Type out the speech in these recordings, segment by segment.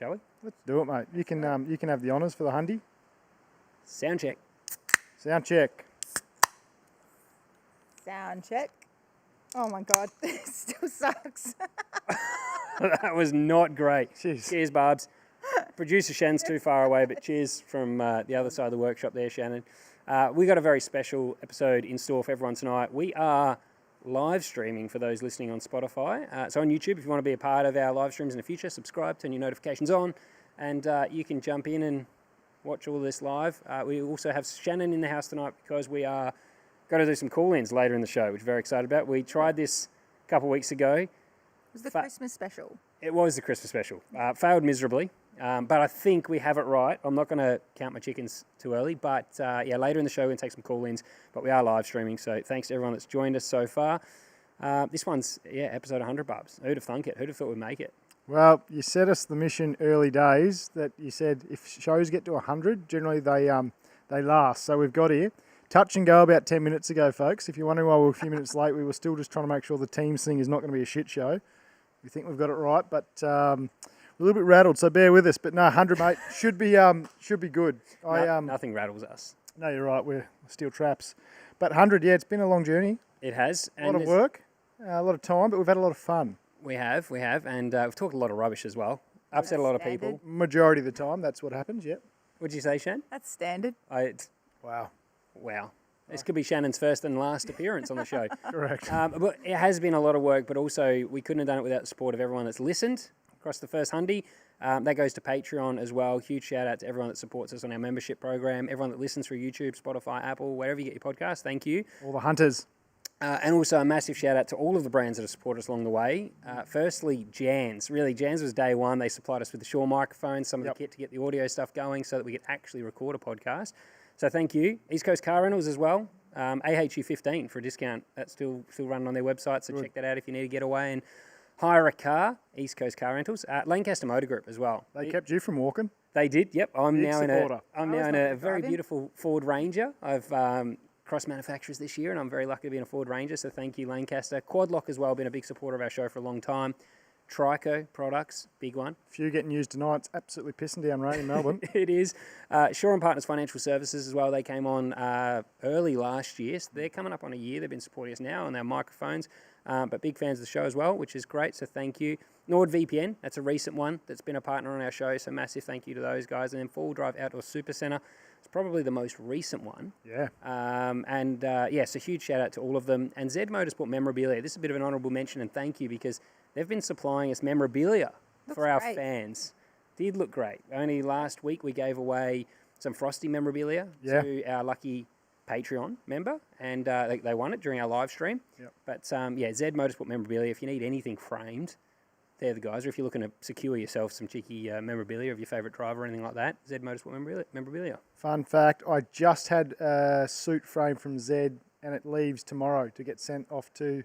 shall we? Let's do it, mate. You can have the honours for the Hundy. Sound check. Sound check. Sound check. Oh my God, it still sucks. That was not great. Jeez. Cheers, Barbs. Producer Shannon's too far away, but cheers from the other side of the workshop there, Shannon. We got a very special episode in store for everyone tonight. We are live streaming for those listening on Spotify. So on YouTube, if you want to be a part of our live streams in the future, subscribe, turn your notifications on, and you can jump in and watch all this live. We also have Shannon in the house tonight because we are going to do some call-ins later in the show, which we're very excited about. We tried this a couple of weeks ago. It was the Christmas special. It was the Christmas special. Failed miserably, but I think we have it right. I'm not going to count my chickens too early, but later in the show we're going to take some call-ins, but we are live streaming, so thanks to everyone that's joined us so far. This one's, episode 100, Bubs. Who'd have thunk it? Who'd have thought we'd make it? Well, you set us the mission early days that you said if shows get to 100, generally they last. So we've got here. Touch and go about 10 minutes ago, folks. If you're wondering why we're a few minutes late, we were still just trying to make sure the Teams thing is not going to be a shit show. We think we've got it right, but we're a little bit rattled, so bear with us. But no, 100, mate, should be good. Nothing rattles us. No, you're right. We're steel traps. But 100, it's been a long journey. It has. A lot of work, a lot of time, but we've had a lot of fun. We have, and we've talked a lot of rubbish as well. Upset a lot of people. Majority of the time, that's what happens, yep. What'd you say, Shan? That's standard. Wow. This could be Shannon's first and last appearance on the show. Correct. But it has been a lot of work, but also we couldn't have done it without the support of everyone that's listened across the first Hundy. That goes to Patreon as well. Huge shout out to everyone that supports us on our membership program, everyone that listens through YouTube, Spotify, Apple, wherever you get your podcast. Thank you. All the hunters. And also a massive shout out to all of the brands that have supported us along the way. Firstly, Jans. Really, Jans was day one. They supplied us with the Shure microphones, some of the kit to get the audio stuff going so that we could actually record a podcast. So thank you. East Coast Car Rentals as well. AHU15 for a discount. That's still running on their website, so check that out if you need to get away and hire a car. East Coast Car Rentals. Lancaster Motor Group as well. They kept you from walking? They did, yep. I'm now in a very driving. beautiful Ford Ranger. I've cross manufacturers this year, and I'm very lucky to be in a Ford Ranger, so thank you, Lancaster. Quadlock as well, been a big supporter of our show for a long time. Trico products, big one. Few getting used tonight. It's absolutely pissing down rain in Melbourne. It is. Shaw and Partners Financial Services as well. They came on early last year. So they're coming up on a year. They've been supporting us now on their microphones, but big fans of the show as well, which is great. So thank you. NordVPN, that's a recent one that's been a partner on our show. So massive thank you to those guys. And then Full Drive Outdoor Super Centre. It's probably the most recent one. Yeah. So huge shout out to all of them. And Z Motorsport Memorabilia. This is a bit of an honourable mention and thank you because they've been supplying us memorabilia for our fans. Did look great. Only last week we gave away some Frosty memorabilia to our lucky Patreon member, and they won it during our live stream. Yep. But Z Motorsport memorabilia, if you need anything framed, they're the guys. Or if you're looking to secure yourself some cheeky memorabilia of your favourite driver or anything like that, Z Motorsport memorabilia. Fun fact, I just had a suit frame from Z, and it leaves tomorrow to get sent off to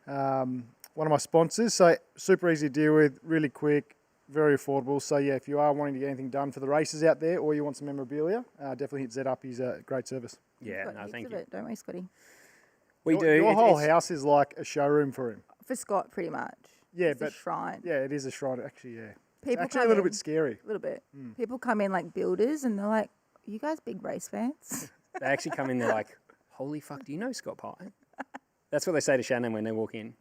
one of my sponsors. So super easy to deal with, really quick, very affordable. So yeah, if you are wanting to get anything done for the races out there, or you want some memorabilia, definitely hit Z up. He's a great service. Yeah, no, thank you. Don't we, Scotty? We do. Your whole house is like a showroom for him. For Scott, pretty much. Yeah, It's a shrine. Yeah, it is a shrine. Actually, yeah. People It's actually a little bit scary. A little bit. People come in like builders, and they're like, "Are you guys big race fans?" They actually come in there like, "Holy fuck, do you know Scott Pye?" That's what they say to Shannon when they walk in.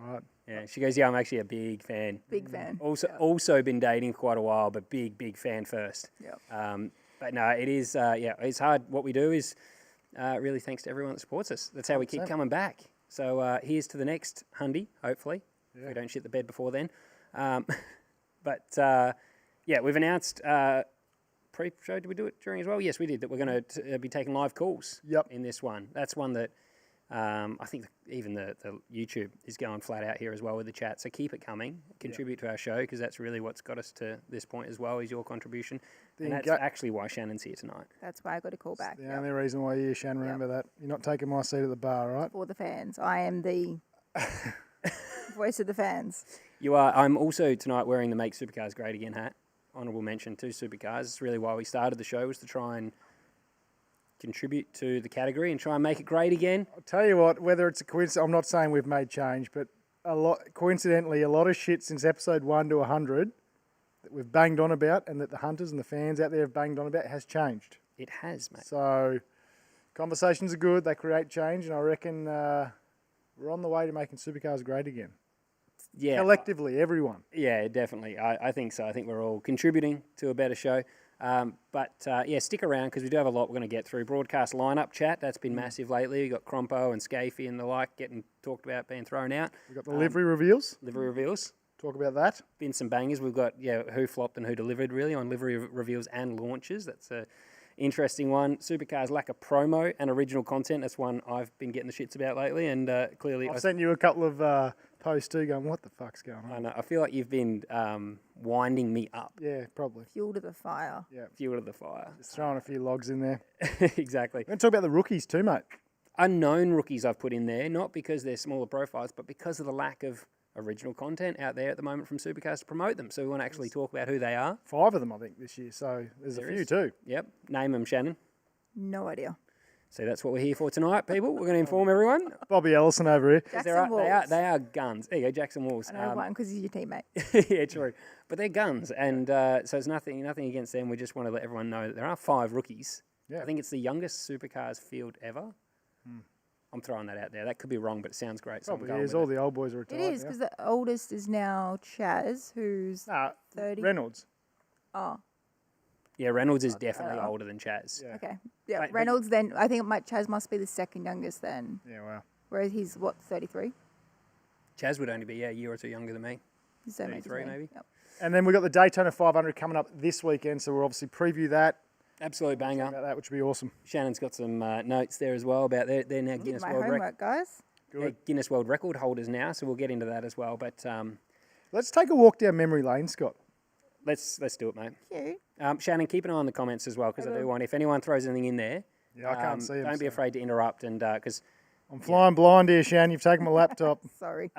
Right. Yeah, she goes, "Yeah, I'm actually a big fan." Big fan. Also been dating quite a while, but big fan first. Yeah. But no, it is. It's hard. What we do is really thanks to everyone that supports us. That's how we keep coming back. So here's to the next Hundy, hopefully. If we don't shit the bed before then. We've announced pre-show. Did we do it during as well? Yes, we did. That we're going to be taking live calls. In this one. That's one that. I think even the YouTube is going flat out here as well with the chat. So keep it coming. Contribute to our show because that's really what's got us to this point as well is your contribution. And that's actually why Shannon's here tonight. That's why I got a call back. The only reason why you're here, Shan, remember that. You're not taking my seat at the bar, right? For the fans. I am the voice of the fans. You are. I'm also tonight wearing the Make Supercars Great Again hat. Honourable mention to Supercars. It's really why we started the show was to try and contribute to the category and try and make it great again. I'll tell you what, whether it's a coincidence, I'm not saying we've made change, but coincidentally, a lot of shit since episode 1 to 100 we've banged on about and that the hunters and the fans out there have banged on about has changed. It has, mate. So conversations are good. They create change, and I reckon we're on the way to making supercars great again. Yeah. Collectively, everyone. Yeah, definitely. I think so. I think we're all contributing to a better show. But stick around because we do have a lot we're going to get through. Broadcast lineup chat, that's been massive lately. We've got Crompo and Scafey and the like getting talked about being thrown out. We've got the livery reveals. Livery reveals. Talk about that. Been some bangers. We've got who flopped and who delivered really on livery reveals and launches. That's a interesting one. Supercars lack of promo and original content. That's one I've been getting the shits about lately, and clearly I've sent you a couple of posts too going, what the fuck's going on? I know. I feel like you've been winding me up. Yeah, probably. Fuel to the fire. Yeah. Fuel to the fire. Just throwing a few logs in there. Exactly. We're going to talk about the rookies too, mate. Unknown rookies I've put in there, not because they're smaller profiles, but because of the lack of original content out there at the moment from Supercars to promote them. So we want to actually talk about who they are. 5 of them, I think, this year. So there's There a few is. too. Yep. Name them, Shannon. No idea. So that's what we're here for tonight, people. We're going to inform everyone. Bobby Ellison over here. Jackson Walls. They are guns. There you go, Jackson Walls. I know one because he's your teammate. Yeah, true. But they're guns, and so it's nothing against them. We just want to let everyone know that there are 5 rookies. Yeah. I think it's the youngest Supercars field ever. I'm throwing that out there. That could be wrong, but it sounds great. So I'm Probably going is. with All the old boys are It retired is now. because the oldest is now Chaz, who's 30. Reynolds. Oh, Yeah, Reynolds is definitely older than Chaz. Yeah. okay. Yeah, But- Reynolds then, I think Chaz must be the second youngest then. Yeah, wow. Whereas he's, 33? Chaz would only be a year or two younger than me. He's the same age as 33 me. maybe. Yep. And then we've got the Daytona 500 coming up this weekend, so we'll obviously preview that. Absolute banger. About that, which would be awesome. Shannon's got some notes there as well about they're now Did Guinness my World homework, guys. Guinness World Record holders now, so we'll get into that as well. But Let's take a walk down memory lane, Scott. let's do it, mate. Cute. Shannon, keep an eye on the comments as well because I do want if anyone throws anything in there. Yeah, I can't see 'em, Don't be so- afraid to interrupt and because. I'm flying blind here, Shan. You've taken my laptop. Sorry.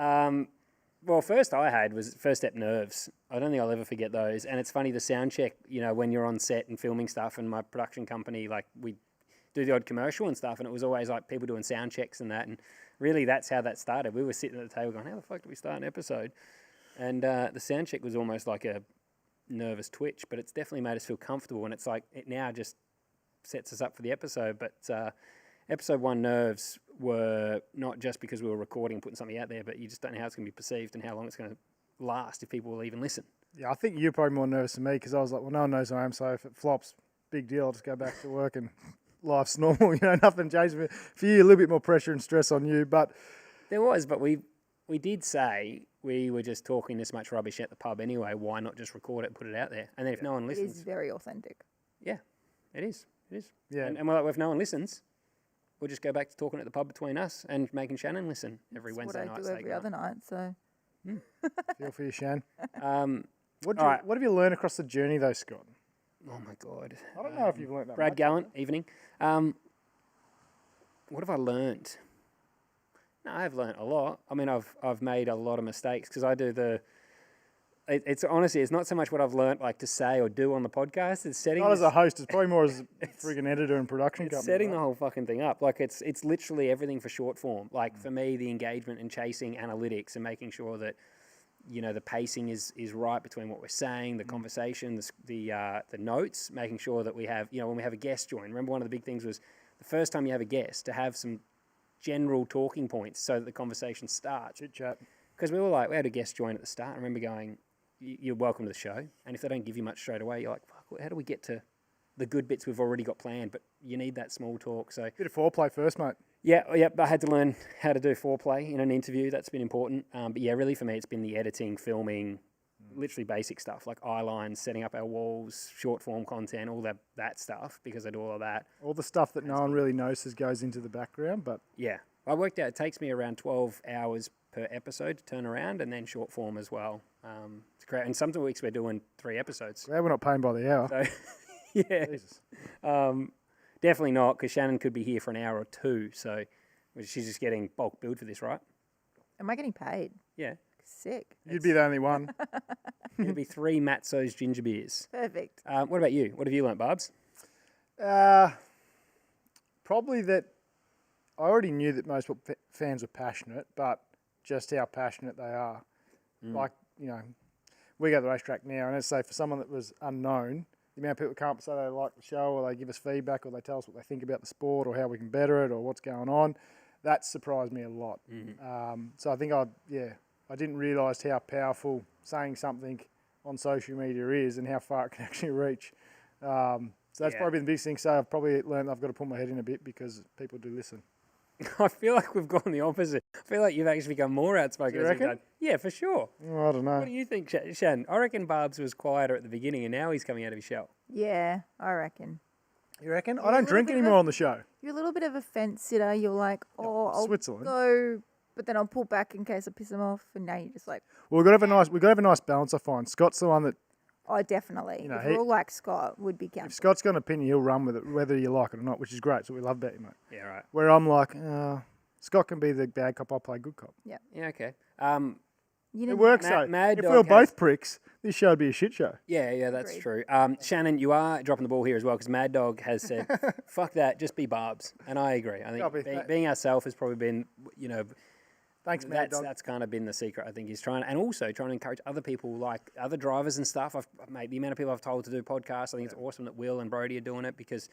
Well, first I had was first step nerves. I don't think I'll ever forget those. And it's funny, the sound check, when you're on set and filming stuff and my production company, like we do the odd commercial and stuff and it was always like people doing sound checks and that. And really that's how that started. We were sitting at the table going, how the fuck do we start an episode? And the sound check was almost like a nervous twitch, but it's definitely made us feel comfortable. And it's like it now just sets us up for the episode. But episode 1 nerves were not just because we were recording and putting something out there, but you just don't know how it's going to be perceived and how long it's going to last if people will even listen. Yeah, I think you're probably more nervous than me because I was like, well, no one knows who I am, so if it flops, big deal. I'll just go back to work and life's normal. Nothing changed. For you, a little bit more pressure and stress on you, but There was, but we did say we were just talking this much rubbish at the pub anyway. Why not just record it and put it out there? And then if no one It listens, is very authentic. yeah, it is. It is. Yeah. And we're like, well, if no one listens, we'll just go back to talking at the pub between us and making Shannon listen every It's Wednesday what I night. do so they every can- other night, so. feel for you, Shan. Um, What All right. have you learned across the journey, though, Scott? oh my God. I don't know if you've learned that Brad much. Gallant, evening. What have I learned? No, I've learned a lot. I mean, I've made a lot of mistakes because I do the. It's honestly, it's not so much what I've learned like to say or do on the podcast. It's setting. Not as this- a host, it's probably more as a friggin' editor and production It's company. setting the right? whole fucking thing up. Like it's literally everything for short form. Like for me, the engagement and chasing analytics and making sure that the pacing is right between what we're saying, the conversation, the notes, making sure that we have when we have a guest join. Remember, one of the big things was the first time you have a guest to have some general talking points so that the conversation starts. Chit chat. Because we had a guest join at the start. I remember going, "You're welcome to the show," and if they don't give you much straight away, you're like, "Fuck, how do we get to the good bits we've already got planned?" But you need that small talk. So Bit of foreplay first, mate. yeah, I had to learn how to do foreplay in an interview. That's been important. But yeah, really for me, it's been the editing, filming, literally basic stuff like eye lines, setting up our walls, short form content, all that stuff. Because I do all of that. All the stuff that no one really notices goes into the background, but Yeah, I worked out it takes me around 12 hours per episode to turn around, and then short form as well. To create, and some weeks we're doing 3 episodes. glad we're not paying by the hour. So yeah, Jesus. definitely not because Shannon could be here for an hour or 2. So she's just getting bulk billed for this, right? Am I getting paid? Yeah. Sick. You'd be the only one. It'll be 3 Matzo's ginger beers. Perfect. What about you? What have you learnt, Barbs? Probably that I already knew that most fans were passionate, but just how passionate they are. Like, we go to the racetrack now, and let's say for someone that was unknown, the amount of people that come up and say they like the show, or they give us feedback, or they tell us what they think about the sport, or how we can better it, or what's going on, that surprised me a lot. So I think I didn't realise how powerful saying something on social media is and how far it can actually reach. So that's probably the biggest thing. So I've probably learned I've got to put my head in a bit because people do listen. I feel like we've gone the opposite. I feel like you've actually become more outspoken. Do you as you've reckon? done. Yeah, for sure. Oh, I don't know. What do you think, Shan? I reckon Barb's was quieter at the beginning, and now he's coming out of his shell. Yeah, I reckon. You reckon? Yeah, I a don't little drink bit of anymore a- on the show. You're a little bit of a fence sitter. You're like, I'll Switzerland. go, but then I'll pull back in case I piss him off. And now you're just like, Well, we've got to have a nice balance. I find Scott's the one that oh, definitely. You know, if we're all like Scott, would be if cancelled. Scott's got an opinion, he'll run with it, whether you like it or not, which is great. That's what we love about you, mate. Yeah, right. Where I'm like, Scott can be the bad cop, I'll play good cop. Yeah, okay. You It know, works Mad- though. Mad If Dog we were has- both pricks, this show would be a shit show. Yeah, that's Agreed. true. Shannon, you are dropping the ball here as well because Mad Dog has said, "Fuck that, just be Barbs," and I agree. I Copy. think being ourselves has probably been, Thanks, Mad Dog. that's kind of been the secret. I think he's trying, and also trying to encourage other people, like other drivers and stuff. Mate, the amount of people I've told to do podcasts, I think it's awesome that Will and Brody are doing it because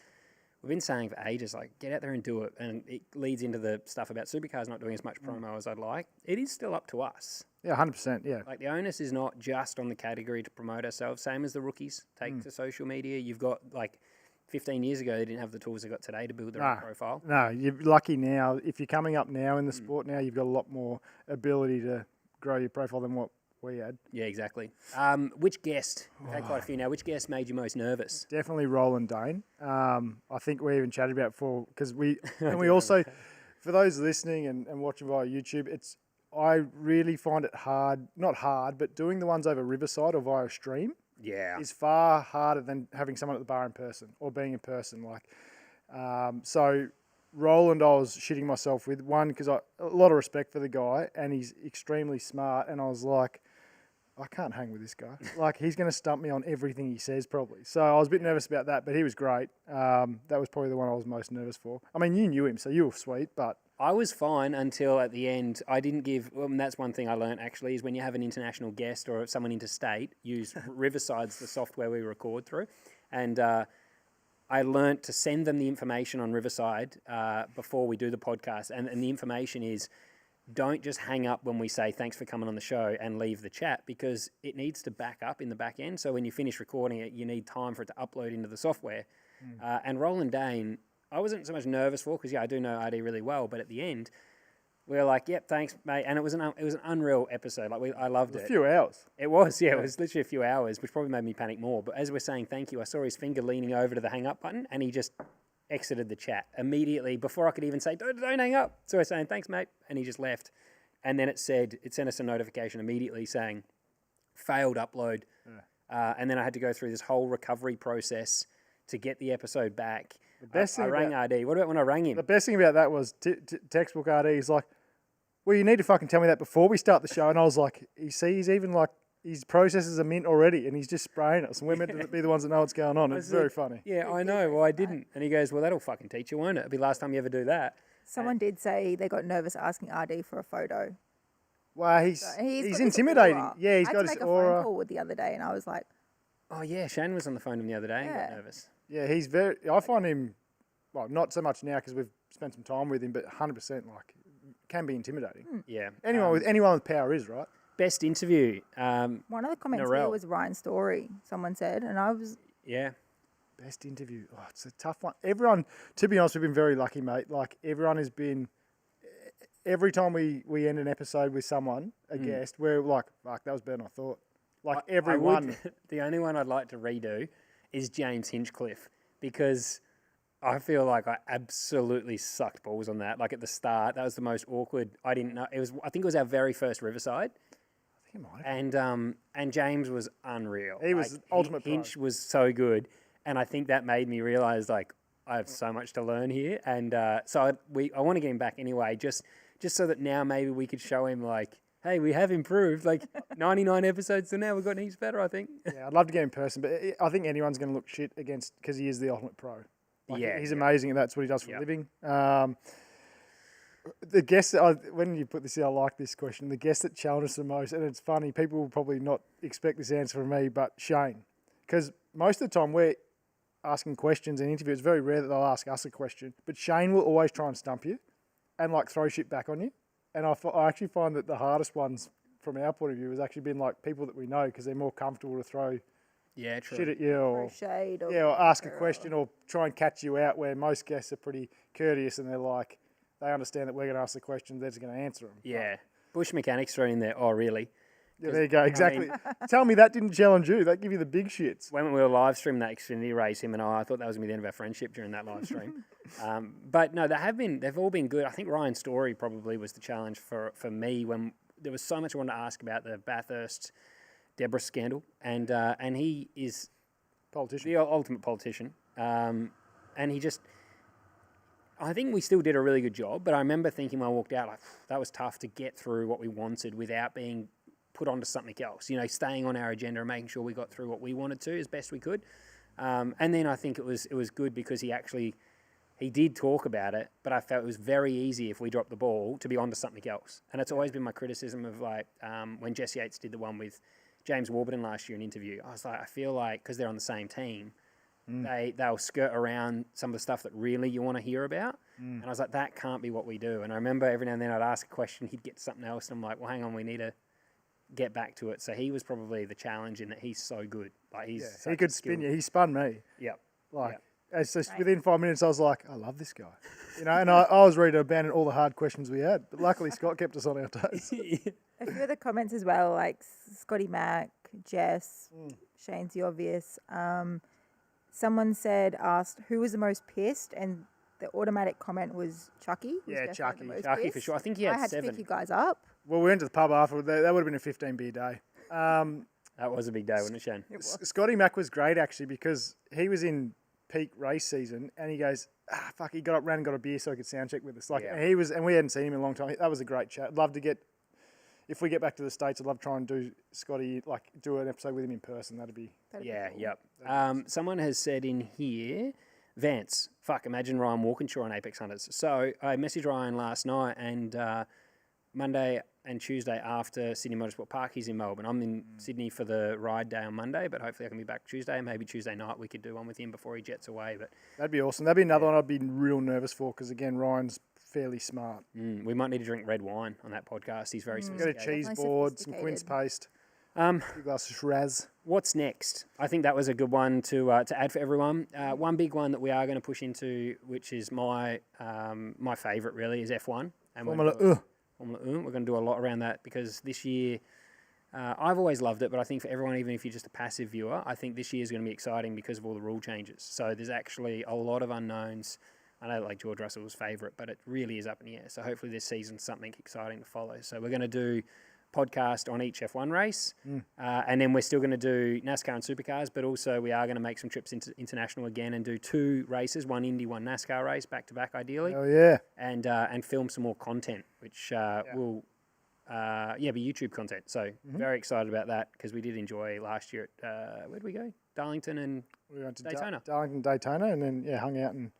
we've been saying for ages, like, get out there and do it. And it leads into the stuff about Supercars not doing as much promo as I'd like. It is still up to us. Yeah, 100%. Yeah. Like, the onus is not just on the category to promote ourselves. Same as the rookies take to social media. You've got, like, 15 years ago, they didn't have the tools they've got today to build their own profile. No, you're lucky now. If you're coming up now in the sport now, you've got a lot more ability to grow your profile than what we had. Yeah, exactly. Which guest, we've had quite a few now, which guest made you most nervous? Definitely Roland Dane. I think we even chatted about it before because we also, for those listening and watching via YouTube, I really find it hard, not hard, but doing the ones over Riverside or via stream is far harder than having someone at the bar in person or being in person. So Roland, I was shitting myself with one because a lot of respect for the guy and he's extremely smart, and I was like, I can't hang with this guy. Like, he's going to stump me on everything he says probably. So I was a bit nervous about that, but he was great. That was probably the one I was most nervous for. I mean, you knew him, so you were sweet, but I was fine until at the end. I didn't give. Well, and that's one thing I learned actually is when you have an international guest or someone interstate, use Riverside's the software we record through, and I learnt to send them the information on Riverside before we do the podcast, and the information is, don't just hang up when we say thanks for coming on the show and leave the chat, because it needs to back up in the back end. So when you finish recording it, you need time for it to upload into the software. And Roland Dane, I wasn't so much nervous for because I do know RD really well, but at the end we were like, "Yep, thanks, mate." And it was an unreal episode. Like I loved it. a few hours. It was, yeah. It was literally a few hours, which probably made me panic more. But as we're saying thank you, I saw his finger leaning over to the hang up button, and he just exited the chat immediately before I could even say, "Don't hang up." So I was saying thanks, mate, and he just left. And then it sent us a notification immediately saying failed upload, and then I had to go through this whole recovery process to get the episode back. The best I thing rang RD. What about when I rang him? The best thing about that was textbook RD is like, well, you need to fucking tell me that before we start the show. And I was like, he's even like, his processes are mint already, and he's just spraying us, and we're meant to be the ones that know what's going on. It's very funny. Yeah, I know. Well, I didn't. And he goes, "Well, that'll fucking teach you, won't it? It'll be the last time you ever do that." someone did say they got nervous asking RD for a photo. Well, he's got this intimidating. aura. Yeah, he's I got had to his make a aura. phone call with the other day, and I was like, Oh yeah, Shane was on the phone to him the other day and got Yeah. nervous. Yeah, he's very. I find him, well, not so much now because we've spent some time with him, but 100% like can be intimidating. Yeah. Anyone with power is right. Best interview. one of the comments here Narelle. was Ryan's story, someone said, and I was, Yeah. Best interview. Oh, it's a tough one. Everyone, to be honest, we've been very lucky, mate. Like everyone has been. Every time we end an episode with someone, a guest, we're like, "Fuck, that was better than I thought." Like I everyone. would- the only one I'd like to redo is James Hinchcliffe, because I feel like I absolutely sucked balls on that. Like at the start, that was the most awkward. I didn't know. I think it was our very first Riverside. I think it might have. And James was unreal. He was ultimate pro. Hinch was so good, and I think that made me realise like I have so much to learn here. And so I want to get him back anyway, just so that now maybe we could show him like, hey, we have improved. Like 99 episodes to now, we've gotten heaps better. I think. Yeah, I'd love to get in person, but I think anyone's going to look shit against because he is the ultimate pro. Like, Yeah, he's yeah. amazing, and that's what he does for a Yep. living. The guest, when you put this in, I like this question. The guest that challenged us the most, and it's funny, people will probably not expect this answer from me, but Shane. Because most of the time we're asking questions in interviews. It's very rare that they'll ask us a question, but Shane will always try and stump you and like throw shit back on you. And I actually find that the hardest ones from our point of view has actually been like people that we know because they're more comfortable to throw shit at you or shade or ask a question or try and catch you out, where most guests are pretty courteous and they're like, they understand that we're going to ask the question, they're just going to answer them. Yeah. Bush Mechanics thrown in there. Oh, really? Yeah, there you go. Exactly. Tell me that didn't challenge you. That give you the big shits. When we were live streaming that Xfinity race, him and I thought that was going to be the end of our friendship during that live stream. But no, they've all been good. I think Ryan's story probably was the challenge for me when there was so much I wanted to ask about the Bathurst Deborah scandal, and he is Politician. the ultimate politician, and he just. I think we still did a really good job, but I remember thinking when I walked out, like, that was tough to get through what we wanted without being put onto something else, staying on our agenda and making sure we got through what we wanted to as best we could. And then I think it was good because he did talk about it, but I felt it was very easy if we dropped the ball to be onto something else. And it's always been my criticism of when Jesse Yates did the one with James Warburton last year in an interview, I was like, I feel like because they're on the same team, they'll skirt around some of the stuff that really you want to hear about. And I was like, that can't be what we do. And I remember every now and then I'd ask a question, he'd get something else, and I'm like, well, hang on, we need to get back to it. So he was probably the challenge in that he's so good. Like he could spin you. He spun me. Yep. It's just within 5 minutes, I was like, I love this guy. And I was ready to abandon all the hard questions we had. But luckily, Scott kept us on our toes. A few of the comments as well, like Scotty Mac, Jess, Shane's the obvious. Someone asked who was the most pissed, and the automatic comment was Chucky. Chucky. Chucky for sure. I think he had 7. I had to pick you guys up. Well, we went to the pub after. That would have been a 15-beer day. That was a big day, wasn't it, Shane? Scotty Mac was great, actually, because he was in peak race season, and he goes, he got up, ran and got a beer so he could sound check with us. And we hadn't seen him in a long time. That was a great chat. I'd love to if we get back to the States, I'd love to try and do Scotty, do an episode with him in person. That'd be cool. Someone has said in here, Vance, imagine Ryan Walkinshaw on Apex Hunters. So I messaged Ryan last night, and Monday and Tuesday after Sydney Motorsport Park, he's in Melbourne. I'm in Sydney for the ride day on Monday, but hopefully I can be back Tuesday. Maybe Tuesday night we could do one with him before he jets away. But that'd be awesome. That'd be another one I'd be real nervous for because, again, Ryan's fairly smart. We might need to drink red wine on that podcast. He's very sophisticated. Got a cheese board, some quince paste, a glass of Shiraz. What's next? I think that was a good one to add for everyone. One big one that we are going to push into, which is my favourite really, is F1. And Formula 1. We're going to do a lot around that because this year, I've always loved it, but I think for everyone, even if you're just a passive viewer, I think this year is going to be exciting because of all the rule changes. So there's actually a lot of unknowns. I know George Russell's favourite, but it really is up in the air. So hopefully this season's something exciting to follow. So we're going to do podcast on each F1 race, and then we're still going to do NASCAR and Supercars, but also we are going to make some trips into international again and do 2 races, one Indy, one NASCAR race, back to back ideally. Oh yeah, and film some more content, which will be YouTube content. So very excited about that because we did enjoy last year at where did we go? Darlington and we went to Daytona. Darlington, Daytona, and then hung out in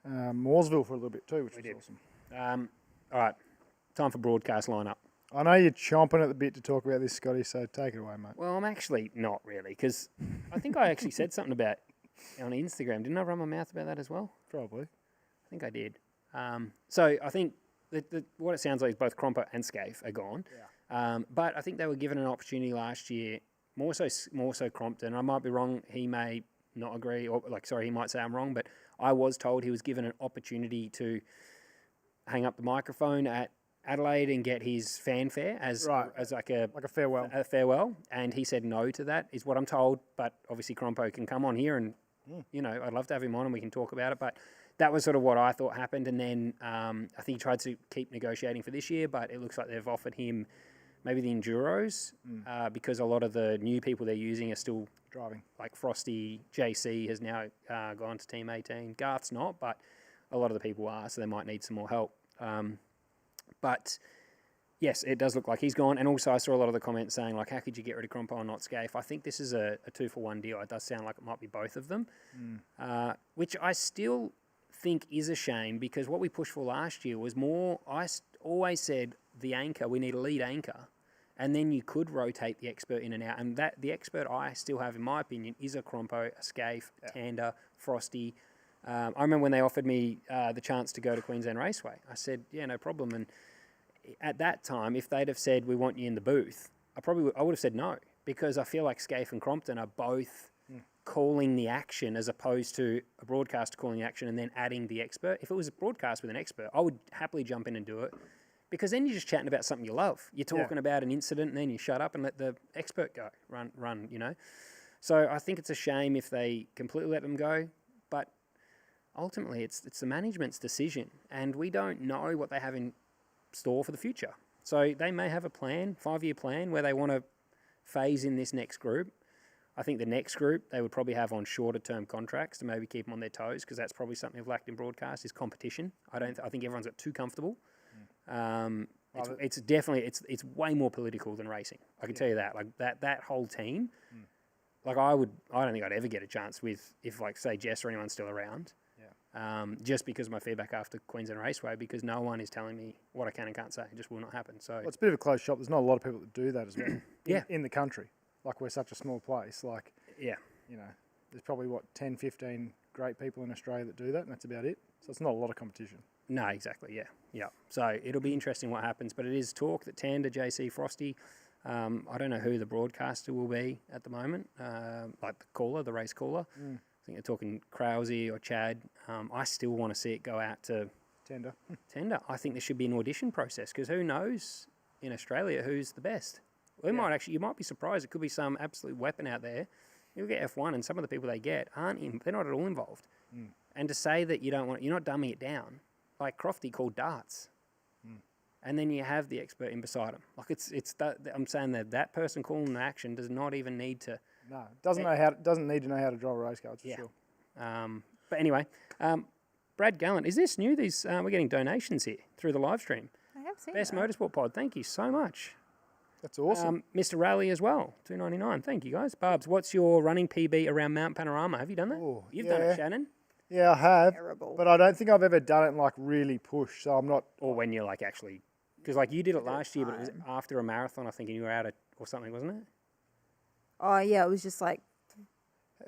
Mooresville for a little bit too, which was awesome. All right, time for broadcast lineup. I know you're chomping at the bit to talk about this, Scotty, so take it away, mate. Well, I'm actually not really, because I think I actually said something about on Instagram. Didn't I run my mouth about that as well? Probably. I think I did. So I think what it sounds like is both Crompo and Scaife are gone. Yeah. But I think they were given an opportunity last year, more so Crompton. I might be wrong. He may not agree, or he might say I'm wrong, but I was told he was given an opportunity to hang up the microphone at Adelaide and get his fanfare as like a farewell, and he said no to that, is what I'm told. But obviously Crompo can come on here, and I'd love to have him on and we can talk about it. But that was sort of what I thought happened, and then I think he tried to keep negotiating for this year, but it looks like they've offered him maybe the Enduros because a lot of the new people they're using are still driving. Like Frosty JC has now gone to Team 18. Garth's not, but a lot of the people are, so they might need some more help. But yes, it does look like he's gone. And also I saw a lot of the comments saying, how could you get rid of Crompo and not Scaife? I think this is a 2-for-1 deal. It does sound like it might be both of them, which I still think is a shame because what we pushed for last year was more. Always said the anchor. We need a lead anchor, and then you could rotate the expert in and out. And that the expert I still have, in my opinion, is a Crompo, a Scaife, a Tander, Frosty. I remember when they offered me the chance to go to Queensland Raceway. I said, yeah, no problem. And at that time, if they'd have said we want you in the booth, I would have said no because I feel like Scaife and Crompton are both calling the action as opposed to a broadcaster calling the action and then adding the expert. If it was a broadcast with an expert, I would happily jump in and do it because then you're just chatting about something you love. You're talking about an incident and then you shut up and let the expert go, run, you know. So I think it's a shame if they completely let them go, but ultimately it's the management's decision and we don't know what they have in store for the future. So they may have a plan, 5-year plan, where they want to phase in this next group. I think the next group they would probably have on shorter term contracts to maybe keep them on their toes because that's probably something they've lacked in broadcast is competition. I think everyone's got too comfortable. It's definitely it's way more political than racing. I can tell you that. Like that whole team. Like I don't think I'd ever get a chance with if like say Jess or anyone's still around. Just because of my feedback after Queensland Raceway, because no one is telling me what I can and can't say. It just will not happen. So it's a bit of a closed shop. There's not a lot of people that do that as well. In the country. Like we're such a small place, there's probably 10, 15 great people in Australia that do that, and that's about it. So it's not a lot of competition. No, exactly, yeah. So it'll be interesting what happens, but it is talk that Tander, JC, Frosty, I don't know who the broadcaster will be at the moment, like the race caller. I think they're talking Krause or Chad. I still want to see it go out to Tander. I think there should be an audition process because who knows in Australia who's the best. You might be surprised. It could be some absolute weapon out there. You'll get F1 and some of the people they get they're not at all involved. And to say that you're not dumbing it down, like Crofty called darts. And then you have the expert in beside him. Like I'm saying that person calling the action does not even need to. No, doesn't need to know how to drive a race car, for sure. But anyway, Brad Gallant, is this new? We're getting donations here through the live stream. I have seen Best that. Motorsport Pod. Thank you so much. That's awesome. Mr. Rally as well, $2.99. Thank you, guys. Barbs, what's your running PB around Mount Panorama? Have you done that? Oh, You've done it, Shannon. Yeah, I have. Terrible. But I don't think I've ever done it and, really push, so I'm not... Or when you're, actually... Because, you did it last year, but it was after a marathon, I think, and you were out or something, wasn't it? Oh, yeah, it was just It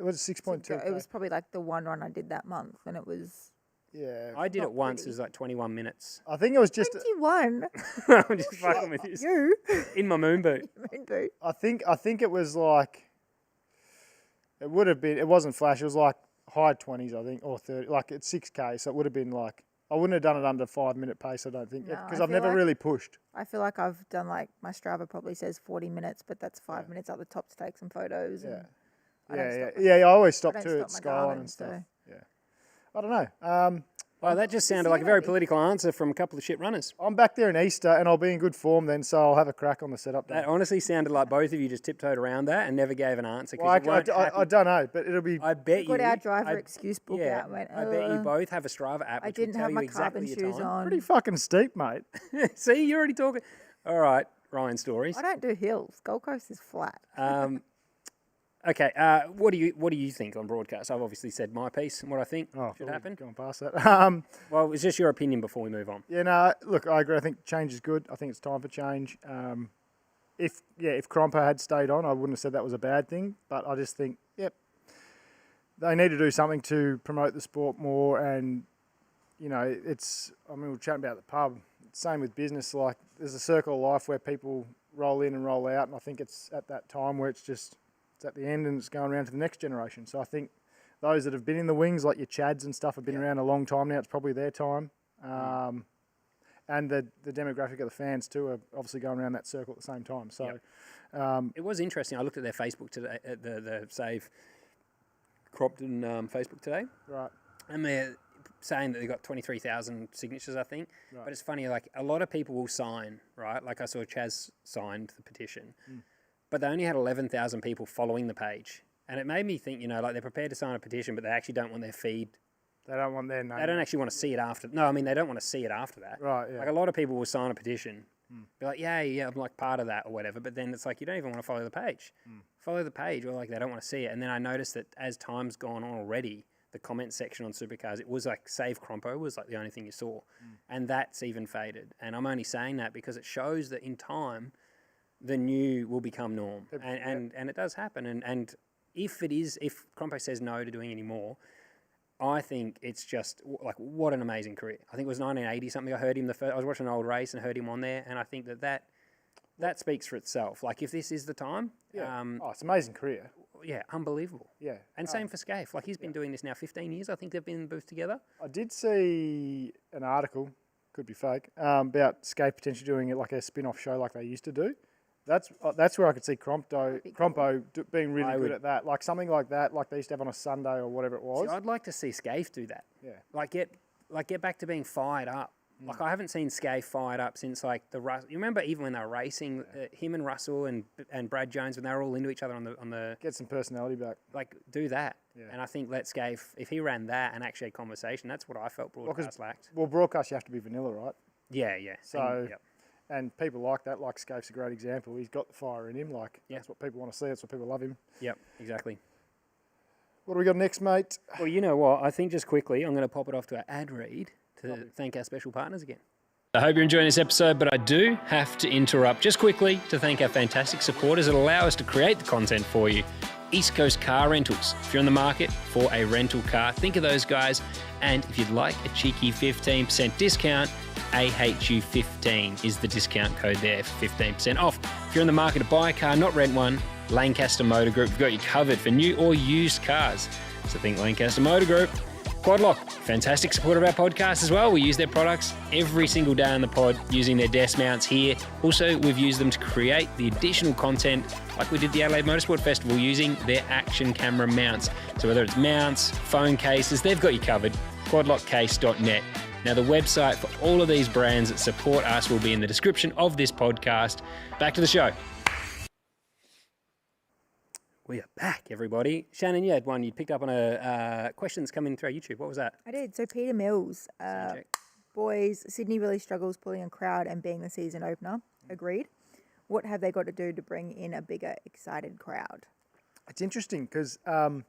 was 6.2. It was probably the one run I did that month, and it was... Yeah. I did it once. It was 21 minutes. I think it was just... 21? I'm just fucking with you. You? In my moon boot. Moon boot. I think it was it would have been, it wasn't flash, it was high 20s, I think, or 30, it's 6K, so it would have been I wouldn't have done it under 5-minute pace, I don't think, No, because I I've feel never really pushed. I feel like I've done my Strava probably says 40 minutes, but that's 5 minutes up the top to take some photos. Yeah. And I always stop I too don't at stop my Skyline darling, and stuff. so- Yeah. I don't know. Well, that just sounded like a very political answer from a couple of shit runners. I'm back there in Easter and I'll be in good form then, so I'll have a crack on the setup. That honestly sounded like both of you just tiptoed around that and never gave an answer. Well, I don't know, but it'll be... I bet you... got our driver excuse book out and went, I bet you both have a Strava app I which will didn't tell have you my exactly carbon your shoes time. on. pretty fucking steep, mate. See, you're already talking. All right, Ryan Stories. I don't do hills. Gold Coast is flat. Okay, what do you think on broadcast? I've obviously said my piece and what I think should happen. Going past that. Well, it's just your opinion before we move on. Yeah, no, look, I agree. I think change is good. I think it's time for change. If Crompo had stayed on, I wouldn't have said that was a bad thing. But I just think, they need to do something to promote the sport more. And, we're chatting about the pub. Same with business. There's a circle of life where people roll in and roll out. And I think it's at that time where it's at the end and it's going around to the next generation. So I think those that have been in the wings, like your Chads and stuff, have been around a long time now. It's probably their time. And the demographic of the fans too are obviously going around that circle at the same time. So it was interesting. I looked at their Facebook today, the Save Cropton Facebook today. Right. And they're saying that they got 23,000 signatures, I think. Right. But it's funny, a lot of people will sign, right? Like I saw Chaz signed the petition. But they only had 11,000 people following the page. And it made me think, they're prepared to sign a petition, but they actually don't want their feed. They don't want their name. They don't actually want to see it after. No, I mean, they don't want to see it after that. Right, yeah. A lot of people will sign a petition, be like, yeah, I'm part of that or whatever. But then it's you don't even want to follow the page. Follow the page or they don't want to see it. And then I noticed that as time's gone on already, the comment section on Supercars, it was like Save Crompo was like the only thing you saw. And that's even faded. And I'm only saying that because it shows that in time, the new will become norm. And it does happen. And if Crompo says no to doing any more, I think it's just like, what an amazing career. I think it was 1980 something. I heard him I was watching an old race and heard him on there, and I think that speaks for itself. Like, if this is the time, it's an amazing career. Yeah, unbelievable. Yeah, and same for Scaife. Like, he's been doing this now 15 years. I think they've been in the booth together. I did see an article, could be fake, about Scaife potentially doing it like a spin-off show like they used to do. That's where I could see Crompo being really good at that. Like something like that, like they used to have on a Sunday or whatever it was. See, I'd like to see Scaife do that. Yeah. Like get back to being fired up. Like, I haven't seen Scaife fired up since like you remember even when they were racing, him and Russell and Brad Jones, when they were all into each other on the get some personality back. Like, do that. Yeah. And I think let Scaife, if he ran that and actually had conversation, that's what I felt broadcast lacked. Well, broadcast you have to be vanilla, right? Yeah. So. And people like that, like Scaife's a great example. He's got the fire in him. Like, that's what people want to see. That's what people love him. Yep, exactly. What do we got next, mate? Well, you know what? I think just quickly, I'm going to pop it off to our ad read to thank our special partners again. I hope you're enjoying this episode, but I do have to interrupt just quickly to thank our fantastic supporters that allow us to create the content for you. East Coast Car Rentals. If you're in the market for a rental car, think of those guys. And if you'd like a cheeky 15% discount, AHU15 is the discount code there for 15% off. If you're in the market to buy a car, not rent one, Lancaster Motor Group, we've got you covered for new or used cars. So think Lancaster Motor Group. Quadlock, fantastic supporter of our podcast as well. We use their products every single day on the pod using their desk mounts here. Also, we've used them to create the additional content like we did the Adelaide Motorsport Festival using their action camera mounts. So whether it's mounts, phone cases, they've got you covered. Quadlockcase.net. Now, the website for all of these brands that support us will be in the description of this podcast. Back to the show. We are back, everybody. Shannon, you had one. You picked up on a questions coming through our YouTube. What was that? I did. So Peter Mills, boys, Sydney really struggles pulling a crowd and being the season opener. Agreed. What have they got to do to bring in a bigger, excited crowd? It's interesting because a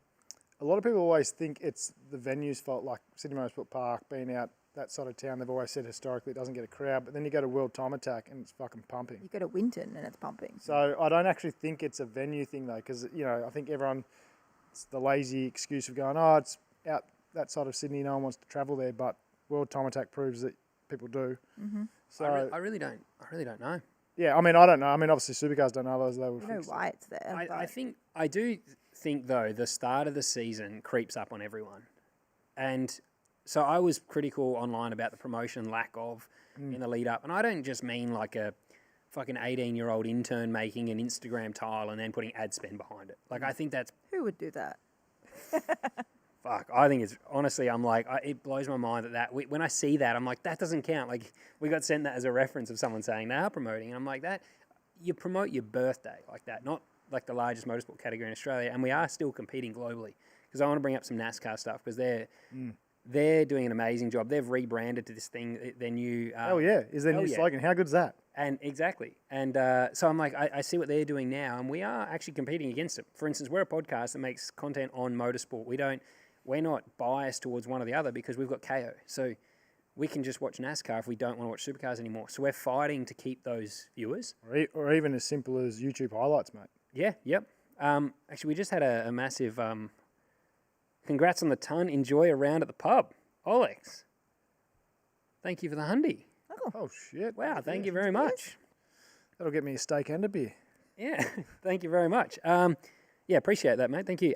lot of people always think it's the venue's fault, like Sydney Motorsport Park being out that side of town. They've always said historically it doesn't get a crowd, but then you go to World Time Attack and it's fucking pumping. You go to Winton and it's pumping. So I don't actually think it's a venue thing though, because I think it's the lazy excuse of going, it's out that side of Sydney, no one wants to travel there, but World Time Attack proves that people do. Mm-hmm. So I really don't know. Yeah, I mean, I don't know. I mean, obviously Supercars don't know, otherwise they would fix it. I don't know why it's there. I do think though the start of the season creeps up on everyone, and so I was critical online about the promotion lack of in the lead up. And I don't just mean like a fucking 18-year-old intern making an Instagram tile and then putting ad spend behind it. Like, I think that's... Who would do that? Fuck, I think it's... Honestly, I'm like, it blows my mind when I see that, I'm like, that doesn't count. Like, we got sent that as a reference of someone saying they are promoting. And I'm like, that... You promote your birthday like that, not like the largest motorsport category in Australia. And we are still competing globally. Because I want to bring up some NASCAR stuff because they're doing an amazing job. They've rebranded to this thing, their new... is their new slogan. How good is that? And exactly. And so I'm like, I see what they're doing now, and we are actually competing against them. For instance, we're a podcast that makes content on motorsport. We're not biased towards one or the other because we've got KO. So we can just watch NASCAR if we don't want to watch Supercars anymore. So we're fighting to keep those viewers. Or even as simple as YouTube highlights, mate. Yeah, yep. Actually, we just had a massive... Congrats on the ton. Enjoy a round at the pub. Olex. Thank you for the hundy. Oh shit. Wow, thank you very much. That'll get me a steak and a beer. Yeah, thank you very much. Appreciate that, mate. Thank you.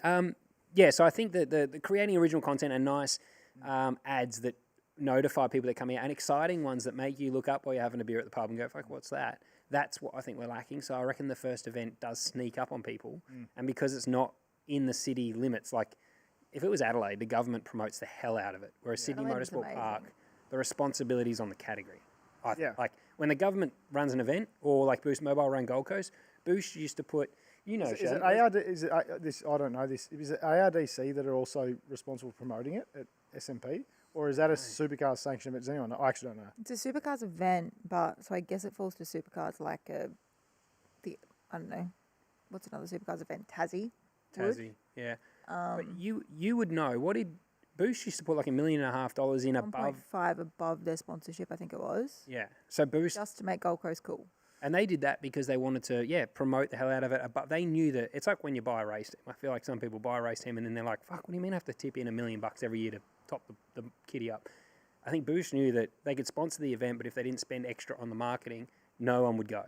So I think that the creating original content and nice ads that notify people that come here and exciting ones that make you look up while you're having a beer at the pub and go, fuck, what's that? That's what I think we're lacking. So I reckon the first event does sneak up on people. And because it's not in the city limits, like if it was Adelaide, the government promotes the hell out of it. Whereas Sydney Motorsport Park, the responsibility is on the category. Like when the government runs an event, or like Boost Mobile run Gold Coast, Boost used to put, is it ARD? I don't know this. Is it ARDC that are also responsible for promoting it at SMP, or is that a Supercars sanctioned event? Does anyone know? I actually don't know. It's a Supercars event, but so I guess it falls to Supercars like I don't know, what's another Supercars event? Tassie, yeah. But you would know. What did Boost used to put like $1.5 million in above. 1.5 above their sponsorship, I think it was. Yeah. So Boost, Just to make Gold Coast cool. and they did that because they wanted to, promote the hell out of it. But they knew that it's like when you buy a race team. I feel like some people buy a race team and then they're like, fuck, what do you mean I have to tip in $1 million every year to top the kitty up? I think Boost knew that they could sponsor the event, but if they didn't spend extra on the marketing, no one would go.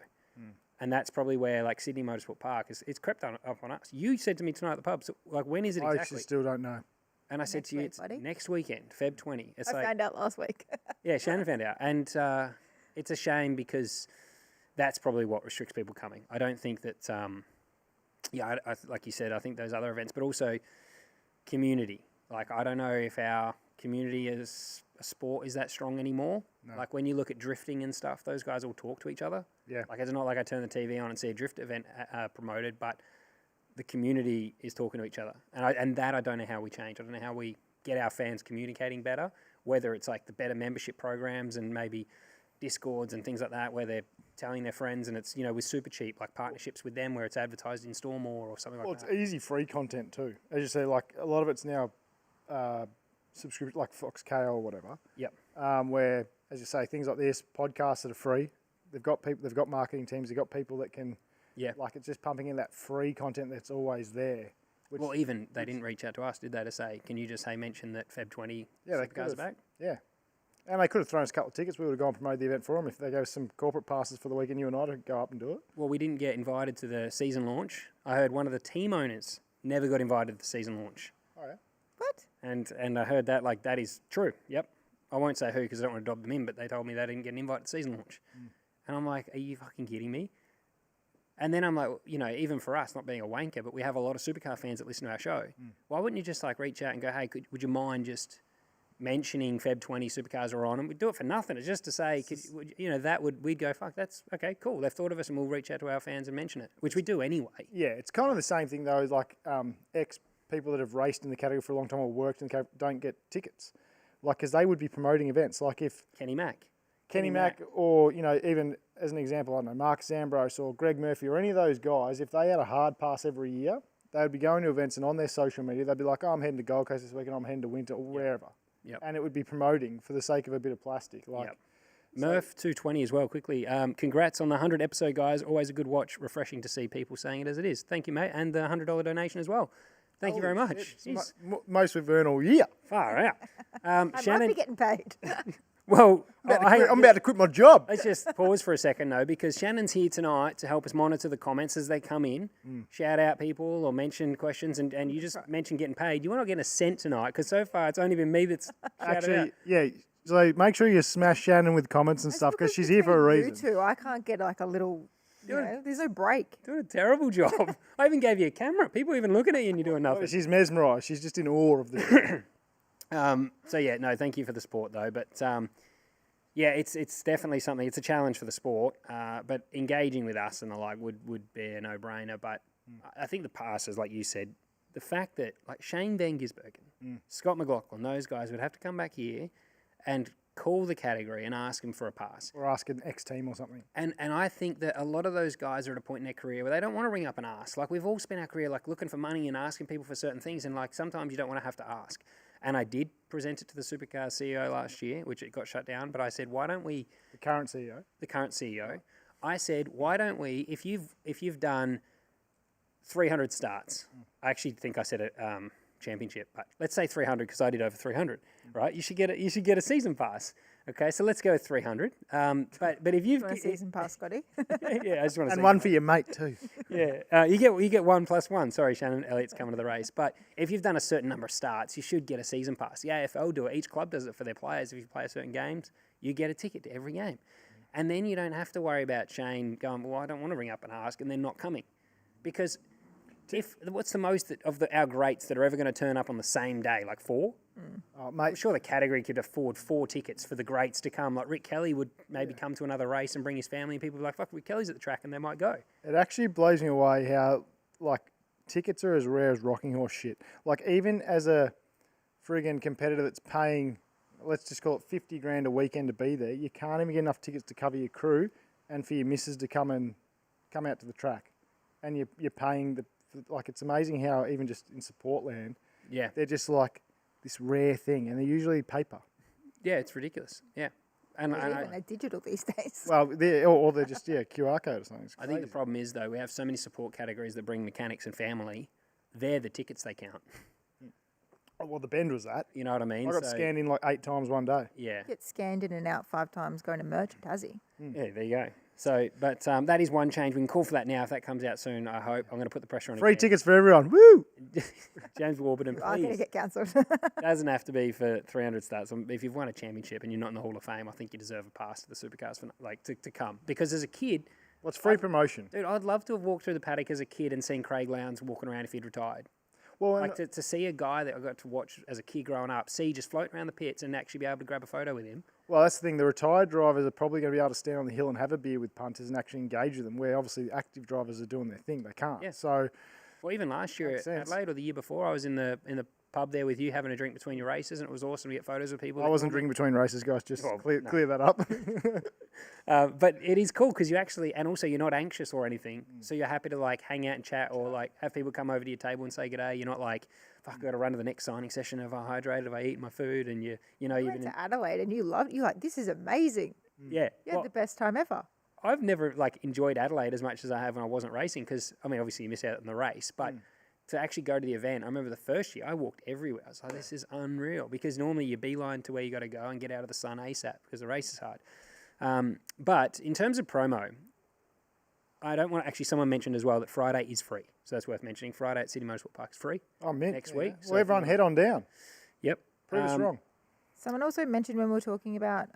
And that's probably where, like, Sydney Motorsport Park, it's crept up on us. You said to me tonight at the pub, so, like, when is it I exactly? actually still don't know. And I said Next to you, week, it's buddy. next weekend, Feb 20. It's I like, found out last week. yeah, Shannon found out. And it's a shame because that's probably what restricts people coming. I don't think that, like you said, I think those other events, but also community. Like, I don't know if our community as a sport is that strong anymore. No. Like, when you look at drifting and stuff, those guys all talk to each other. Yeah. Like, it's not like I turn the TV on and see a drift event promoted, but the community is talking to each other. And that I don't know how we change. I don't know how we get our fans communicating better, whether it's like the better membership programs and maybe Discords and things like that where they're telling their friends, and it's, with Super Cheap, like partnerships with them where it's advertised in store more or something like that. Well, it's easy free content too. As you say, like a lot of it's now subscription, like Foxtel or whatever. Yep. Where, as you say, things like this, podcasts that are free. They've got people, they've got marketing teams, they've got people that can, like it's just pumping in that free content that's always there. Well, even they didn't reach out to us, did they, to say, can you just mention that Feb 20 Supercars are back? Yeah. And they could have thrown us a couple of tickets. We would have gone and promoted the event for them if they gave us some corporate passes for the weekend. You and I to go up and do it. Well, we didn't get invited to the season launch. I heard one of the team owners never got invited to the season launch. Oh, yeah. What? And I heard that, like, that is true. Yep. I won't say who because I don't want to dob them in, but they told me they didn't get an invite to season launch. And I'm like, are you fucking kidding me? And then I'm like, even for us, not being a wanker, but we have a lot of supercar fans that listen to our show. Why wouldn't you just, like, reach out and go, hey, would you mind just mentioning Feb 20 Supercars are on, and we'd do it for nothing. It's just to say, we'd go, fuck, that's okay, cool. They've thought of us, and we'll reach out to our fans and mention it, which we do anyway. Yeah, it's kind of the same thing though. Like ex people that have raced in the category for a long time or worked in the category don't get tickets, like because they would be promoting events. Like if Kenny Mack, or even as an example, I don't know, Mark Zambros or Greg Murphy or any of those guys, if they had a hard pass every year, they would be going to events and on their social media they'd be like, oh, I'm heading to Gold Coast this week and I'm heading to Winter or wherever. Yep. And it would be promoting for the sake of a bit of plastic. Like, yep. Murph 220 as well, quickly. Congrats on the 100 episode, guys. Always a good watch. Refreshing to see people saying it as it is. Thank you, mate. And the $100 donation as well. Thank you very much. Most we've earned all year. Far out. I Shannon, might be getting paid. well, I'm about to quit my job. Let's just pause for a second, though, because Shannon's here tonight to help us monitor the comments as they come in, shout out people or mention questions, and you just mentioned getting paid. You're not getting a cent tonight, because so far it's only been me that's shouted out. Yeah. So make sure you smash Shannon with comments and stuff, because she's here for a reason. You two, I can't get like a little, there's no break. Doing a terrible job. I even gave you a camera. People even looking at you and you're doing nothing. She's mesmerised. She's just in awe of the Thank you for the support, though. But it's definitely something. It's a challenge for the sport. But engaging with us and the like would be a no-brainer. But I think the passes, like you said, the fact that like Shane Van Gisbergen, Scott McLaughlin, those guys would have to come back here and call the category and ask them for a pass. Or ask an ex-team or something. And I think that a lot of those guys are at a point in their career where they don't want to ring up and ask. Like, we've all spent our career like looking for money and asking people for certain things, and like sometimes you don't want to have to ask. And I did present it to the Supercars CEO last year, which it got shut down, but I said, why don't we... The current CEO. I said, why don't we, if you've done 300 starts, I actually think I said it championship, but let's say 300 because I did over 300, right? You should get a season pass. Okay, so let's go with 300. But if you've a season pass, Scotty. yeah, I just want to. And one for your mate too. Yeah, you get 1+1. Sorry, Shannon, Elliot's coming to the race. But if you've done a certain number of starts, you should get a season pass. The AFL do it. Each club does it for their players. If you play certain games, you get a ticket to every game, and then you don't have to worry about Shane going, well, I don't want to ring up and ask, and then not coming, because. What's the most of our greats that are ever going to turn up on the same day? Like 4? Oh, mate. I'm sure the category could afford 4 tickets for the greats to come. Like Rick Kelly would maybe come to another race and bring his family, and people would be like, fuck, Rick Kelly's at the track, and they might go. It actually blows me away how, like, tickets are as rare as rocking horse shit. Like, even as a friggin' competitor that's paying, let's just call it 50 grand a weekend to be there, you can't even get enough tickets to cover your crew and for your missus to come out to the track. And you're paying like, it's amazing how even just in support land, they're just like, this rare thing, and they're usually paper. Yeah, it's ridiculous. Yeah. And Even they're digital these days. Well, or they're just QR code or something. It's I think the crazy. problem is, though, we have so many support categories that bring mechanics and family. They're the tickets they count. Oh, well, the bend was that. You know what I mean? I got So, scanned in like 8 times one day. Yeah. Get scanned in and out 5 times going to merchant, has he? Yeah, there you go. So, but that is one change. We can call for that now if that comes out soon, I hope. I'm going to put the pressure on Free again. tickets for everyone. Woo! James Warburton, I'm going to please. get cancelled. Doesn't have to be for 300 starts. If you've won a championship and you're not in the Hall of Fame, I think you deserve a pass to the Supercars for to come. Because as a kid, What's free promotion? dude, I'd love to have walked through the paddock as a kid and seen Craig Lowndes walking around if he'd retired. Well, Like to see a guy that I got to watch as a kid growing up, see just float around the pits and actually be able to grab a photo with him. well, that's the thing. The retired drivers are probably going to be able to stand on the hill and have a beer with punters and actually engage with them, where obviously the active drivers are doing their thing. They can't. Yeah. So, Well, even last year Makes at sense. Adelaide or the year before, I was in the pub there with you having a drink between your races, and it was awesome to get photos of people. I that wasn't normally- drinking between races, guys. Just Well, clear, no. clear that up. But it is cool because you actually, and also you're not anxious or anything, so you're happy to like hang out and chat or like have people come over to your table and say good day. You're not like, fuck, I got to run to the next signing session. Have I hydrated? Have I eaten my food? And you know, I you've went been to Adelaide and you like, this is amazing. yeah. You had Well, the best time ever. I've never like enjoyed Adelaide as much as I have when I wasn't racing because I mean, obviously you miss out on the race, but to actually go to the event, I remember the first year I walked everywhere. I was like, this is unreal because normally you beeline to where you got to go and get out of the sun ASAP because the race is hard. But in terms of promo, I don't want actually someone mentioned as well that Friday is free. So that's worth mentioning. Friday at City Motorsport Park is free. Oh, mint. Next week, so Well, if you everyone want- head on down. Yep. Prove us wrong. Someone also mentioned when we were talking about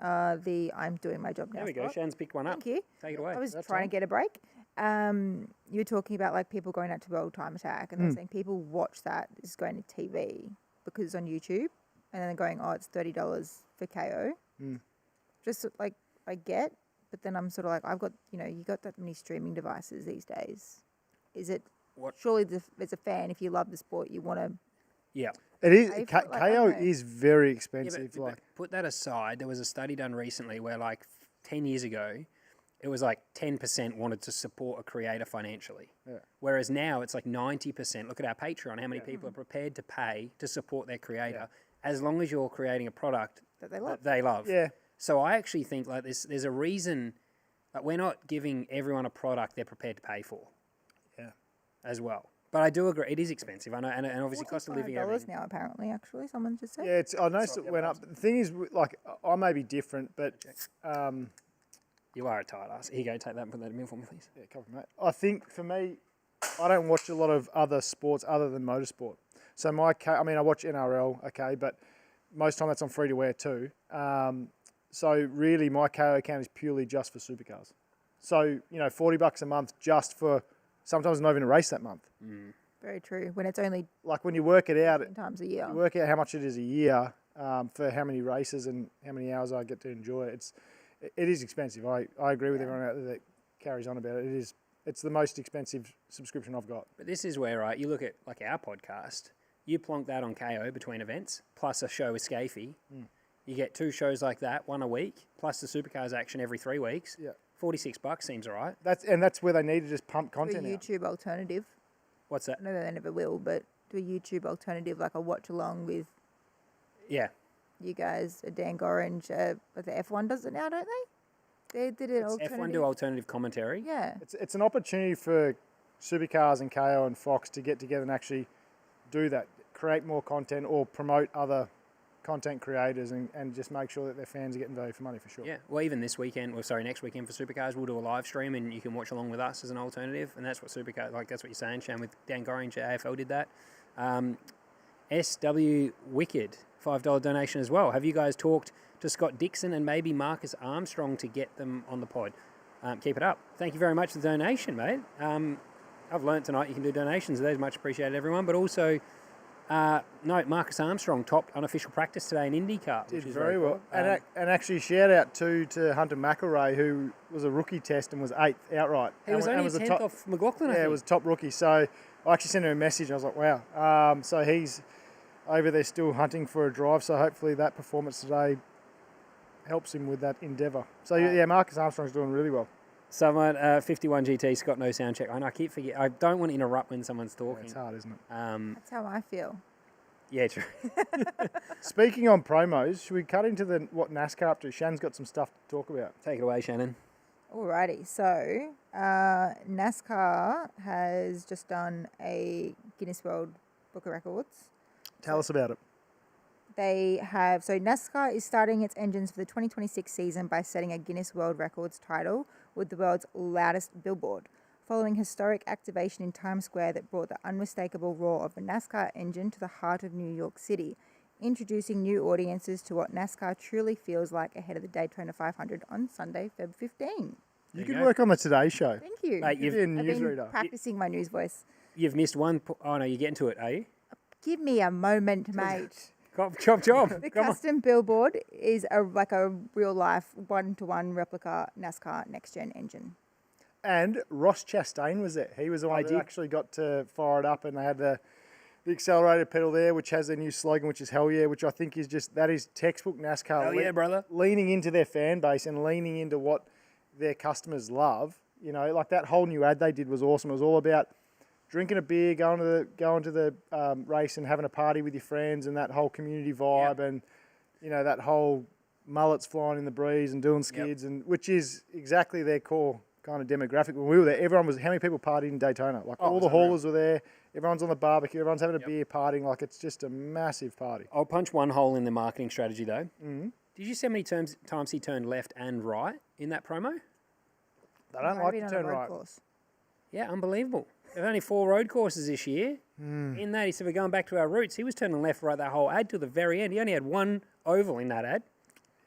the I'm doing my job now. There we go. spot. Shan's picked one up. Thank you. Take it away. I was That's trying on. to get a break. You were talking about like people going out to World Time Attack, and they're saying people watch that is going to TV because it's on YouTube, and then they're going, oh, it's $30 for KO. Just like I get, but then I'm sort of like, I've got you got that many streaming devices these days. Is it What- surely as a fan, if you love the sport, you want to? Yeah. It is. pay for it, like, I KO don't know. is very Yeah, expensive. but like, put that aside. There was a study done recently where, like, 10 years ago, it was like 10% wanted to support a creator financially. Yeah. Whereas now it's like 90%. Look at our Patreon, how many people are prepared to pay to support their creator as long as you're creating a product That they love. that they love. yeah. So I actually think like there's a reason that we're not giving everyone a product they're prepared to pay for Yeah. as well. But I do agree, it is expensive. I know, and obviously cost of living. $45 everything. now, apparently. Actually, someone just said. Yeah, I noticed it went up. The thing is, like, I may be different, but You are a tight ass. Here you go, take that and put that in for me, please. yeah, copy, mate. I think for me, I don't watch a lot of other sports other than motorsport. So I watch NRL, okay, but most of the time that's on free to wear too. So really, my KO account is purely just for supercars. So $40 a month just for sometimes not even a race that month. Very true. When it's only Like when you work it out, 10 times a year. you work out how much it is a year for how many races and how many hours I get to enjoy it. It is expensive. I agree with everyone out there that carries on about it. It's the most expensive subscription I've got. But this is where, right, you look at like our podcast, you plonk that on KO between events, plus a show with Scafey. You get 2 shows like that, one a week, plus the Supercars action every 3 weeks. Yeah. $46 seems all right. That's where they need to just pump Do a content out. YouTube alternative. What's that? I know they never will, but do a YouTube alternative, like a watch along with Yeah. you guys, Dan Gorringe. But the F1 does it now, don't they? They did an alternative. F1 do alternative commentary. Yeah. It's an opportunity for Supercars and KO and Fox to get together and actually do that, create more content or promote other content creators and just make sure that their fans are getting value for money for sure. Yeah. Well, even this weekend, next weekend for Supercars, we'll do a live stream and you can watch along with us as an alternative. And that's what Supercars, like that's what you're saying, Shan, with Dan Gorringe at AFL did that. SW Wicked, $5 donation as well. Have you guys talked to Scott Dixon and maybe Marcus Armstrong to get them on the pod? Keep it up. Thank you very much for the donation, mate. I've learnt tonight you can do donations. Those much appreciated, everyone. But also, note Marcus Armstrong topped unofficial practice today in IndyCar. Did which is very well. cool. And actually, shout out to Hunter McElrea, who was a rookie test and was 8th outright. He was and only 10th off McLaughlin, I Yeah, think. it was top rookie. So I actually sent him a message. I was like, wow. So he's over there still hunting for a drive. So hopefully that performance today helps him with that endeavour. So yeah, Marcus Armstrong's doing really well. Someone, 51 GT, Scott, no sound check. I know, I keep forgetting. I don't want to interrupt when someone's talking. It's hard, isn't it? That's how I feel. Yeah, true. Speaking on promos, should we cut into what NASCAR up to? Shannon's got some stuff to talk about. Take it away, Shannon. Alrighty, so NASCAR has just done a Guinness World Book of Records. Tell us about it. So NASCAR is starting its engines for the 2026 season by setting a Guinness World Records title with the world's loudest billboard, following historic activation in Times Square that brought the unmistakable roar of the NASCAR engine to the heart of New York City, introducing new audiences to what NASCAR truly feels like ahead of the Daytona 500 on Sunday, Feb 15. You could work on the Today Show. Thank you. Mate, You've been a I've been newsreader. practicing my news voice. You've missed one. Oh, no, you're getting to it, are you? Give me a moment, mate. Chop. The Come on. custom billboard is a real-life, one-to-one replica NASCAR next-gen engine. And Ross Chastain was there. He was the one that did. actually got to fire it up, and they had the accelerated pedal there, which has their new slogan, which is Hell Yeah, which I think is that is textbook NASCAR. Hell yeah, brother. Leaning into their fan base and leaning into what their customers love. You know, like that whole new ad they did was awesome. It was all about drinking a beer, going to the race and having a party with your friends, and that whole community vibe, and you know that whole mullets flying in the breeze and doing skids, and which is exactly their core kind of demographic. When we were there, everyone was. How many people partied in Daytona? Like all the haulers were there. Everyone's on the barbecue. Everyone's having a beer, partying. Like it's just a massive party. I'll punch one hole in the marketing strategy though. Mm-hmm. Did you see how many times he turned left and right in that promo? They don't like to turn right. Course. Yeah, unbelievable. There's only 4 road courses this year. In that, he said, we're going back to our roots. He was turning left, right, that whole ad till the very end. He only had one oval in that ad.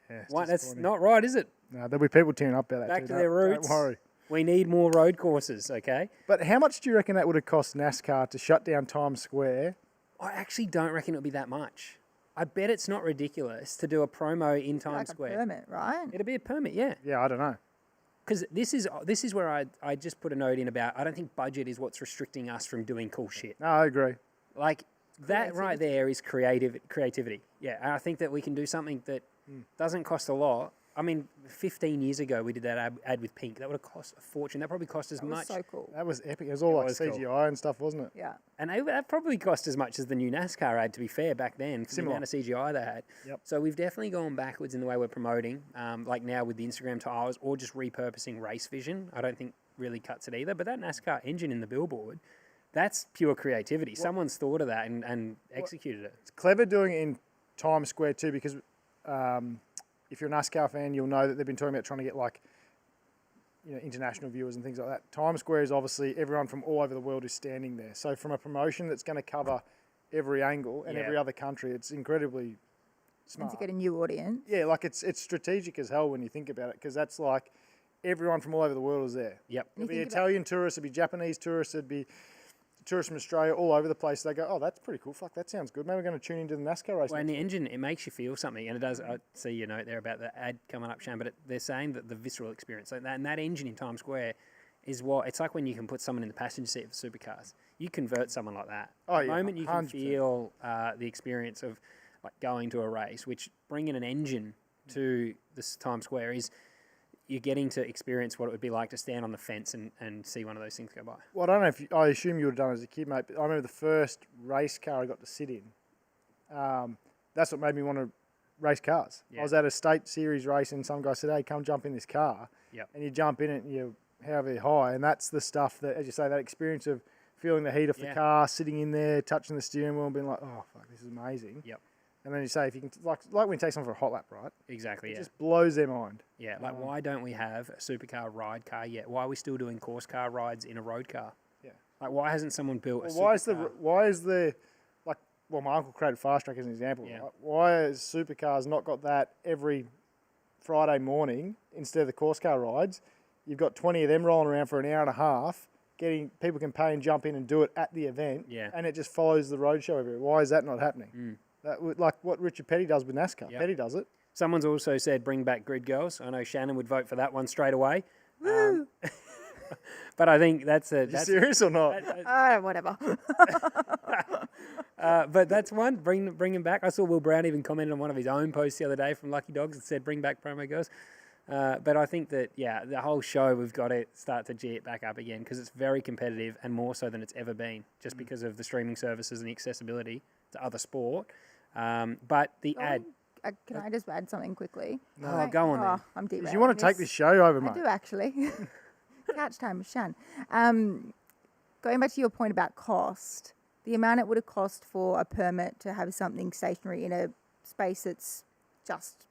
Yeah, That's not right, is it? No, there'll be people tuning up about that. Back to their roots. Don't worry. We need more road courses, okay? But how much do you reckon that would have cost NASCAR to shut down Times Square? I actually don't reckon it'll be that much. I bet it's not ridiculous to do a promo in Times Square. A permit, right? It'll be a permit, yeah. Yeah, I don't know. Because this is where I just put a note in about, I don't think budget is what's restricting us from doing cool shit. No, I agree. Like, that right there is creativity. Yeah, and I think that we can do something that doesn't cost a lot. I mean, 15 years ago, we did that ad with Pink. That would have cost a fortune. That probably cost as much. That was so cool. That was epic. It was all like CGI and stuff, wasn't it? Yeah. And that probably cost as much as the new NASCAR ad, to be fair, back then, for the amount of CGI they had. Yep. So we've definitely gone backwards in the way we're promoting, like now with the Instagram tiles, or just repurposing Race Vision. I don't think really cuts it either. But that NASCAR engine in the billboard, that's pure creativity. Someone's thought of that and executed it. It's clever doing it in Times Square too, because if you're a NASCAR fan, you'll know that they've been talking about trying to get international viewers and things like that. Times Square is obviously everyone from all over the world is standing there. So from a promotion that's going to cover every angle and every other country, it's incredibly smart. And to get a new audience. Yeah, like it's strategic as hell when you think about it, because that's like everyone from all over the world is there. Yep. It'd be Italian tourists, it'd be Japanese tourists, it'd be tourists from Australia, all over the place. They go, oh, that's pretty cool. Fuck, that sounds good. Maybe we're going to tune into the NASCAR race. Well, and the engine, it makes you feel something, and it does. I see your note there about the ad coming up, Shane, but they're saying that the visceral experience, so that engine in Times Square is what, it's like when you can put someone in the passenger seat for supercars. You convert someone like that. Oh, the yeah, moment you can 100%. feel the experience of like going to a race, which bringing an engine to this Times Square is, you're getting to experience what it would be like to stand on the fence and see one of those things go by. Well, I don't know if I assume you would have done it as a kid, mate, but I remember the first race car I got to sit in. That's what made me want to race cars. Yeah. I was at a state series race and some guy said, hey, come jump in this car. Yep. And you jump in it and you're however high. And that's the stuff that, as you say, that experience of feeling the heat off the car, sitting in there, touching the steering wheel and being like, oh, fuck, this is amazing. Yep. And then you say, if you can, like when you take someone for a hot lap, right? Exactly, It just blows their mind. Yeah, like why don't we have a supercar ride car yet? Why are we still doing course car rides in a road car? Yeah. Like why hasn't someone built a Well, supercar? why is the my uncle created Fast Track as an example. Yeah. Right? Why has Supercars not got that every Friday morning instead of the course car rides? You've got 20 of them rolling around for an hour and a half. People can pay and jump in and do it at the event. Yeah. And it just follows the roadshow everywhere. Why is that not happening? Like what Richard Petty does with NASCAR. Yep. Petty does it. Someone's also said bring back grid girls. I know Shannon would vote for that one straight away. Woo! But I think that's You serious or not? Whatever. but that's one. Bring him back. I saw Will Brown even commented on one of his own posts the other day from Lucky Dogs that said bring back promo girls. But I think that, the whole show, we've got to start to G it back up again because it's very competitive and more so than it's ever been just because of the streaming services and the accessibility to other sport. But the ad... Can I just add something quickly? No, go on then. I'm deep. You want to take this show over, mate? I do actually. Couch time with Shan. Going back to your point about cost, the amount it would have cost for a permit to have something stationary in a space that's just,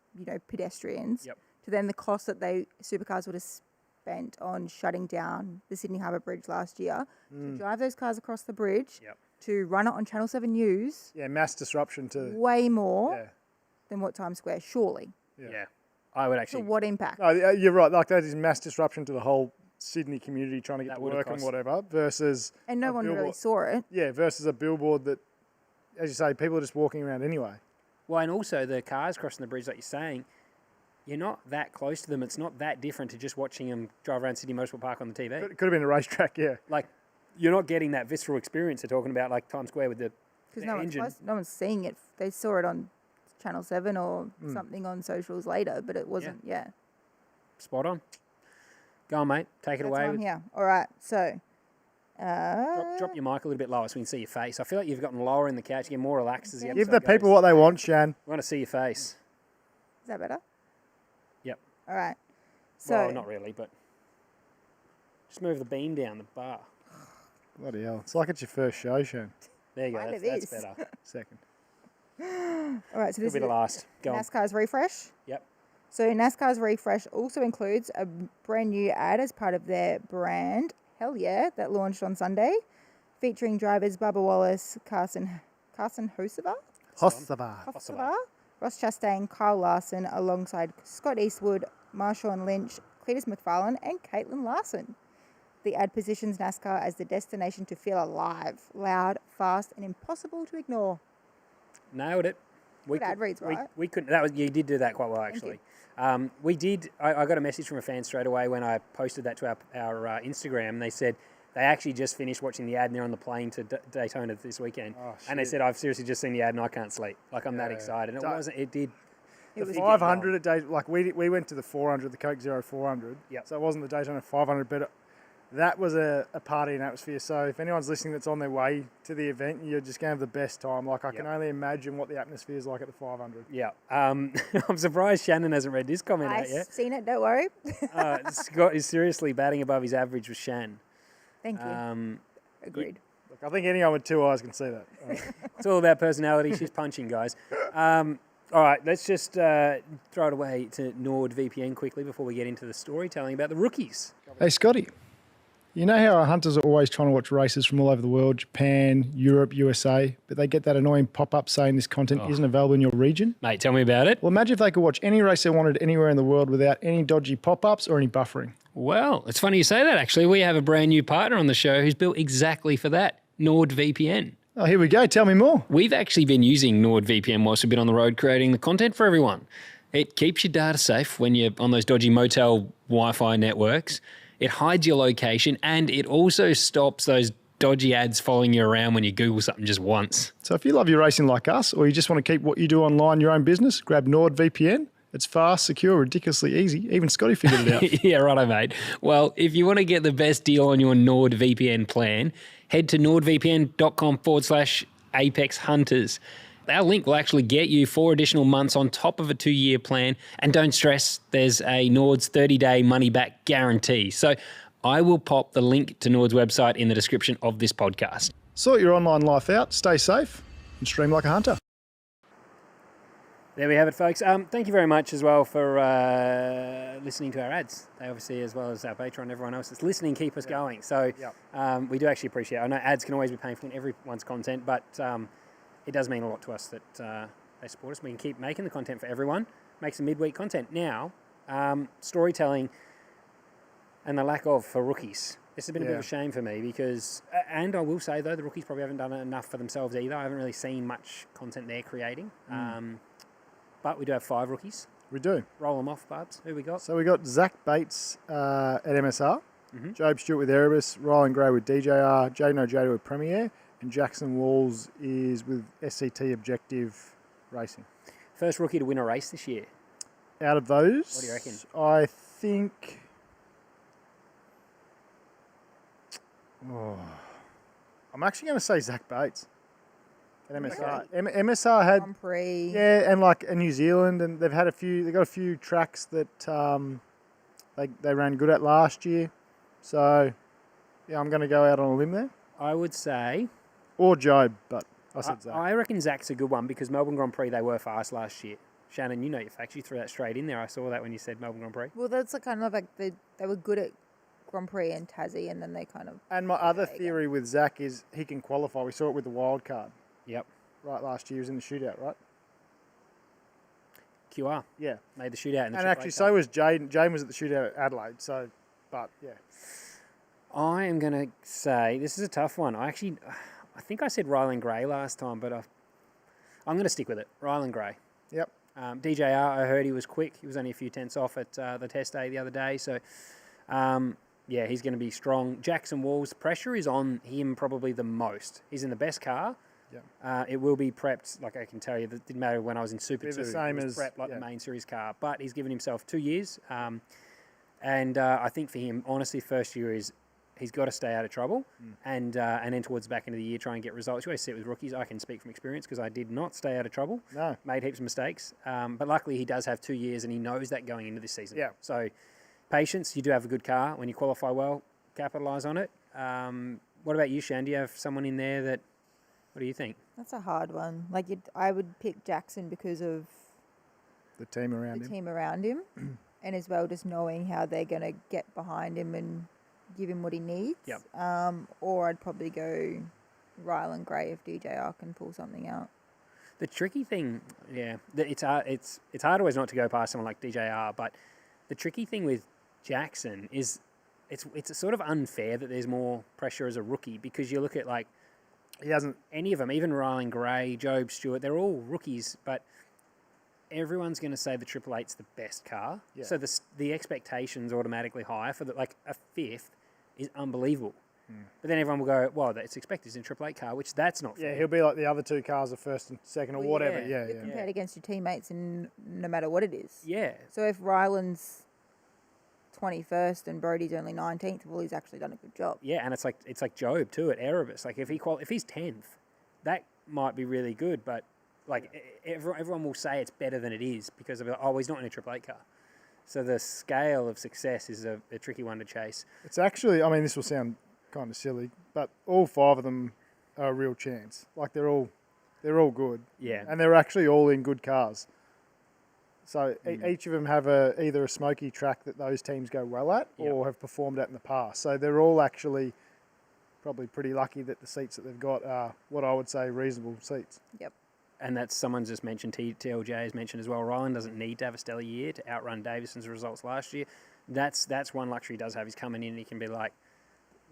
pedestrians, to then the cost that Supercars would have spent on shutting down the Sydney Harbour Bridge last year, to drive those cars across the bridge, to run it on Channel 7 News. Yeah, mass disruption to... Way more than what Times Square, surely. Yeah. I would actually... So what impact? No, you're right. Like, that is mass disruption to the whole Sydney community trying to get to work and whatever versus... And no one really saw it. Yeah, versus a billboard that, as you say, people are just walking around anyway. Well, and also the cars crossing the bridge, like you're saying, you're not that close to them. It's not that different to just watching them drive around Sydney Motorsport Park on the TV. It could have been a racetrack, yeah. Like, you're not getting that visceral experience they're talking about, like Times Square with the engine. Because no one's seeing it. They saw it on Channel 7 or something on socials later, but it wasn't, Spot on. Go on, mate. Take it away. I'm here. All right, so... Drop your mic a little bit lower so we can see your face. I feel like you've gotten lower in the couch. You get more relaxed as the episode Give the goes. people what they want, Shan. We want to see your face. Is that better? Yep. All right. So well, not really, but just move the beam down the bar. Bloody hell. It's like it's your first show, Shan. There you go. Mine That's is. better. Second. all right, so this Could be is the last. Go on. NASCAR's refresh. Yep. So NASCAR's refresh also includes a brand new ad as part of their brand, Hell Yeah, that launched on Sunday, featuring drivers Bubba Wallace, Carson Hocevar, Ross Chastain, Kyle Larson, alongside Scott Eastwood, Marshawn Lynch, Cletus McFarlane, and Caitlin Larson. The ad positions NASCAR as the destination to feel alive, loud, fast, and impossible to ignore. Nailed it. Good ad reads, right? We couldn't. You did do that quite well, actually. We did. I got a message from a fan straight away when I posted that to our Instagram. They said they actually just finished watching the ad and they're on the plane to Daytona this weekend. Oh, and they said, I've seriously just seen the ad and I can't sleep. Like, I'm that excited. And it wasn't. It did. It was 500 a day. Like, we went to the 400, the Coke Zero 400. Yep. So it wasn't the Daytona 500, but that was a party and atmosphere. So if anyone's listening that's on their way to the event, you're just going to have the best time. Like, I can only imagine what the atmosphere is like at the 500. Yeah. I'm surprised Shannon hasn't read this comment out I've yet. seen it, don't worry. Scott is seriously batting above his average with Shan. Thank you. Agreed. Look, I think anyone with two eyes can see that. All right. It's all about personality. She's punching, guys. All right, let's just throw it away to NordVPN quickly before we get into the storytelling about the rookies. Hey, Scotty. You know how our hunters are always trying to watch races from all over the world, Japan, Europe, USA, but they get that annoying pop-up saying this content isn't available in your region? Mate, tell me about it. Well, imagine if they could watch any race they wanted anywhere in the world without any dodgy pop-ups or any buffering. Well, it's funny you say that, actually. We have a brand new partner on the show who's built exactly for that, NordVPN. Oh, here we go. Tell me more. We've actually been using NordVPN whilst we've been on the road creating the content for everyone. It keeps your data safe when you're on those dodgy motel Wi-Fi networks. It hides your location, and it also stops those dodgy ads following you around when you Google something just once. So if you love your racing like us, or you just want to keep what you do online your own business, grab NordVPN. It's fast, secure, ridiculously easy. Even Scotty figured it out. Yeah, righto, mate. Well, if you want to get the best deal on your NordVPN plan, head to nordvpn.com/Apex Hunters. Our link will actually get you 4 additional months on top of a 2-year plan. And don't stress, there's a Nord's 30-day money-back guarantee. So I will pop the link to Nord's website in the description of this podcast. Sort your online life out, stay safe, and stream like a hunter. There we have it, folks. Thank you very much as well for listening to our ads. They obviously, as well as our Patreon and everyone else that's listening, keep us going. So we do actually appreciate it. I know ads can always be painful in everyone's content, but it does mean a lot to us that they support us. We can keep making the content for everyone, make some midweek content. Now, storytelling and the lack of for rookies. This has been a bit of a shame for me because, and I will say though, the rookies probably haven't done enough for themselves either. I haven't really seen much content they're creating. But we do have 5 rookies. We do. Roll them off, Bubs. Who we got? So we got Zach Bates at MSR, Job Stewart with Erebus, Ryan Gray with DJR, Jaden Ojeda with Premier, and Jackson Walls is with SCT Objective Racing. First rookie to win a race this year. out of those, What do you reckon? I think. Oh, I'm actually going to say Zach Bates at MSR. MSR had Grand Prix. yeah, and like in New Zealand, and they've had a few. They got a few tracks that they ran good at last year. So yeah, I'm going to go out on a limb there. I would say Or Job, but I said Zach. I reckon Zach's a good one because Melbourne Grand Prix, they were fast last year. Shannon, you know your facts. You threw that straight in there. I saw that when you said Melbourne Grand Prix. Well, that's like kind of like they were good at Grand Prix and Tassie, and then they kind of. And my other Okay, theory with Zach is he can qualify. We saw it with the wild card. Yep. Right, last year he was in the shootout, right? QR Yeah. made the shootout in the And Triple actually, Eight so car. was Jane. Jane was at the shootout at Adelaide. So, but yeah. I am going to say this is a tough one. I think I said Rylan Gray last time, but I'm going to stick with it. Rylan Gray. Yep. DJR, I heard he was quick. He was only a few tenths off at the test day the other day. So, yeah, he's going to be strong. Jackson Walls, pressure is on him probably the most. He's in the best car. Yep. It will be prepped, like I can tell you, that didn't matter when I was in Super Be 2. the same it was as- prepped like yeah. the main series car. But he's given himself 2 years. And I think for him, honestly, first year is he's got to stay out of trouble and then towards the back end of the year try and get results. You always see it with rookies. I can speak from experience because I did not stay out of trouble. No. Made heaps of mistakes. But luckily he does have 2 years and he knows that going into this season. Yeah. So patience, you do have a good car. When you qualify well, capitalise on it. What about you, Shan? Do you have someone in there that, what do you think? That's a hard one. Like I would pick Jackson because of The team around the him. team around him, and as well just knowing how they're going to get behind him and give him what he needs. Yep. Or I'd probably go Rylan Gray if DJR can pull something out. The tricky thing, yeah, it's hard always not to go past someone like DJR, but the tricky thing with Jackson is it's sort of unfair that there's more pressure as a rookie because you look at like He hasn't. any of them, even Rylan Gray, Job Stewart, they're all rookies, but everyone's going to say the Triple Eight's the best car. Yeah. So the expectation's automatically higher for like a fifth is unbelievable. But then everyone will go, well, it's expected it's in Triple Eight car, which that's not Yeah, fair. he'll be like the other two cars are first and second or Well, whatever. yeah. Yeah, You're yeah. compared against your teammates, and no matter what it is. Yeah. So if Rylan's 21st and Brody's only 19th, well, he's actually done a good job. Yeah, and it's like Job too at Erebus. Like if he's 10th, that might be really good, but like everyone will say it's better than it is because of he's not in a Triple Eight car. So the scale of success is a tricky one to chase. It's actually, I mean, this will sound kind of silly, but all five of them are a real chance. Like they're all good. Yeah. And they're actually all in good cars. So each of them have either a smoky track that those teams go well at or have performed at in the past. So they're all actually probably pretty lucky that the seats that they've got are what I would say reasonable seats. Yep. And that's someone's just mentioned, TLJ has mentioned as well, Rylan doesn't need to have a stellar year to outrun Davison's results last year. That's one luxury he does have. He's coming in and he can be like,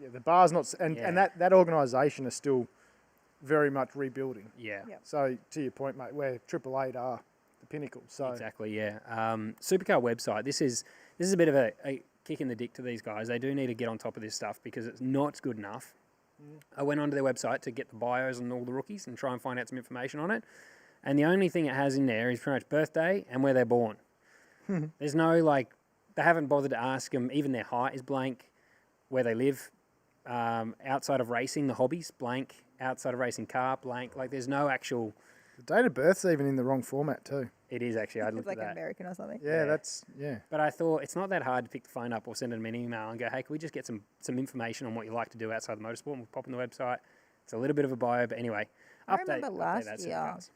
Yeah, the bar's not, and Yeah. that organisation is still very much rebuilding. yeah. Yep. So to your point, mate, where Triple Eight are the pinnacle. So Exactly, yeah. Supercar website. This is a bit of a kick in the dick to these guys. They do need to get on top of this stuff because it's not good enough. I went onto their website to get the bios on all the rookies and try and find out some information on it. And the only thing it has in there is pretty much birthday and where they're born. There's no they haven't bothered to ask them. Even their height is blank. Where they live, outside of racing, the hobbies blank. Outside of racing car blank. Like there's no actual. the date of birth's even in the wrong format too. It is actually. I'd It's look like at that. American or something. Yeah, Yeah. that's yeah. But I thought it's not that hard to pick the phone up or send them an email and go, hey, can we just get some information on what you like to do outside the motorsport? And we'll pop on the website. It's a little bit of a bio, but anyway. I remember last that year, Supercars.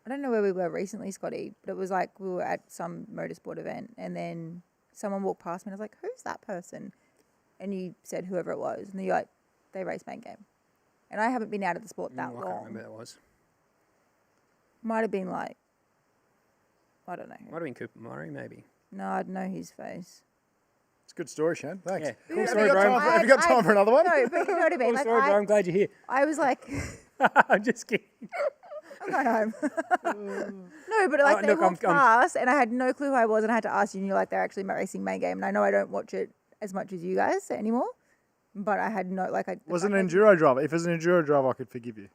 I don't know where we were recently, Scotty, but it was like we were at some motorsport event and then someone walked past me and I was like, who's that person? And you said whoever it was. And you're like, they race main game. And I haven't been out of the sport that I can't long. remember who that was. Might have been like, I don't know. Might have been Cooper Murray, maybe. No, I'd know his face. It's a good story, Shan. Thanks. Yeah. Cool Yeah, story, have you got Graham. time- Have you got time for another one? No, but you know what I mean. Oh, Like, sorry, bro, I'm glad you're here. I was like, I'm just kidding. I'm going home. No, but like they look, I'm- walked past and I had no clue who I was and I had to ask you and you're like, they're actually racing main game. And I know I don't watch it as much as you guys anymore, but I had no, like I... Was it an enduro driver? If it was an enduro driver, I could forgive you.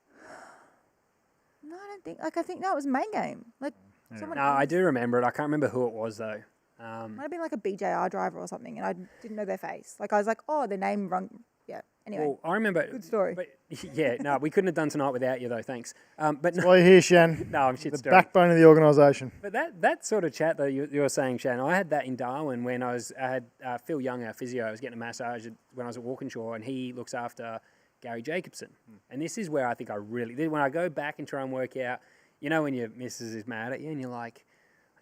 No, I don't think, like I think, no, it was main game. Like Someone No, I else. do remember it. I can't remember who it was though. Might have been like a BJR driver or something, and I didn't know their face. Like I was like, oh, their name rung. Yeah. Anyway, Well, I remember. good story. But yeah, no, we couldn't have done tonight without you though. Thanks. But no, Well, you're here, Shan. no, I'm shit The stirring. backbone of the organisation. But that sort of chat that you were saying, Shan, I had that in Darwin when I had Phil Young, our physio. I was getting a massage when I was at Walkinshaw, and he looks after Gary Jacobson. And this is where I think I really did. When I go back and try and work out, you know, when your missus is mad at you and you're like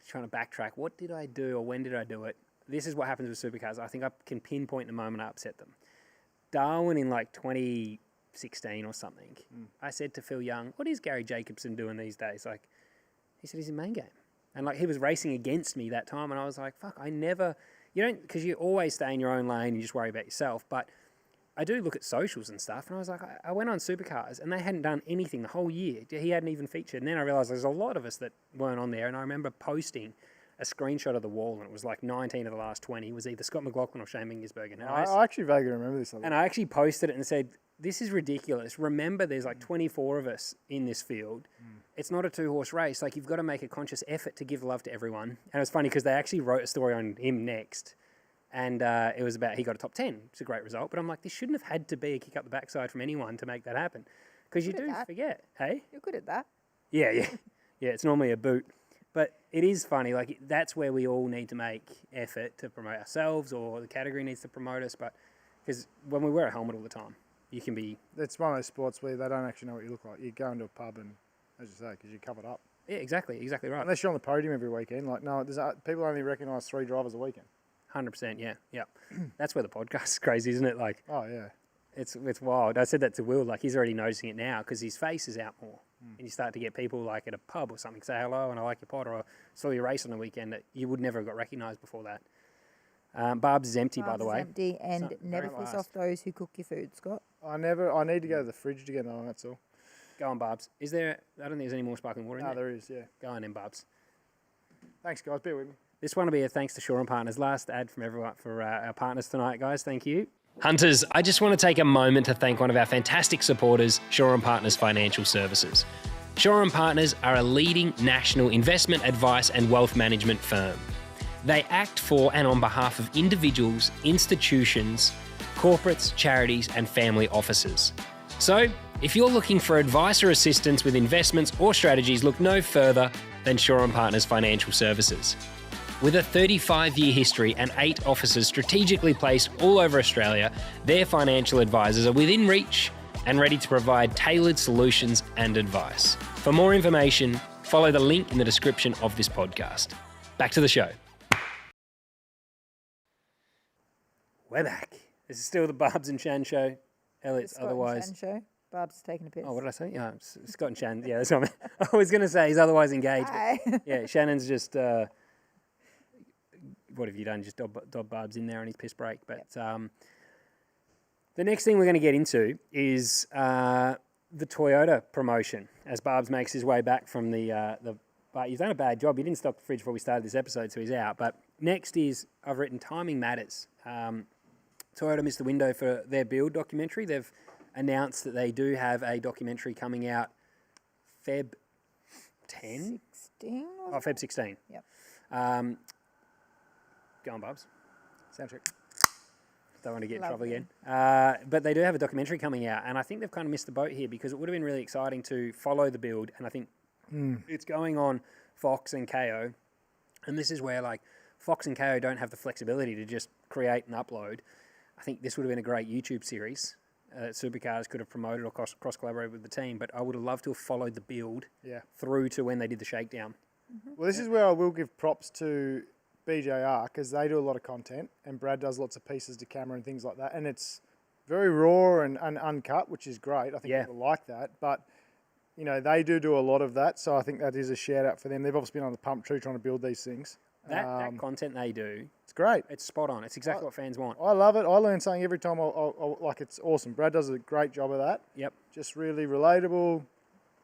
trying to backtrack, what did I do or when did I do it? This is what happens with Supercars. I think I can pinpoint the moment I upset them. Darwin in like 2016 or something, I said to Phil Young, what is Gary Jacobson doing these days? Like, he said he's in main game. And like he was racing against me that time, and I was like, fuck, you don't, because you always stay in your own lane and you just worry about yourself. But I do look at socials and stuff, and I was like, I went on Supercars, and they hadn't done anything the whole year. He hadn't even featured. And then I realised there's a lot of us that weren't on there, and I remember posting a screenshot of the wall, and it was like 19 of the last 20. It was either Scott McLaughlin or Shane Mingersbergen. And I actually vaguely remember this. and I actually posted it and said, this is ridiculous. Remember, there's like 24 of us in this field. It's not a two-horse race. Like, you've got to make a conscious effort to give love to everyone. And it was funny because they actually wrote a story on him next. And it was about he got a top 10. It's a great result. But I'm like, this shouldn't have had to be a kick up the backside from anyone to make that happen. Because you Good at do that. forget, hey? You're good at that. Yeah. Yeah, it's normally a boot. But it is funny. Like, that's where we all need to make effort to promote ourselves, or the category needs to promote us. But because when we wear a helmet all the time, you can be... It's one of those sports where they don't actually know what you look like. You go into a pub and, as you say, because you're covered up. Yeah, exactly right. Unless you're on the podium every weekend. Like, no, people only recognise 3 drivers a weekend. 100%, yeah. That's where the podcast is crazy, isn't it? Like, Oh, yeah. it's wild. I said that to Will, like, he's already noticing it now because his face is out more. And you start to get people, like, at a pub or something, say hello and I like your pod, or I saw your race on the weekend that you would never have got recognised before that. Barb's is empty, by the way. Barb's is empty, and So, never very piss last. off those who cook your food, Scott. I need to go to the fridge to get another one, that's all. Go on, Barb's. I don't think there's any more sparkling water in No, there. there is, yeah. Go on then, Barb's. Thanks, guys. Bear with me. This one will be a thanks to Shaw and Partners. Last ad from everyone for our partners tonight, guys. Thank you. Hunters, I just want to take a moment to thank one of our fantastic supporters, Shaw and Partners Financial Services. Shaw and Partners are a leading national investment advice and wealth management firm. They act for and on behalf of individuals, institutions, corporates, charities, and family offices. So, if you're looking for advice or assistance with investments or strategies, look no further than Shaw and Partners Financial Services. With a 35-year history and 8 offices strategically placed all over Australia, their financial advisors are within reach and ready to provide tailored solutions and advice. For more information, follow the link in the description of this podcast. Back to the show. We're back. This is still the Barbs and Shan show. Elliot's Scott otherwise... and Shan show. Barb's taking a piss. Oh, what did I say? Yeah, Scott and Shan. Yeah, that's what I meant. I was going to say he's otherwise engaged. Hi. But yeah, Shannon's just... what have you done? Just dob Barb's in there on his piss break. But the next thing we're going to get into is the Toyota promotion, as Barb's makes his way back from the but he's done a bad job. He didn't stock the fridge before we started this episode, so he's out. But next is, I've written Timing Matters. Toyota missed the window for their build documentary. They've announced that they do have a documentary coming out Feb 10? 16? Oh, Feb 16. Yep. Go on, Barbs. Soundtrack. Don't want to get in Lovely. trouble again. But they do have a documentary coming out, and I think they've kind of missed the boat here because it would have been really exciting to follow the build, and I think it's going on Fox and KO, and this is where, like, Fox and KO don't have the flexibility to just create and upload. I think this would have been a great YouTube series. Supercars could have promoted or cross-collaborated with the team, but I would have loved to have followed the build through to when they did the shakedown. Well, this is where I will give props to BJR because they do a lot of content and Brad does lots of pieces to camera and things like that. And it's very raw and uncut, which is great. I think people like that. But, you know, they do a lot of that. So I think that is a shout out for them. They've obviously been on the pump too trying to build these things. That content they do, It's great. it's spot on. It's exactly what fans want. I love it. I learn something every time. Like, it's awesome. Brad does a great job of that. Yep. Just really relatable,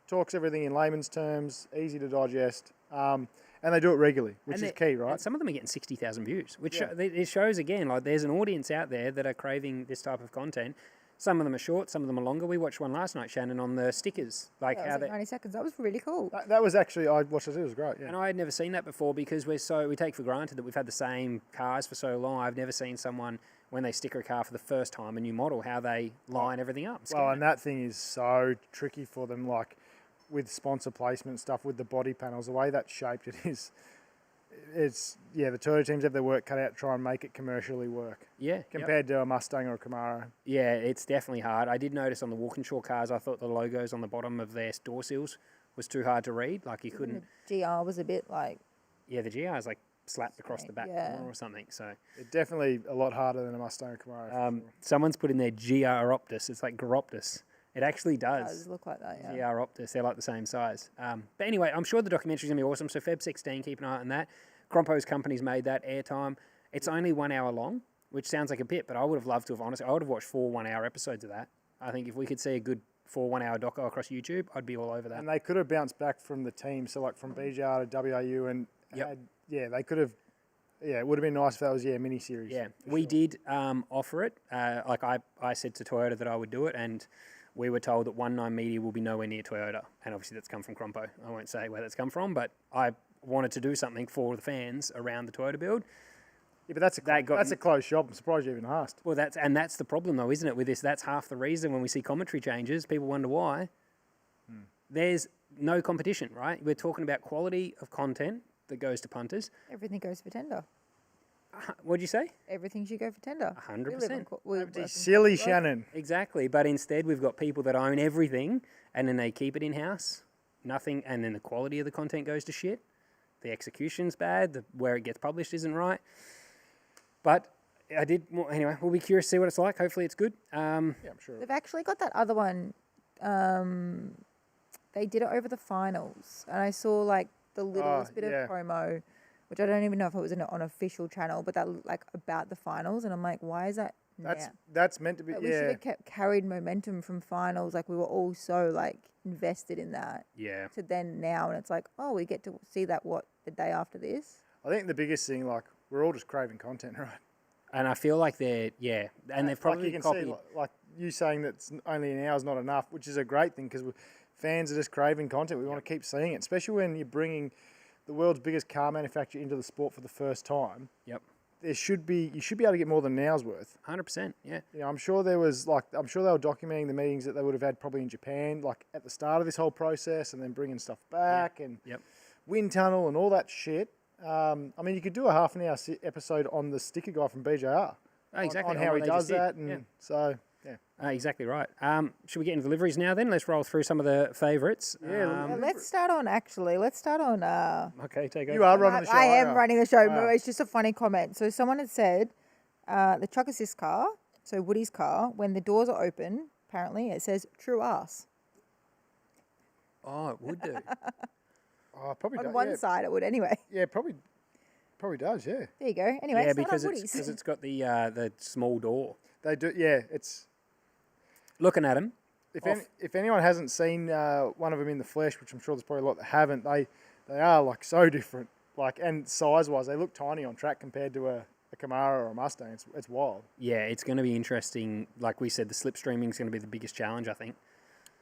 talks everything in layman's terms, easy to digest. And they do it regularly, which is key, right? And some of them are getting 60,000 views, which Yeah. it shows, again, like there's an audience out there that are craving this type of content. Some of them are short, some of them are longer. We watched one last night, Shannon, on the stickers, like That how was they. like 90 seconds. That was really cool. That was actually, I watched it. It was great. Yeah. And I had never seen that before because we take for granted that we've had the same cars for so long. I've never seen someone when they sticker a car for the first time, a new model, how they line everything up. Well, and that thing is so tricky for them, like with sponsor placement stuff, with the body panels, the way that's shaped, it is. It's the Toyota teams have their work cut out to try and make it commercially work. Yeah. Compared to a Mustang or a Camaro. Yeah, it's definitely hard. I did notice on the Walkinshaw cars, I thought the logos on the bottom of their door sills was too hard to read. Like you couldn't. The GR was a bit like. Yeah, the GR is like slapped across the back Yeah. corner or something. So It's definitely a lot harder than a Mustang or Camaro. for sure. someone's put in their GR Optus. It's like Groptus. It actually It does. does look like that, yeah. GR Optus. They're like the same size. But anyway, I'm sure the documentary's going to be awesome. So Feb 16, keep an eye on that. Crompo's company's made that airtime. It's only 1 hour long, which sounds like a bit, but I would have loved to have, honestly, I would have watched 4 1-hour episodes of that. I think if we could see a good 4 1-hour doco across YouTube, I'd be all over that. And they could have bounced back from the team, so like from BJR to WAU, and Yep. they could have. Yeah, it would have been nice if that was mini series. Yeah, we did offer it. Like I said to Toyota that I would do it, and we were told that 19 Media will be nowhere near Toyota, and obviously that's come from Crompo. I won't say where that's come from, but I wanted to do something for the fans around the Toyota build. Yeah, but that's a closed shop. I'm surprised you even asked. Well, that's the problem though, isn't it? With this, that's half the reason when we see commentary changes, people wonder why. There's no competition, right? We're talking about quality of content that goes to punters. Everything goes for tender. What'd you say? Everything should go for tender. 100%. Silly Shannon. Exactly, but instead we've got people that own everything, and then they keep it in house. Nothing, and then the quality of the content goes to shit. The execution's bad. Where it gets published isn't right. But anyway, we'll be curious to see what it's like. Hopefully, it's good. Yeah, I'm sure. They've actually got that other one. They did it over the finals, and I saw like the littlest bit yeah. of promo, which I don't even know if it was on an official channel, but that like about the finals, and I'm like, why is that? That's meant to be. Like, we should have carried momentum from finals. Like we were all so like invested in that. Yeah. To then now, and it's like, oh, we get to see that the day after this. I think the biggest thing, like, we're all just craving content, right? And I feel like they've probably like you can copied. see, like you saying that only an hour is not enough, which is a great thing because fans are just craving content. We want to keep seeing it, especially when you're bringing the world's biggest car manufacturer into the sport for the first time. Yep. You should be able to get more than an hour's worth. 100%. Yeah. You know, I'm sure they were documenting the meetings that they would have had probably in Japan, like at the start of this whole process, and then bringing stuff back and wind tunnel and all that shit. I mean, you could do a half an hour episode on the sticker guy from BJR. Oh, exactly. On how he does that, and and so yeah. Exactly right. Should we get into deliveries now? Then let's roll through some of the favourites. Let's start on. Okay, take over. You are running the show. I am running the show. Wow. It's just a funny comment. So someone had said the truck assist car, so Woody's car, when the doors are open, apparently it says "true ass." Oh, it would do. Probably On one side, it would anyway. Yeah, probably does. Yeah, There you go. Anyway, Yeah, it's not because on it's Woody's. got the small door. they do. Yeah, it's Looking at them. if anyone hasn't seen one of them in the flesh, which I'm sure there's probably a lot that haven't, they are like so different. Like, and size wise, they look tiny on track compared to a Camaro or a Mustang. It's wild. Yeah, it's going to be interesting. Like we said, the slipstreaming is going to be the biggest challenge, I think.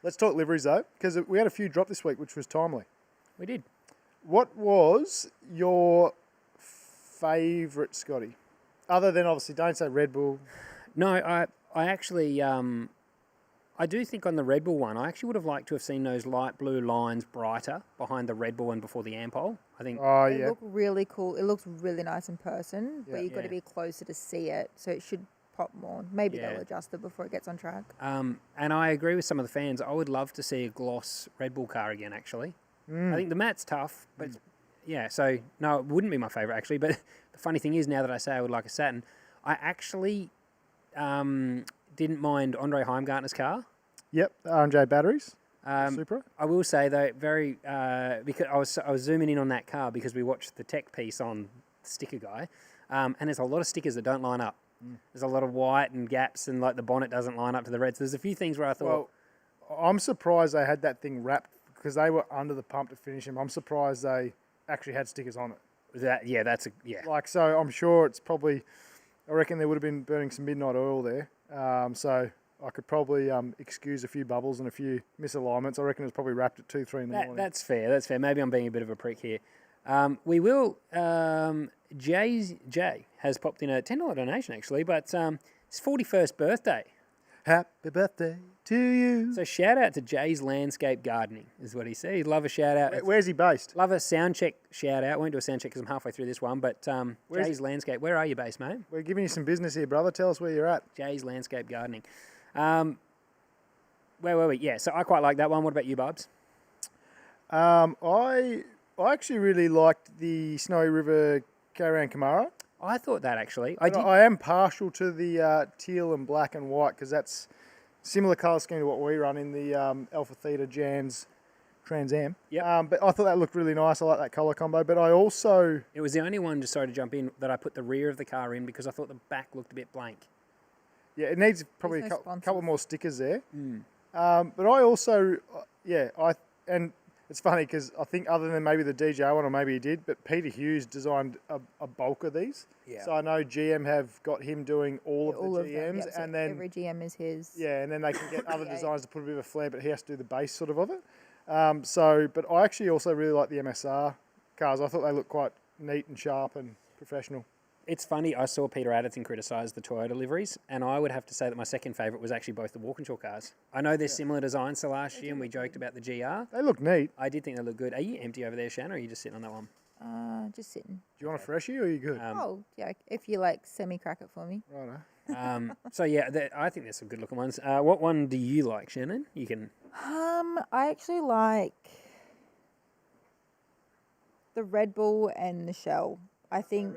Let's talk liveries though, because we had a few drop this week, which was timely. We did. What was your favourite, Scotty? Other than obviously, don't say Red Bull. No, I actually, I do think on the Red Bull one, I actually would have liked to have seen those light blue lines brighter behind the Red Bull and before the Ampole. I think. Oh They yeah, look really cool. It looks really nice in person, Yeah. but you've got to Yeah. be closer to see it, so it should pop more. Maybe Yeah. they'll adjust it before it gets on track. And I agree with some of the fans. I would love to see a gloss Red Bull car again, actually. I think the matte tough, but yeah, so no, it wouldn't be my favourite actually. But the funny thing is, now that I say I would like a Saturn, I actually didn't mind Andre Heimgartner's car. yep. R&J batteries. Um, Supra. I will say though, because I was zooming in on that car because we watched the tech piece on the sticker guy, and there's a lot of stickers that don't line up. There's a lot of white and gaps, and like the bonnet doesn't line up to the red. So there's a few things where I thought, Well, I'm surprised they had that thing wrapped because they were under the pump to finish him. I'm surprised they actually had stickers on it. Like, So I'm sure it's probably, I reckon they would have been burning some midnight oil there. So I could probably excuse a few bubbles and a few misalignments. I reckon it was probably wrapped at 2-3 in the morning. That's fair. That's fair. Maybe I'm being a bit of a prick here. We will. Jay has popped in a $10 donation actually, but his 41st birthday. Happy birthday to you. So shout out to Jay's Landscape Gardening is what he said. He'd love a shout out. Where's he based? Love a sound check shout out. Won't do a sound check because I'm halfway through this one. But Jay's Landscape. Where are you based, mate? We're giving you some business here, brother. Tell us where you're at. Jay's Landscape Gardening. Where were we? Yeah. So I quite like that one. What about you, Bubs? I actually really liked the Snowy River Caravan Camaro. I thought that actually. I am partial to the teal and black and white because that's similar colour scheme to what we run in the Alpha Theta Jans Trans Am. Yep. But I thought that looked really nice. I like that colour combo. But I also... It was the only one, just sorry to jump in, that I put the rear of the car in because I thought the back looked a bit blank. Yeah, it needs probably There's a no sponsors. couple more stickers there. But I also... And it's funny because I think other than maybe the DJ one, or maybe he did, but Peter Hughes designed a bulk of these. Yeah. So I know GM have got him doing all of the them, GMs, yeah, so and then every GM is his. yeah, and then they can get other Yeah. designs to put a bit of a flair, but he has to do the base sort of it. But I actually also really like the MSR cars. I thought they looked quite neat and sharp and professional. It's funny, I saw Peter Adderton criticise the Toyota liveries, and I would have to say that my second favourite was actually both the Walkinshaw cars. I know they're similar designs to last year, and we joked about the GR. They look neat. I did think they looked good. Are you empty over there, Shannon, or are you just sitting on that one? Just sitting. Do you want a freshie or are you good? Yeah, if you like semi-crack it for me. Righto. So yeah, I think there's some good looking ones. What one do you like, Shannon? You can. I actually like the Red Bull and the Shell. I think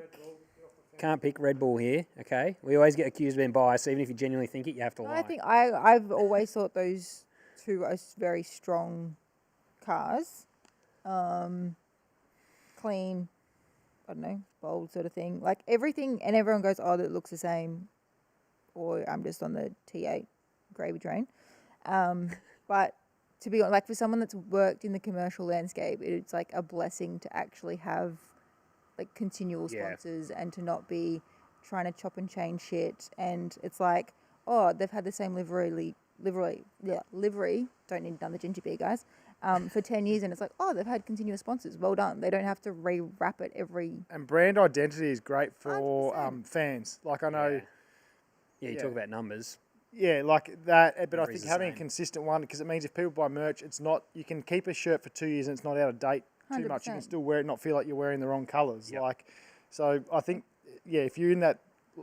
Can't pick Red Bull here, okay? We always get accused of being biased, so even if you genuinely think it, you have to lie. I think I've always thought those two are very strong cars. Clean, I don't know, bold sort of thing. Like everything, and everyone goes, oh, that looks the same, or I'm just on the T8 gravy train. But to be honest, like for someone that's worked in the commercial landscape, it's like a blessing to actually have like continual Yeah. sponsors and to not be trying to chop and change shit. And it's like, oh, they've had the same livery, don't need another ginger beer, guys, for 10 years. And it's like, oh, they've had continuous sponsors. Well done. They don't have to re-wrap it every... And brand identity is great for 100%. fans. Like I know... Yeah, you talk about numbers. Yeah, like that. But I Everybody's think the having a same. consistent one, because it means if people buy merch, it's not... You can keep a shirt for 2 years and it's not out of date too much. You can 100%. still wear it, not feel like you're wearing the wrong colours. Yep. Like, so I think, yeah, if you're in that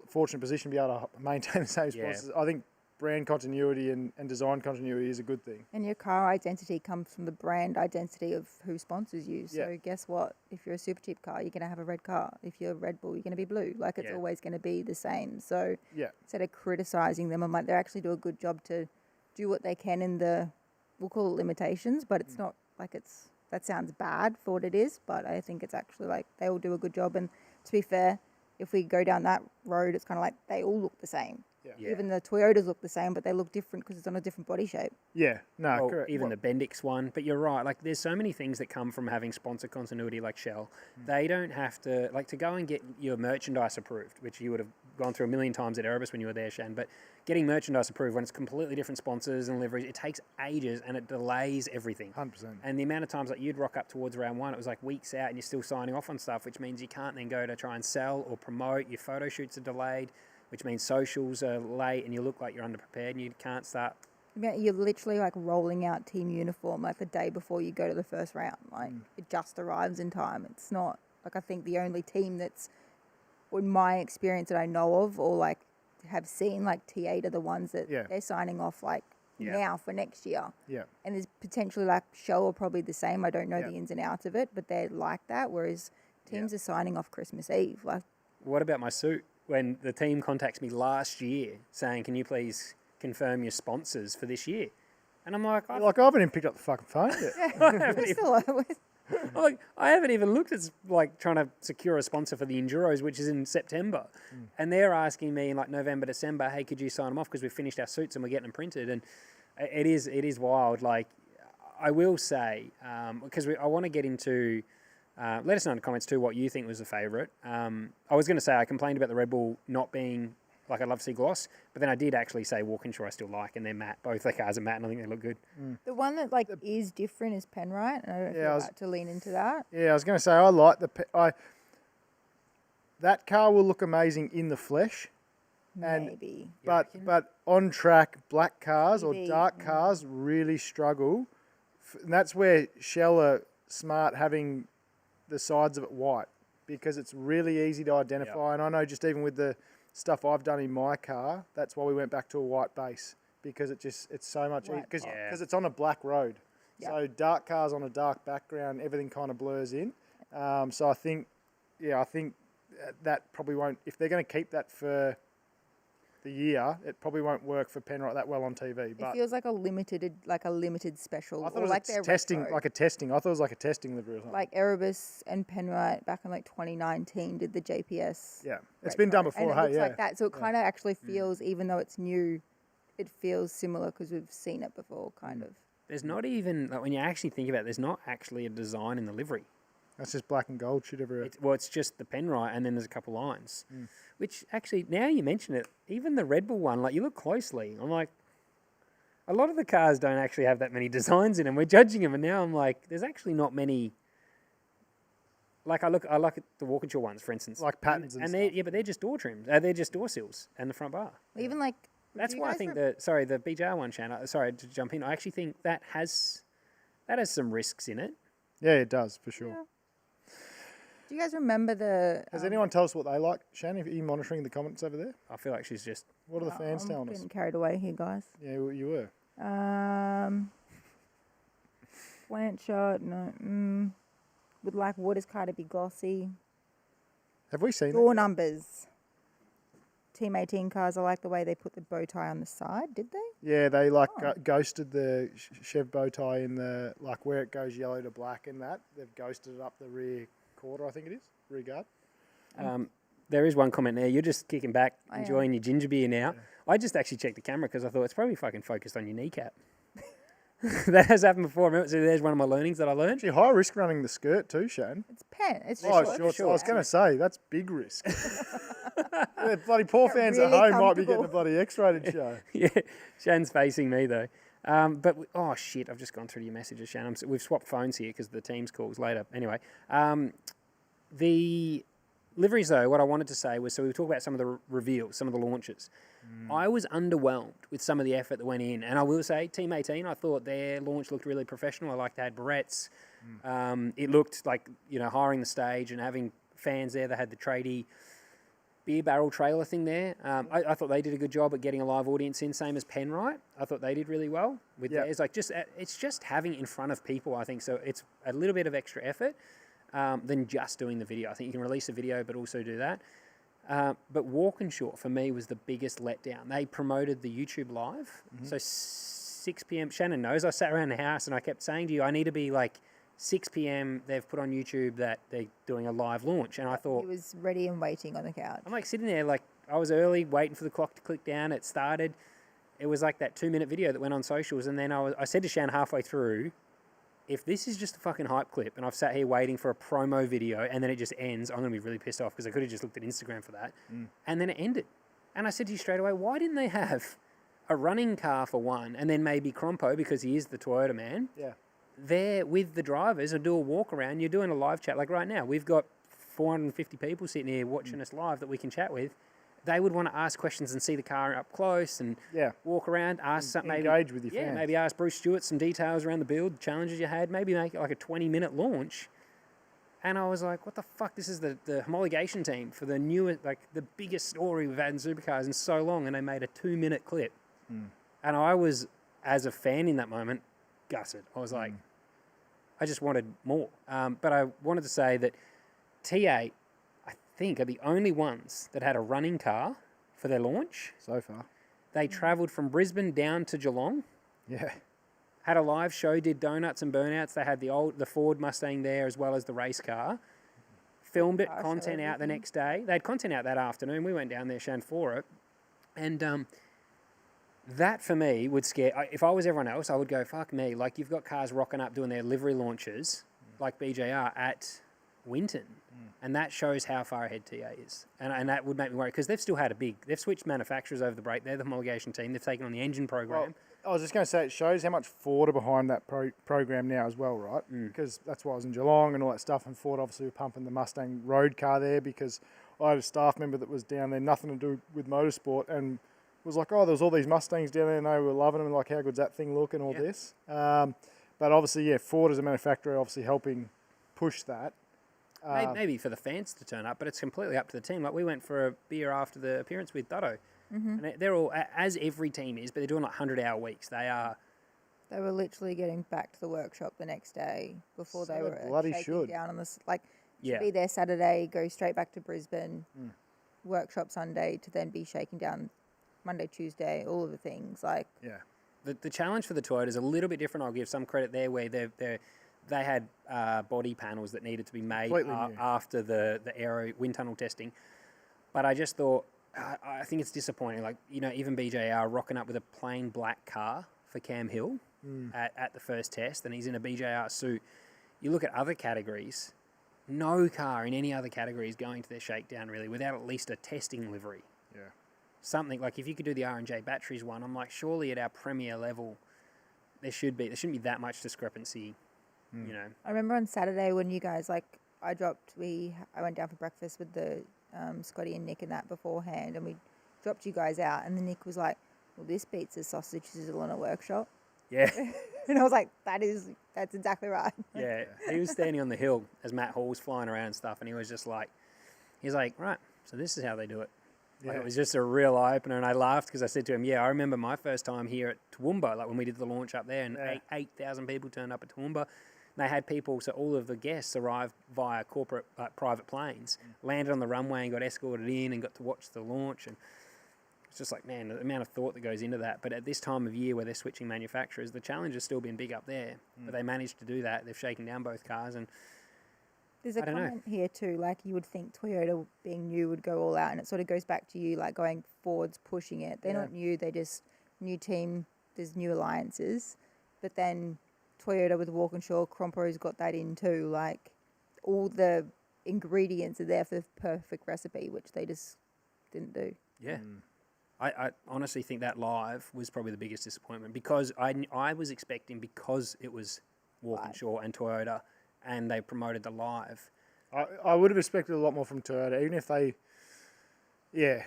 fortunate position to be able to maintain the same Yeah. sponsors, I think brand continuity and design continuity is a good thing. And your car identity comes from the brand identity of who sponsors you. So Yeah. guess what? If you're a super cheap car, you're going to have a red car. If you're a Red Bull, you're going to be blue. Like it's Yeah. always going to be the same. So Yeah. instead of criticizing them, I'm like, they actually do a good job to do what they can in the, we'll call it limitations, but it's not like it's, that sounds bad for what it is, but I think it's actually like they all do a good job. And to be fair, if we go down that road, it's kind of like they all look the same. Yeah. Even the Toyotas look the same, but they look different because it's on a different body shape. Yeah, no, Well, correct. even the Bendix one. But you're right. Like, there's so many things that come from having sponsor continuity like Shell. They don't have to, like, to go and get your merchandise approved, which you would have gone through a million times at Erebus when you were there, Shan. But getting merchandise approved when it's completely different sponsors and liveries, it takes ages and it delays everything. 100%. And the amount of times like you'd rock up towards round one, it was like weeks out and you're still signing off on stuff, which means you can't then go to try and sell or promote. Your photo shoots are delayed, which means socials are late and you look like you're underprepared and you can't start. Yeah, you're literally like rolling out team uniform like the day before you go to the first round. Like it just arrives in time. It's not like I think the only team that's, in my experience that I know of or like have seen like T8 are the ones that Yeah. they're signing off like Yeah. now for next year. Yeah. And there's potentially like Shell are probably the same. I don't know Yeah. the ins and outs of it, but they're like that. Whereas teams are signing off Christmas Eve. Like What about my suit? When the team contacts me last year saying, can you please confirm your sponsors for this year? And I'm like, I Like, I haven't even picked up the fucking phone yet. we're still like, I haven't even looked at like trying to secure a sponsor for the Enduros, which is in September. And they're asking me in like November, December, hey, could you sign them off because we've finished our suits and we're getting them printed. And it is wild. Like, I will say, because I want to get into, let us know in the comments too what you think was the favourite. I was going to say I complained about the Red Bull not being Like, I'd love to see gloss. But then I did actually say Walkinshaw I still like, and they're matte. Both their cars are matte, and I think they look good. The one that like is different is Penrite, and I don't know if you're about to lean into that. Yeah, I was going to say I like that car will look amazing in the flesh. Maybe. But on track, black cars or TV, dark cars really struggle. And that's where Shell are smart having the sides of it white, because it's really easy to identify. And I know just even with the stuff I've done in my car, that's why we went back to a white base, because it's so much because it's on a black road. Yep. So dark cars on a dark background, everything kind of blurs in. So I think that probably won't, if they're going to keep that for the year, it probably won't work for Penrite that well on TV. But it feels like a limited special. I thought it was testing. I thought it was like a testing livery or something. Like Erebus and Penrite back in like 2019 did the JPS. Yeah, it's been done before. And it looks like that, so it kind of actually feels, even though it's new, it feels similar because we've seen it before, kind of. There's not even, like, when you actually think about it, there's not actually a design in the livery. That's just black and gold shit everywhere. It's just the Penrite, and then there's a couple lines. Which, actually, now you mention it, even the Red Bull one, like, you look closely, I'm like, a lot of the cars don't actually have that many designs in them. We're judging them, and now I'm like, there's actually not many. Like, I look at the Walkinshaw ones, for instance. Like patterns and stuff. But they're just door trims. They're just door sills and the front bar. Even like... That's why I think the BJR one, Shannon, sorry to jump in, I actually think that has some risks in it. Yeah, it does, for sure. Yeah. Do you guys remember the... Has anyone tell us what they like? Shannon, are you monitoring the comments over there? I feel like she's just... What are the fans telling us? I'm getting carried away here, guys. Yeah, well, you were. Slant shot, no. Would like Waters car to be glossy. Have we seen Door numbers. Team 18 cars, I like the way they put the bow tie on the side, did they? Yeah, they ghosted the Chev bow tie in the, like where it goes yellow to black and that. They've ghosted it up the rear quarter, I think it is, rear guard. There is one comment there. You're just kicking back, enjoying your ginger beer now. Yeah. I just actually checked the camera because I thought it's probably fucking focused on your kneecap. That has happened before. Remember, so there's one of my learnings that I learned. Actually, high risk running the skirt too, Shane. It's pen. It's short. I was going to say, that's big risk. Yeah, bloody poor fans really at home might be getting a bloody X-rated show. Yeah, Shan's facing me though. Oh shit, I've just gone through your messages, Shan. We've swapped phones here because the team's calls later. Anyway, the liveries though, what I wanted to say was, so we talked about some of the reveals, some of the launches. I was underwhelmed with some of the effort that went in, and I will say, Team 18, I thought their launch looked really professional. I liked they had barrettes. It looked like, hiring the stage and having fans there. They had the tradie beer barrel trailer thing there. I thought they did a good job at getting a live audience in, same as Penrite. I thought they did really well with theirs. Like, it's just having it in front of people, I think. So it's a little bit of extra effort than just doing the video. I think you can release a video, but also do that. But Walkinshaw, for me, was the biggest letdown. They promoted the YouTube live. So 6 p.m. Shannon knows. I sat around the house and I kept saying to you, I need to be like 6 p.m. They've put on YouTube that they're doing a live launch. And I thought... He was ready and waiting on the couch. I'm like sitting there, like I was early, waiting for the clock to click down. It started. It was like that 2-minute video that went on socials. And then I said to Shan halfway through, if this is just a fucking hype clip and I've sat here waiting for a promo video and then it just ends, I'm going to be really pissed off because I could have just looked at Instagram for that. And then it ended. And I said to you straight away, why didn't they have a running car for one and then maybe Crompo, because he is the Toyota man, there with the drivers and do a walk around? You're doing a live chat. Like right now, we've got 450 people sitting here watching us live that we can chat with. They would want to ask questions and see the car up close and walk around, ask something. Engage with your fans. Maybe ask Bruce Stewart some details around the build, challenges you had, maybe make it like a 20-minute launch. And I was like, what the fuck? This is the homologation team for the newest, like the biggest story we've had in supercars in so long, and they made a 2-minute clip. And I was, as a fan in that moment, gutted. I was like, I just wanted more. But I wanted to say that T8, I think, are the only ones that had a running car for their launch. So far. They travelled from Brisbane down to Geelong. Yeah. Had a live show, did donuts and burnouts. They had the Ford Mustang there as well as the race car. Filmed it, content out the next day. They had content out that afternoon. We went down there, Shan, for it. And that, for me, would scare... If I was everyone else, I would go, fuck me. Like, you've got cars rocking up doing their livery launches, like BJR, at Winton. And that shows how far ahead TA is. And that would make me worry because they've still had they've switched manufacturers over the break. They're the homologation team. They've taken on the engine program. Well, I was just going to say, it shows how much Ford are behind that program now as well, right? Because that's why I was in Geelong and all that stuff, and Ford obviously were pumping the Mustang road car there because I had a staff member that was down there, nothing to do with motorsport, and was like, oh, there was all these Mustangs down there and they were loving them, and like, how good's that thing look and all this. But obviously, yeah, Ford as a manufacturer obviously helping push that. Maybe for the fans to turn up, but it's completely up to the team. Like, we went for a beer after the appearance with Dutto. And they're all, as every team is, but they're doing like 100-hour weeks. They were literally getting back to the workshop the next day before they were bloody shaking should. down on this. Like, to be there Saturday, go straight back to Brisbane, workshop Sunday, to then be shaking down Monday, Tuesday, all of the things. Like, the challenge for the Toyota is a little bit different. I'll give some credit there where they had body panels that needed to be made after the aero wind tunnel testing. But I just thought, I think it's disappointing. Like, you know, even BJR rocking up with a plain black car for Cam Hill at the first test, and he's in a BJR suit. You look at other categories, no car in any other category is going to their shakedown really without at least a testing livery. Yeah. Something like, if you could do the R&J batteries one, I'm like, surely at our premier level, there shouldn't be that much discrepancy. You know, I remember on Saturday when you guys, like, I went down for breakfast with the Scotty and Nick and that beforehand, and we dropped you guys out, and then Nick was like, well, this beats a sausage sizzle in a workshop. Yeah. And I was like, that's exactly right. Yeah. He was standing on the hill as Matt Hall was flying around and stuff, and he was just like, right, so this is how they do it. Like, it was just a real eye-opener, and I laughed because I said to him, I remember my first time here at Toowoomba, like when we did the launch up there, and 8,000 people turned up at Toowoomba. They had people, so all of the guests arrived via corporate private planes, landed on the runway and got escorted in and got to watch the launch. And it's just like, man, the amount of thought that goes into that. But at this time of year where they're switching manufacturers, the challenge has still been big up there. But they managed to do that. They've shaken down both cars. And there's a comment here too, like, you would think Toyota being new would go all out, and it sort of goes back to you, like, going Ford's pushing it. They're not new, they're just new team, there's new alliances. But then Toyota with Walkinshaw, Crompo's got that in too. Like, all the ingredients are there for the perfect recipe, which they just didn't do. Yeah. I honestly think that live was probably the biggest disappointment because I was expecting, because it was Walkinshaw and Toyota and they promoted the live. I would have expected a lot more from Toyota, even if they,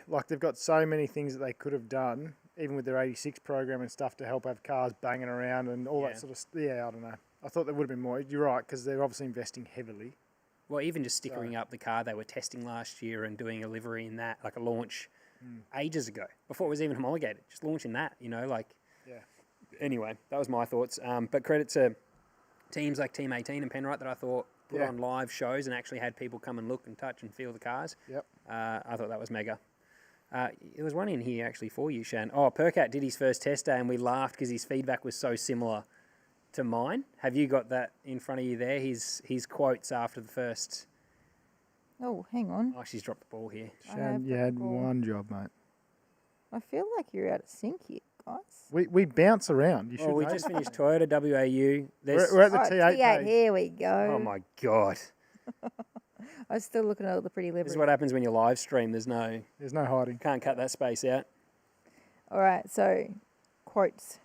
like, they've got so many things that they could have done, even with their 86 program and stuff, to help have cars banging around and all that sort of stuff. I don't know. I thought there would have been more. You're right, because they're obviously investing heavily. Well, even just stickering up the car they were testing last year and doing a livery in that, like a launch ages ago, before it was even homologated, just launching that, you know, like. Yeah. Anyway, that was my thoughts. But credit to teams like Team 18 and Penrite that I thought put on live shows and actually had people come and look and touch and feel the cars. Yep. I thought that was mega. There was one in here actually for you, Shan. Oh, Percat did his first test day and we laughed because his feedback was so similar to mine. Have you got that in front of you there? His quotes after the first... Oh, hang on. Oh, she's dropped the ball here. Shan, you had one job, mate. I feel like you're out of sync here, guys. We bounce around. You should we know. just finished Toyota WAU. We're at the T8 T8, page. here we go. Oh my God. I was still looking at all the pretty livery. This is what happens when you live stream. There's no hiding. Can't cut that space out. All right, so quotes.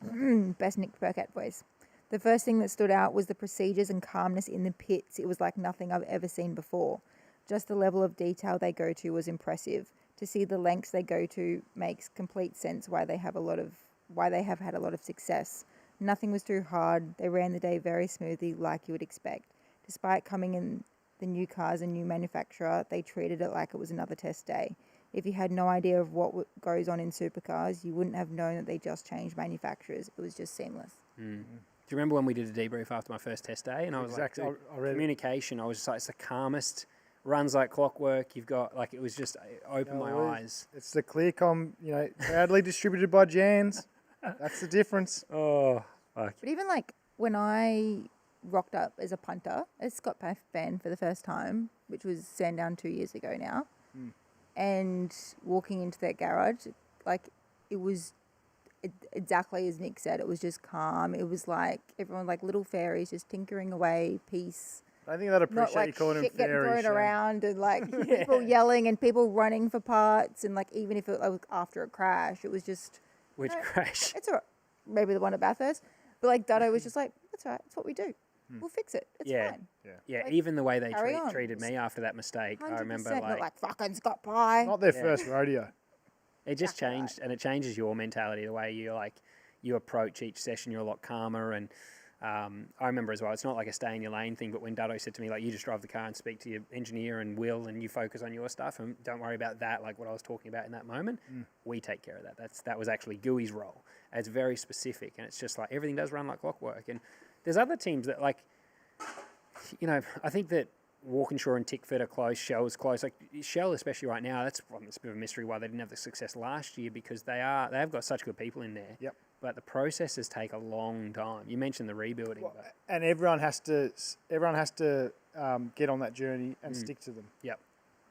Best Nick Percat voice. The first thing that stood out was the procedures and calmness in the pits. It was like nothing I've ever seen before. Just the level of detail they go to was impressive. To see the lengths they go to makes complete sense why they have had a lot of success. Nothing was too hard. They ran the day very smoothly, like you would expect. Despite coming in the new cars and new manufacturer, they treated it like it was another test day. If you had no idea of what goes on in supercars, you wouldn't have known that they just changed manufacturers. It was just seamless. Do you remember when we did a debrief after my first test day? And I was like, I read communication, I was just like, it's the calmest, runs like clockwork. You've got, like, it was just, it opened my eyes. It's the Clearcom, proudly distributed by Jans. That's the difference. Oh, fuck. But even like when I rocked up as a punter, as Scott Fan for the first time, which was Sandown 2 years ago now, and walking into that garage, like, it was exactly as Nick said. It was just calm. It was like everyone, like little fairies, just tinkering away, peace. I think they'd appreciate Not like you calling him shit getting fairy. thrown Shane. around and like people yelling and people running for parts and like even if it was after a crash, it was just Which no, crash? it's all right. Maybe the one at Bathurst, but like Dutto was just like, that's all right, that's what we do. We'll fix it. It's Yeah. fine. Yeah, Like, even the way they carry on. treated me after that mistake, 100%, I remember not like like fucking Scott Pie. Not their Yeah. first rodeo. it just exactly changed, and it changes your mentality, the way you approach each session. You're a lot calmer, and I remember as well. It's not like a stay in your lane thing, but when Dutto said to me like, you just drive the car and speak to your engineer and Will, and you focus on your stuff and don't worry about that, like what I was talking about in that moment. We take care of that. That was actually Gooey's role. It's very specific, and it's just like everything does run like clockwork. And there's other teams that like, you know, I think that Walkinshaw and Tickford are close. Shell's close. Like Shell, especially right now, it's a bit of a mystery why they didn't have the success last year, because they've got such good people in there. Yep. But the processes take a long time. You mentioned the rebuilding. But And everyone has to get on that journey and stick to them. Yep.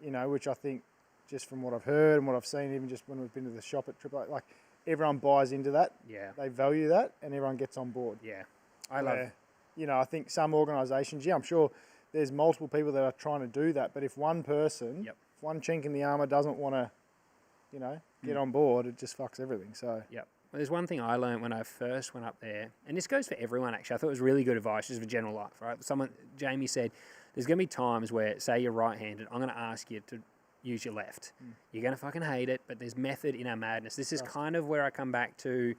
You know, which I think, just from what I've heard and what I've seen, even just when we've been to the shop at Triple A, like everyone buys into that. Yeah. They value that, and everyone gets on board. Yeah. I love. You know, I think some organisations, I'm sure there's multiple people that are trying to do that, but if one person, Yep. if one chink in the armour doesn't want to, you know, get on board, it just fucks everything. So Yep. Well, there's one thing I learned when I first went up there, and this goes for everyone actually. I thought it was really good advice just for general life, right? Jamie said, there's going to be times where, say you're right-handed, I'm going to ask you to use your left. You're going to fucking hate it, but there's method in our madness. This is kind of where I come back to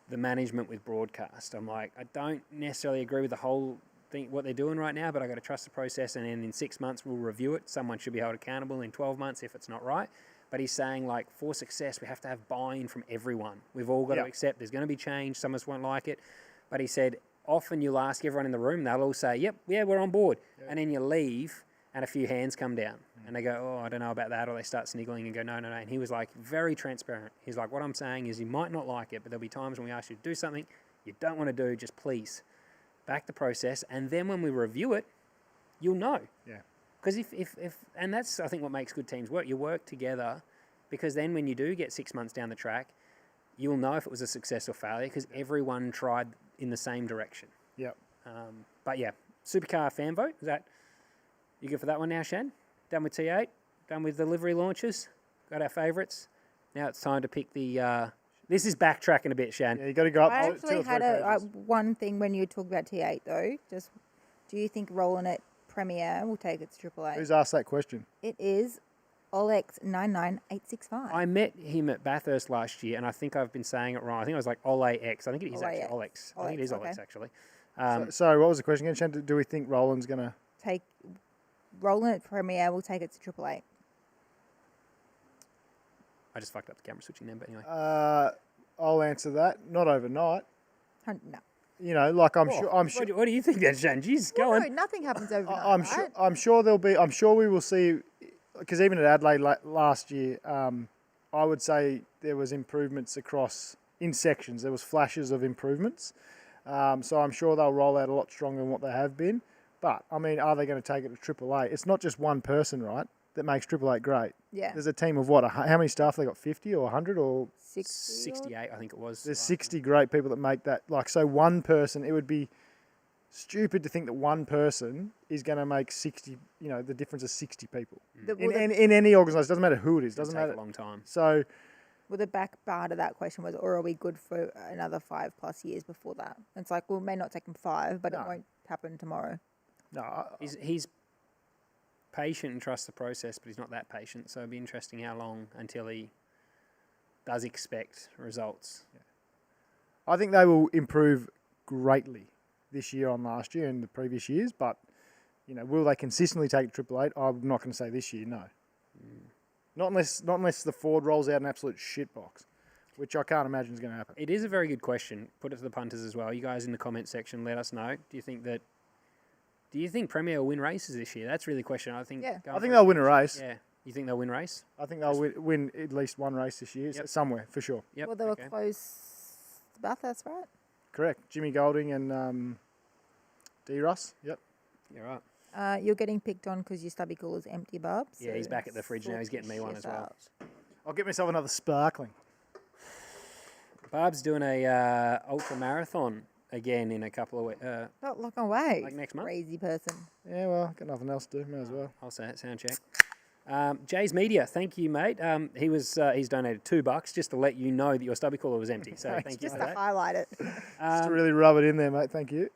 the management with broadcast. I'm like, I don't necessarily agree with the whole thing, what they're doing right now, but I got to trust the process, and then in 6 months we'll review it. Someone should be held accountable in 12 months if it's not right. But he's saying, like, for success, we have to have buy-in from everyone. We've all got to accept there's going to be change. Some of us won't like it. But he said, often you'll ask everyone in the room, they'll all say, yep, yeah, we're on board. And then you leave, and a few hands come down. And they go, oh, I don't know about that. Or they start sniggling and go, no. And he was, like, very transparent. He's like, what I'm saying is you might not like it, but there'll be times when we ask you to do something you don't want to do. Just please back the process. And then when we review it, you'll know. yeah, Because if and that's, I think, what makes good teams work. You work together, because then when you do get 6 months down the track, you'll know if it was a success or failure, because everyone tried in the same direction. yep. But yeah, Supercar fan vote. Is that you good for that one now, Shan? Done with T8. Done with the livery launches. Got our favourites. Now it's time to pick the. This is backtracking a bit, Shan. Yeah, you got to go up I two or actually three had pages. one thing when you talked about T8 though. Just, do you think rolling it Premier will take it to Triple A? Who's asked that question? It is Olex 99865. I met him at Bathurst last year, and I think I've been saying it wrong. I think it was like Ole X. I think it is actually Ole Olex. I think it is Olex, Olex, okay. actually. So what was the question again, Shan? Do we think Roland's going to... Take rolling it Premier will take it to Triple A. I just fucked up the camera switching then, but anyway. I'll answer that. Not overnight. No. You know, like I'm Oh, sure... What do you think then, Shan? Jeez, go on. No, nothing happens overnight. I'm right? sure. I'm sure there'll be. I'm sure we will see, because even at Adelaide last year, I would say there was improvements across in sections. There was flashes of improvements. So I'm sure they'll roll out a lot stronger than what they have been. But I mean, are they going to take it to Triple A? It's not just one person, right, that makes Triple A great. Yeah. There's a team of what? How many staff they got? 50 or 100 or? 68. I think it was. There's 60 great people that make that. Like, so one person, it would be stupid to think that one person is going to make 60, you know, the difference of 60 people. In any organisation, doesn't matter who it is, doesn't take matter. a long time. So, Well, the back part of that question was, or are we good for another 5+ years before that? It's like, well, it may not take him 5, but No. it won't happen tomorrow. no, He's patient and trusts the process, but he's not that patient. So it'd be interesting how long until he does expect results. I think they will improve greatly this year on last year and the previous years, but, you know, will they consistently take Triple Eight? I'm not going to say this year, no. Not unless the Ford rolls out an absolute shitbox, which I can't imagine is going to happen. It is a very good question. Put it to the punters as well. You guys in the comment section, let us know. Do you think Premier will win races this year? That's really the question. I think. Yeah. I think they'll win a race. Yeah. You think they'll win race? I think they'll win at least one race this year, Yep. somewhere, for sure. Yep. Well, they were okay. close to Bathurst, right? Correct. Jimmy Golding and D. Russ. Yep. You're right. You're getting picked on because your stubby cooler's empty, Barb. Yeah, he's so back at the fridge now. sort He's getting me your one shit as well. out. I'll get myself another sparkling. Barb's doing a ultra marathon again in a couple of weeks. Not looking away. Like next month? Crazy person. Yeah, well, got nothing else to do. May as well. I'll say it, sound check. Jay's Media, thank you, mate. He's donated $2 just to let you know that your stubby cooler was empty. So thank you Just for to that. highlight it. Just to really rub it in there, mate. Thank you.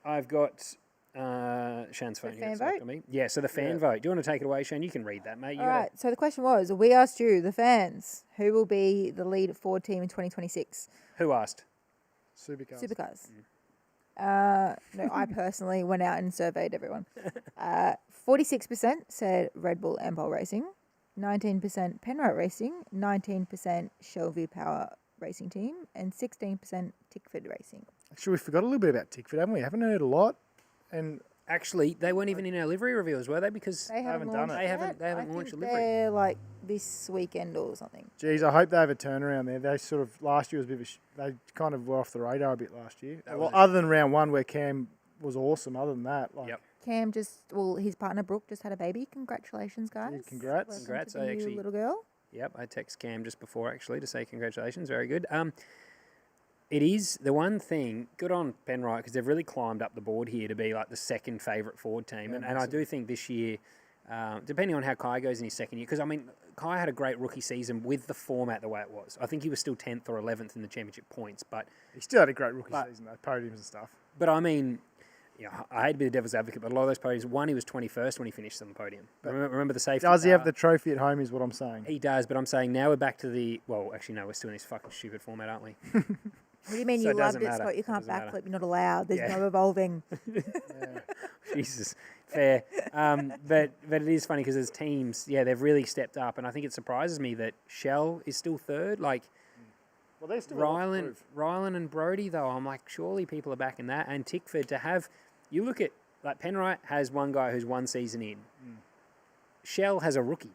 I've got Shan's phone The here. fan It's not vote? got me. Yeah, so the fan vote. Do you want to take it away, Shan? You can read that, mate. You All right. So the question was, we asked you, the fans, who will be the lead Ford team in 2026? Who asked? Supercars. Supercars. No, I personally went out and surveyed everyone. 46% said Red Bull Ampol Racing, 19% Penrite Racing, 19% Shelby Power Racing Team, and 16% Tickford Racing. Actually, we forgot a little bit about Tickford, haven't we? Haven't heard a lot. And Actually, they weren't even in our livery reveals, were they? Because They haven't done launched it. They haven't- yet. they haven't I launched think a livery. They're like this weekend or something. geez, I hope they have a turnaround there. They sort of last year was a bit of they kind of were off the radar a bit last year. That Well, was- other than round one where Cam was awesome. Other than that, like Yep. Cam his partner Brooke just had a baby. Congratulations, guys. congrats. Welcome Congrats, to the I new actually- little girl. Yep, I text Cam just before actually to say congratulations. Very good. It is the one thing, good on Penrite, because they've really climbed up the board here to be like the second favourite Ford team. Yeah, and I do think this year, depending on how Kai goes in his second year, because I mean, Kai had a great rookie season with the format the way it was. I think he was still 10th or 11th in the championship points, but He still had a great rookie But- season though, podiums and stuff. I mean, you know, I hate to be the devil's advocate, but a lot of those podiums, one, he was 21st when he finished on the podium. Remember the safety Does he car? have the trophy at home? Is what I'm saying. He does, but I'm saying now we're back to the, well, actually no, we're still in this fucking stupid format, aren't we? What do you mean So you it doesn't loved it, matter. Scott? You It can't doesn't matter. backflip. You're not allowed. There's Yeah. no evolving. Jesus, fair. But it is funny because as teams, yeah, they've really stepped up, and I think it surprises me that Shell is still third. Like Well, they're still Rylan and Brody, though, I'm like, surely people are backing that. And Tickford to have, you look at like Penrite has one guy who's one season in. Shell has a rookie,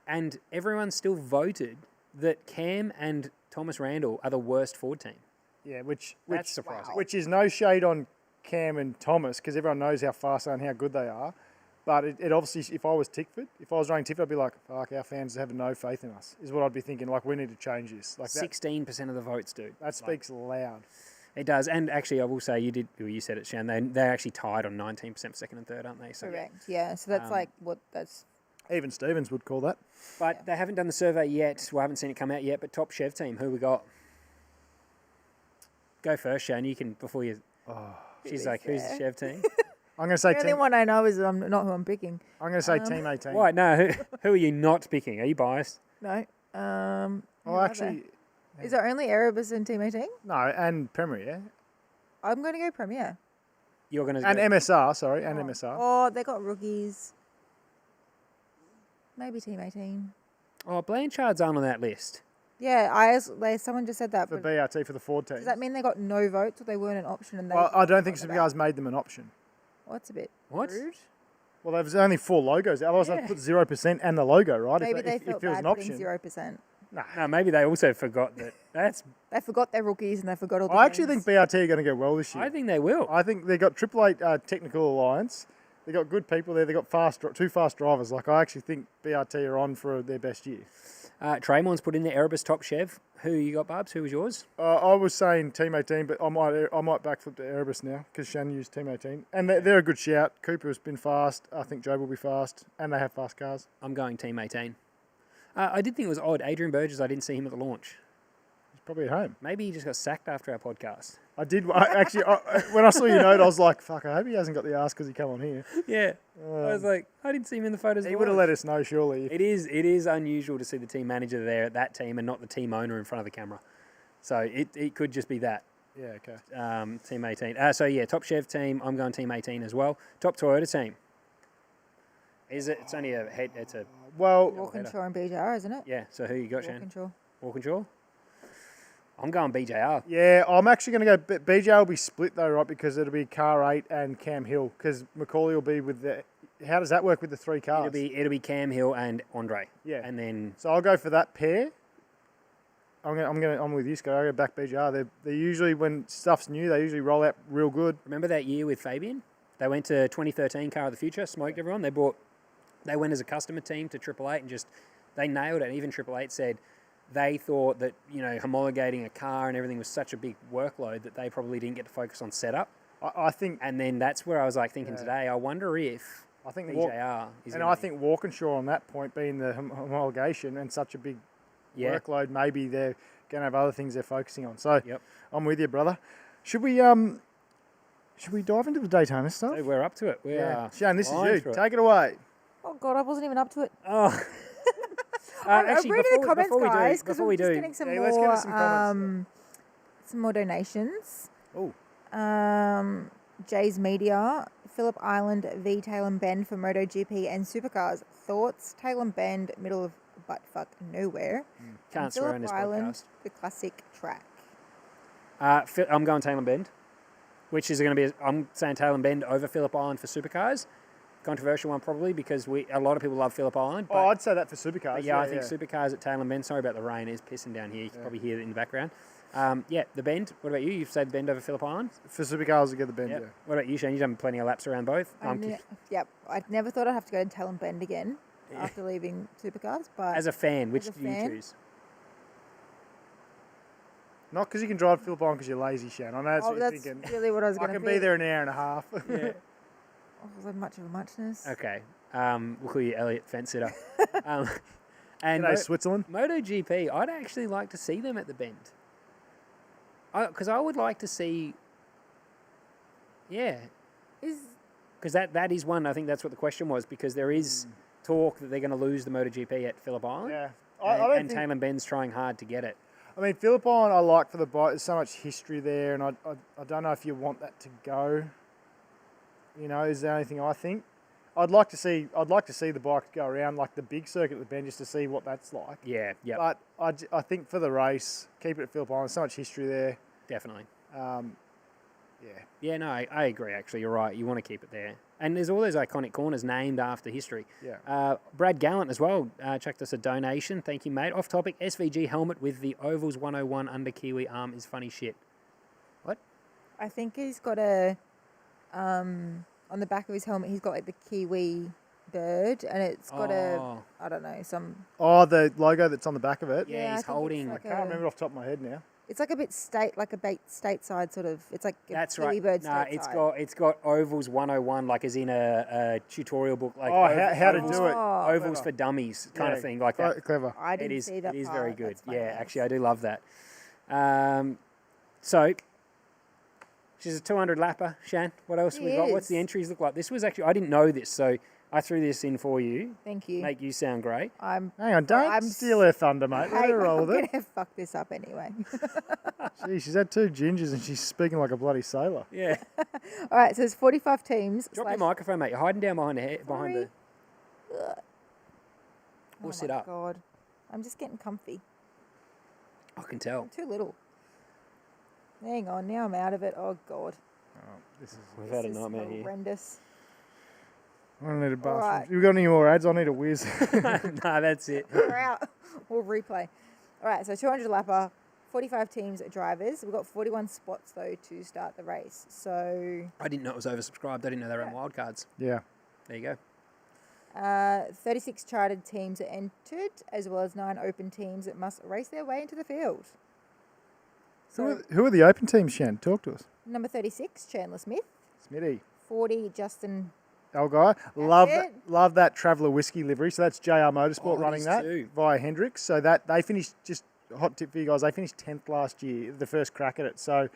and everyone still voted that Cam and Thomas Randall are the worst Ford team. Yeah, which That's surprising. Which is no shade on Cam and Thomas because everyone knows how fast they are and how good they are. But it obviously, if I was Tickford, if I was running Tickford, I'd be like, fuck, our fans have no faith in us, is what I'd be thinking. Like, we need to change this. Like 16% of the votes, dude. that speaks loud. It does, and actually, I will say you said it, Shan. They're actually tied on 19% for second and third, aren't they? So, Correct. Yeah. So that's like what that's. Even Stevens would call that. but they haven't done the survey yet. We haven't seen it come out yet. But top Chev team, who we got? Go first, Shan. You can before you. She's like, who's the Chev team? I'm going to say The only team. one I know is not who I'm picking. I'm going to say team 18. Why? No, who are you not picking? Are you biased? No. Who Oh, are actually, there? Is there only Erebus in Team 18? no, and Premier, yeah, I'm going to go Premier. You're going to and MSR. Sorry, and Oh. MSR. Oh, they got rookies. Maybe Team 18. Oh, Blanchard's aren't on that list. Yeah, someone just said that. For But BRT for the Ford team. does that mean they got no votes or they weren't an option? And they Well, I don't think forgot about- Supercars made them an option. What's a bit What? rude? Well, there's only 4 logos. Otherwise, Yeah. I'd put 0% and the logo, right? Maybe if, they if felt it was bad an putting option. 0%. No, maybe they also forgot that. They forgot their rookies and they forgot all the I actually think names. BRT are going to go well this year. I think they will. I think they got Triple Eight Technical Alliance. They got good people there. They got two fast drivers. Like I actually think BRT are on for their best year. Traymon's put in the Erebus top Chev. Who you got, Barbs? Who was yours? I was saying Team 18, but I might backflip to Erebus now because Shan used Team 18, and they're a good shout. Cooper's been fast. I think Joe will be fast, and they have fast cars. I'm going Team 18. I did think it was odd. Adrian Burgess, I didn't see him at the launch. He's probably at home. Maybe he just got sacked after our podcast. I did actually. When I saw your note, I was like, "Fuck! I hope he hasn't got the ass because he come on here." Yeah. I was like, I didn't see him in the photos. He would have let us know, surely. It is unusual to see the team manager there at that team and not the team owner in front of the camera. So it could just be that. Yeah. Okay. Team 18. So yeah, top Chev team. I'm going Team 18 as well. Top Toyota team. Is it? It's only a head. It's a Well, Walkinshaw and BJR, isn't it? yeah. So who you got, Shan? Walkinshaw. Walkinshaw. I'm going BJR. yeah, I'm actually going to go. BJ will be split though, right? Because it'll be Car 8 and Cam Hill. Because Macaulay will be with the. How does that work with the 3 cars? It'll be Cam Hill and Andre. Yeah. And then So I'll go for that pair. I'm with you, Scott. I'll go back BJR. They usually, when stuff's new, they usually roll out real good. remember that year with Fabian? They went to 2013 Car of the Future, smoked everyone. They went as a customer team to Triple Eight and they nailed it. Even Triple Eight said, they thought that, homologating a car and everything was such a big workload that they probably didn't get to focus on setup. I think, And then that's where I was like thinking today, I wonder if I think DJR is and gonna I be- think Walkinshaw on that point being the homologation and such a big workload, maybe they're going to have other things they're focusing on. So Yep. I'm with you, brother. Should we dive into the Daytona stuff? So we're up to it. We are Shane, this is flying you. through it. Take it away. Oh God, I wasn't even up to it. Oh. I'm Actually, reading the comments, before we do, guys, because before we're we just do, getting some Yeah, more, let's get us some comments. some more donations. Oh. Jay's Media, Phillip Island v Tail and Bend for MotoGP and Supercars. Thoughts? Tail and Bend, middle of buttfuck nowhere. can't And swear on Phillip this Island, podcast. the classic track. I'm going Tail and Bend, which is going to be, I'm saying Tail and Bend over Phillip Island for Supercars. Controversial one probably because a lot of people love Phillip Island. But, I'd say that for Supercars. but I think Supercars at Tail and Bend. Sorry about the rain, it's pissing down here. You can probably hear it in the background. The Bend. What about you? You've said Bend over Phillip Island? For Supercars, we get the Bend, Yep. yeah. What about you, Shane? You've done plenty of laps around both. Yep, I never thought I'd have to go to Tail and Bend again after leaving Supercars, but As a fan, which As a do you fan? choose? Not because you can drive Phillip Island because you're lazy, Shane. I know that's what you're that's thinking. really what I was I going to can be there an hour and a half. Yeah. Oh, was that much of a muchness? Okay. We'll call you Elliot Fence Sitter. And G'day, Switzerland. MotoGP, I'd actually like to see them at the Bend. Because I would like to see, Is because that is one. I think that's what the question was. Because there is talk that they're going to lose the MotoGP at Phillip Island. Yeah. And Tail and Bend's trying hard to get it. I mean, Phillip Island I like for the bike. There's so much history there, and I don't know if you want that to go. Is the only thing I think. I'd like to see the bike go around like the big circuit at the Bend just to see what that's like. Yeah, yeah, But I think for the race, keep it at Phillip Island. So much history there. definitely. Yeah. Yeah, no, I agree. Actually, you're right. You want to keep it there. And there's all those iconic corners named after history. Yeah. Brad Gallant as well chucked us a donation. Thank you, mate. Off topic, SVG helmet with the Ovals 101 under Kiwi arm is funny shit. What? I think he's got a on the back of his helmet he's got like the Kiwi bird and it's got I don't know, some Oh, the logo that's on the back of it. Yeah, Yeah, I he's think it's holding. I like can't remember off the top of my head now. it's like a bit stateside sort of. It's like a That's Kiwi right. bird Nah, stateside. it's got Ovals 101, like as in a tutorial book, like How to ovals, do it. Oh, ovals for dummies kind of Yeah, thing, like that. Clever. I It didn't is. see that It is part. very good. That's funny. Yeah, actually, I do love that. So she's a 200 lapper. Shan, what else She we got? What's is. the entries look like? This was actually, I didn't know this, so I threw this in for you. Thank you. Make you sound great. I'm Hang on, don't I'm steal her thunder, mate. Let Hey, her roll I'm with it. gonna fuck this up anyway. Gee, she's had 2 gingers and she's speaking like a bloody sailor. Yeah. All right, so there's 45 teams. Drop your microphone, mate. You're hiding down behind the head, behind the. Sorry. Or Oh sit my up. God, I'm just getting comfy. I can tell. I'm too little. Hang on, now I'm out of it. Oh God, We've had a this is nightmare here. horrendous. I don't need a bathroom. Alright. You got any more ads? I need a whiz. No, that's it. We're out. We'll replay. All right, so 200 lapper, 45 teams drivers. We've got 41 spots though to start the race. So I didn't know it was oversubscribed. I didn't know they ran wildcards. Yeah. There you go. 36 chartered teams are entered, as well as 9 open teams that must race their way into the field. So Who are the open teams, Shan? Talk to us. number 36, Chandler Smith. Smitty. 40, Justin. Our guy. it. Love that Traveller Whiskey livery. So that's JR Motorsport Oh, it running is that too. via Hendricks. So that they finished, just a hot tip for you guys, they finished 10th last year, the first crack at it. So,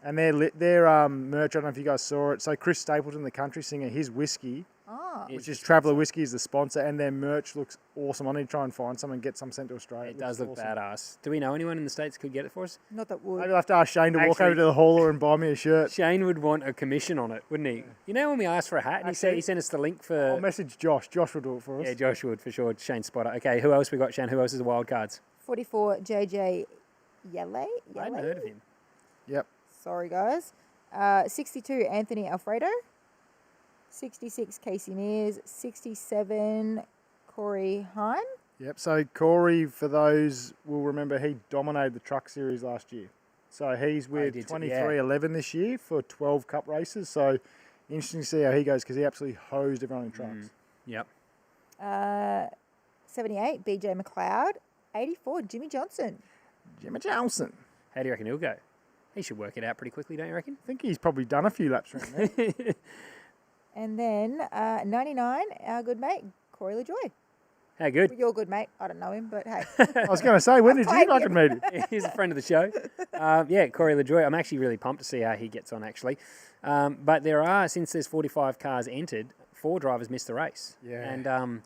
and their merch, I don't know if you guys saw it. So Chris Stapleton, the country singer, his whiskey, which is Traveller Whiskey, is the sponsor, and their merch looks awesome. I need to try and find some and get some sent to Australia. It does look awesome. badass. Do we know anyone in the States who could get it for us? Not that would. Maybe I'll have to ask Shane to walk Actually- over to the hauler and buy me a shirt. Shane would want a commission on it, wouldn't he? You know when we asked for a hat and he sent us the link for... I'll message Josh. Josh will do it for us. Yeah, Josh would for sure. Shane Spotter. Okay, who else we got, Shane? Who else is the wild cards? 44, JJ Yele. I hadn't heard of him. Yep. Sorry, guys. 62, Anthony Alfredo. 66, Casey Mears. 67, Corey Heim. Yep. So Corey, for those will remember, he dominated the truck series last year. So he's with did, 23-11 this year for 12 cup races. So interesting to see how he goes because he absolutely hosed everyone in trucks. Yep. 78, BJ McLeod. 84, Jimmy Johnson. Jimmy Johnson. How do you reckon he'll go? He should work it out pretty quickly, don't you reckon? I think he's probably done a few laps around there. And then 99, our good mate, Corey LaJoy. How good? Your good mate. I don't know him, but hey. I was going to say, when did you played fucking meet him? He's a friend of the show. Yeah, Corey LaJoy. I'm actually really pumped to see how he gets on, actually. But there are, since there's 45 cars entered, 4 drivers missed the race. Yeah. And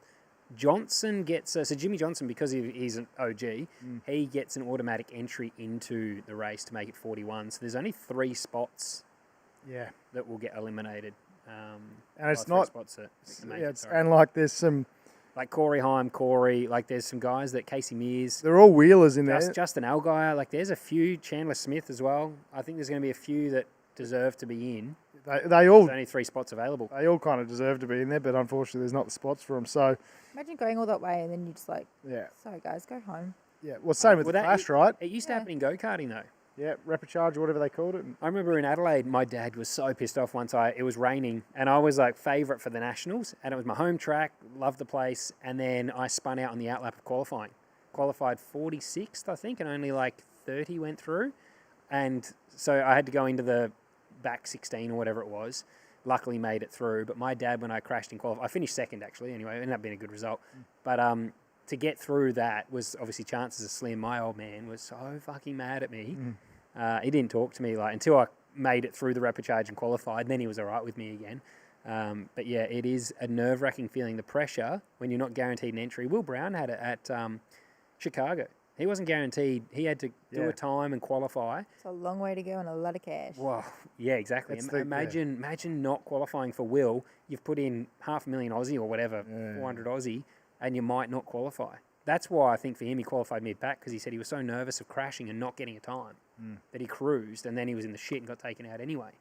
Johnson gets... so Jimmy Johnson, because he's an OG, he gets an automatic entry into the race to make it 41. So there's only 3 spots Yeah. that will get eliminated. And it's 3 not... spots that can make Yeah, it, it's, sorry. and like there's some... Like Corey Heim, like there's some guys that Casey Mears... They're all wheelers in there. Justin Allgaier, like there's a few, Chandler Smith as well. I think there's going to be a few that deserve to be in. They all... There's only 3 spots available. They all kind of deserve to be in there, but unfortunately there's not the spots for them. So, Imagine going all that way and then you just like, yeah. sorry guys, go home. Yeah, well, same with Well, the that- Flash, right? It used to happen in go-karting though. Yeah, Repicharge or whatever they called it. I remember in Adelaide, my dad was so pissed off once. It was raining and I was like favourite for the Nationals and it was my home track, loved the place, and then I spun out on the outlap of qualifying. Qualified 46th, I think, and only like 30 went through. And so I had to go into the back 16 or whatever it was. Luckily made it through, but my dad, when I crashed in qualifying, I finished second actually anyway, it ended up being a good result. But to get through that was obviously chances are slim. My old man was so fucking mad at me. He didn't talk to me like until I made it through the Repicharge and qualified. Then he was all right with me again. But yeah, it is a nerve-wracking feeling, the pressure when you're not guaranteed an entry. Will Brown had it at Chicago. He wasn't guaranteed. He had to do a time and qualify. It's a long way to go and a lot of cash. Well, yeah, exactly. Imagine not qualifying for Will. You've put in $500,000 Aussie or whatever, 400 Aussie, and you might not qualify. That's why I think for him he qualified mid-pack, because he said he was so nervous of crashing and not getting a time that he cruised, and then he was in the shit and got taken out anyway.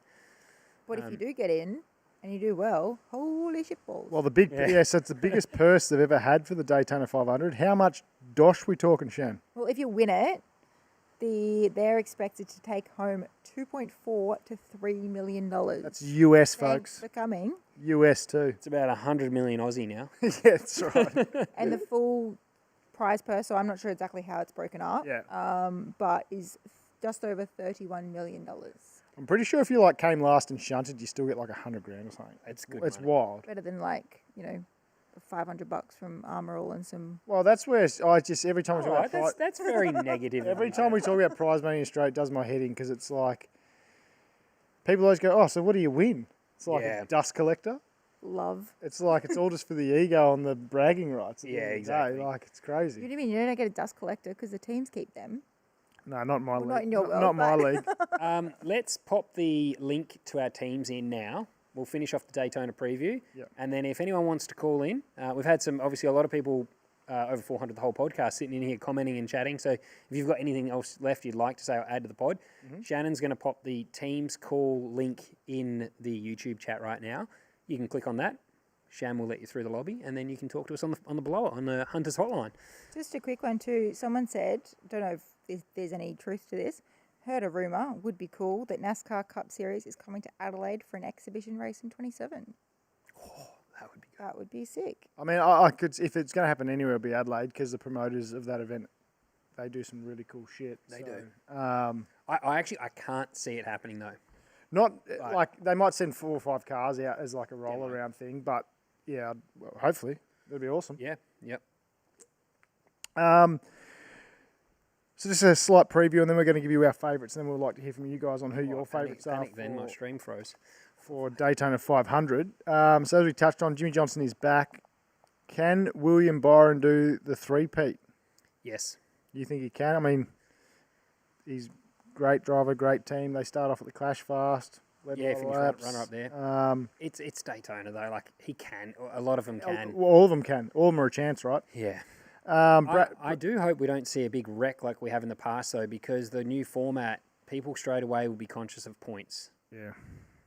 But if you do get in and you do well, holy shit balls. Well, so it's the biggest purse they've ever had for the Daytona 500. How much dosh we talking, Shan? Well, if you win it, they're expected to take home $2.4 to $3 million. That's US, Thanks folks. for coming. US too. It's about 100 million Aussie now. Yeah, that's right. And the full prize purse, so I'm not sure exactly how it's broken up, Yeah. but is just over $31 million. I'm pretty sure if you like came last and shunted, you still get like $100,000 or something. It's good. It's money. wild. Better than like, $500 from Armour All and some... Well, that's where I just every time we talk All right, about prize, that's very negative. every time we talk about prize money in Australia, it does my head in because it's like people always go, "Oh, so what do you win?" It's like a dust collector. Love. It's like it's all just for the ego and the bragging rights. At the Yeah, end of the exactly. day. Like it's What do crazy. you mean? You don't get a dust collector because the teams keep them. No, not in my league. not in your world, not my but- league. Let's pop the link to our teams in now. We'll finish off the Daytona preview. Yep. And then if anyone wants to call in, we've had obviously a lot of people, over 400 the whole podcast, sitting in here commenting and chatting. So if you've got anything else left you'd like to say or add to the pod, Shannon's going to pop the teams call link in the YouTube chat right now. You can click on that. Shan will let you through the lobby, and then you can talk to us on the blower, on the Hunters Hotline. Just a quick one too. Someone said, don't know if there's any truth to this, heard a rumour, would be cool, that NASCAR Cup Series is coming to Adelaide for an exhibition race in 27. That would be good. That would be sick. I mean, I could if it's going to happen anywhere, it'll be Adelaide because the promoters of that event, they do some really cool shit. They do. I I can't see it happening though. Not like they might send 4 or 5 cars out as like a roll around thing, but yeah, well, hopefully it'll be awesome. Yeah. Yep. So just a slight preview, and then we're going to give you our favourites, and then we'd like to hear from you guys on who your favourites are Then my stream froze. for Daytona 500. So as we touched on, Jimmy Johnson is back. Can William Byron do the three-peat? Yes. You think he can? I mean, he's great driver, great team. They start off at the Clash fast. Led a lot of finish laps. runner up there. It's Daytona though. Like he can. A lot of them can. Well, all of them can. All of them are a chance, right? Yeah. Brad, I do hope we don't see a big wreck like we have in the past though, because the new format, people straight away will be conscious of points. yeah.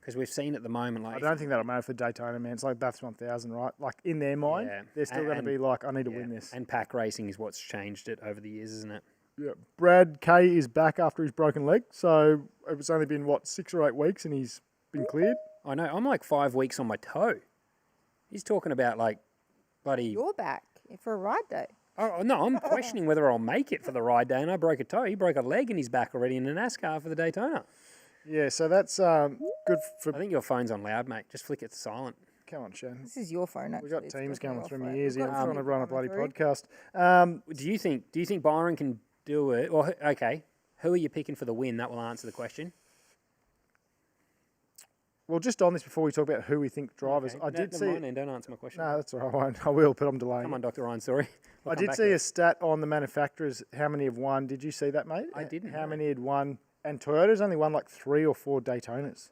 Because we've seen at the moment, like I don't think that'll matter for Daytona, man. It's like Bathurst 1000, right? Like in their mind, they're still going to be like, I need to win this. And pack racing is what's changed it over the years, isn't it? Yeah. Brad Kay is back after his broken leg, so it's only been 6 or 8 weeks, and he's been cleared. I know. I'm like 5 weeks on my toe. He's talking about like bloody. You're back for a ride day. Oh, no, I'm questioning whether I'll make it for the ride day, and I broke a toe. He broke a leg in his back already in the NASCAR for the Daytona. Yeah, so that's good for. I think your phone's on loud, mate. Just flick it to silent. Come on, Shan. This is your phone, actually. We've got It's teams definitely coming your through phone. my ears We've here. got I'm trying to something run a coming bloody through. podcast. Do you think Byron can do it? Or okay, who are you picking for the win? That will answer the question. Well, just on this before we talk about who we think drivers, Okay. I did Never see. mind then, don't answer my question. No, that's all right. I won't. I will, but I'm delaying. Come it. on, Dr. Ryan, sorry. I did see a stat on the manufacturers, how many have won. Did you see that, mate? I didn't, How no. many had won? And Toyota's only won like 3 or 4 Daytonas.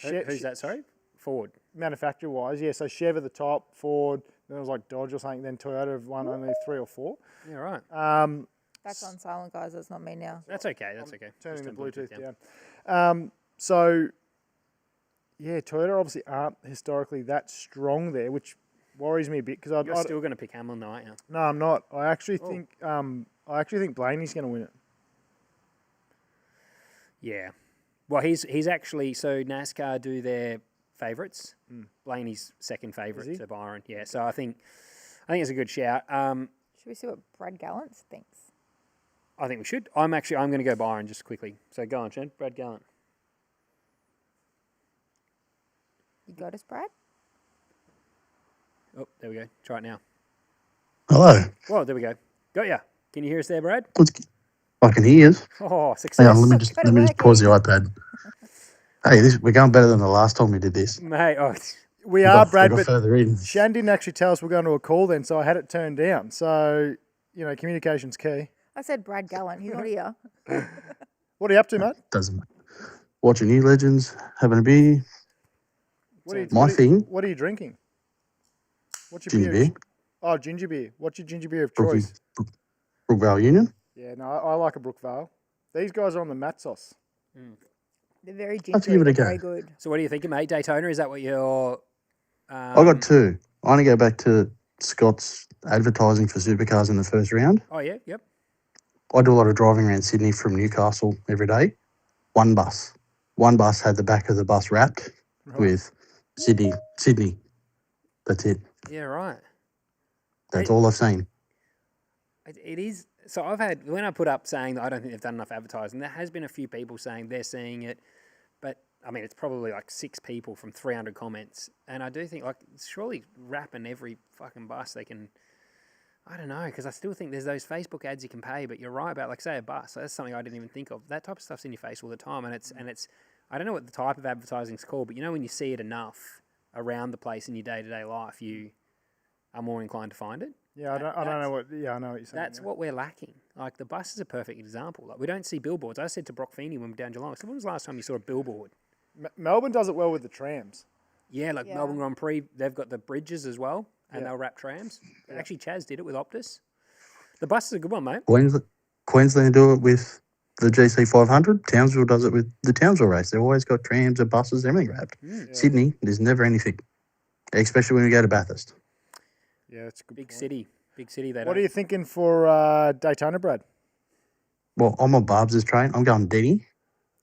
Who's that, sorry? Ford. Manufacturer-wise, yeah. So Chev at the top, Ford, then it was like Dodge or something. Then Toyota have won only 3 or 4. Yeah, right. That's on silent, guys. That's not me now. That's okay, that's okay. Turning Just the turn Bluetooth down. So, yeah, Toyota obviously aren't historically that strong there, which worries me a bit because You're still going to pick Hamlin, aren't you? No, I'm not. I actually think Blaney's going to win it. Yeah. Well, he's actually, so NASCAR do their favourites. Blaney's second favourite to Byron. Yeah, so I think it's a good shout. Should we see what Brad Gallant thinks? I think we should. I'm going to go Byron just quickly. So go on, Jen. Brad Gallant. You got us, Brad? Oh, there we go. Try it now. Hello. Whoa, there we go. Got ya. Can you hear us there, Brad? I can hear you. Oh, Hang success. on, let me just pause the iPad. Hey, we're going better than the last time we did this. Mate, We are, Brad, we got but further in. Shan didn't actually tell us we're going to a call then, so I had it turned down. So, communication's key. I said Brad Gallant. He's not here. What are you up to, mate? Doesn't matter. Watching New Legends, having a beer. What are you drinking? What's your Ginger beer? beer. Oh, ginger beer. What's your ginger beer of choice? Brookvale Union. Yeah, no, I like a Brookvale. These guys are on the Matsos. They're very Let's gingery. give it a They're go. very good. So what are you thinking, mate? Daytona, is that what you're... I got 2. I want to go back to Scott's advertising for Supercars in the first round. Oh, yeah, yep. I do a lot of driving around Sydney from Newcastle every day. One bus had the back of the bus wrapped with Sydney. That's it. Yeah, right. That's all I've seen. It is. So I've had, when I put up saying that I don't think they've done enough advertising, there has been a few people saying they're seeing it, but I mean, it's probably like 6 people from 300 comments. And I do think, like, surely wrapping every fucking bus they can, I don't know, because I still think there's those Facebook ads you can pay, but you're right about, like, say a bus. That's something I didn't even think of. That type of stuff's in your face all the time. And it's, I don't know what the type of advertising's called, but when you see it enough around the place in your day-to-day life, you are more inclined to find it. Yeah, I know what you're saying. That's what we're lacking. Like, the bus is a perfect example. Like, we don't see billboards. I said to Brock Feeney when we were down Geelong, I said, when was the last time you saw a billboard? Melbourne does it well with the trams. Yeah, like Melbourne Grand Prix, they've got the bridges as well, and they'll wrap trams. Yeah. Actually, Chaz did it with Optus. The bus is a good one, mate. Queensland do it with the GC 500. Townsville does it with the Townsville race. They've always got trams and buses, everything wrapped. Sydney, there's never anything, especially when we go to Bathurst. Yeah, it's a good Big point. city. Big city. What are you thinking for Daytona, Brad? Well, I'm on Barb's train. I'm going Denny.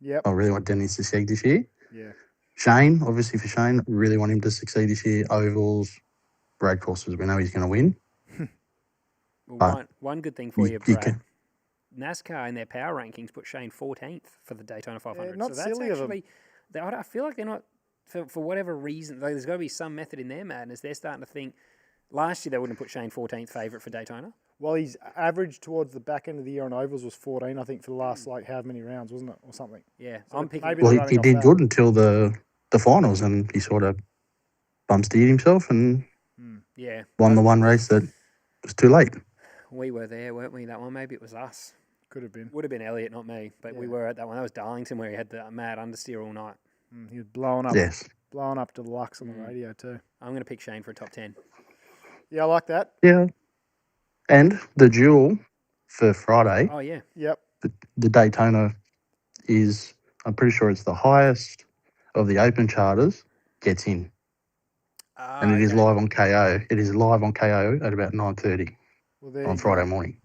Yep. I really want Denny to succeed this year. Yeah. Shane, obviously for Shane, really want him to succeed this year. Ovals, road courses, we know he's going to win. Well, one good thing for you, Brad. NASCAR in their power rankings put Shane 14th for the Daytona 500. Not so that's silly of actually, I feel like they're not, for whatever reason, there's got to be some method in their madness. They're starting to think, last year they wouldn't have put Shane 14th favourite for Daytona. Well, his average towards the back end of the year on ovals was 14, I think, for the last, how many rounds, wasn't it? Or something. Yeah. So I'm picking. maybe Well, he did good until the finals, and he sort of bum-steered himself and won the one race that was too late. We were there, weren't we, that one? Maybe it was us. Could have been. Would have been Elliot, not me. But we were at that one. That was Darlington, where he had the mad understeer all night. He was blowing up. Yes. Blowing up deluxe on the radio too. I'm going to pick Shane for a top 10. Yeah, I like that. Yeah. And the duel for Friday, Oh, yeah. Yep. the Daytona is, I'm pretty sure it's the highest of the open charters, gets in. And it is live on KO. It is live on KO at about 9:30 on Friday morning.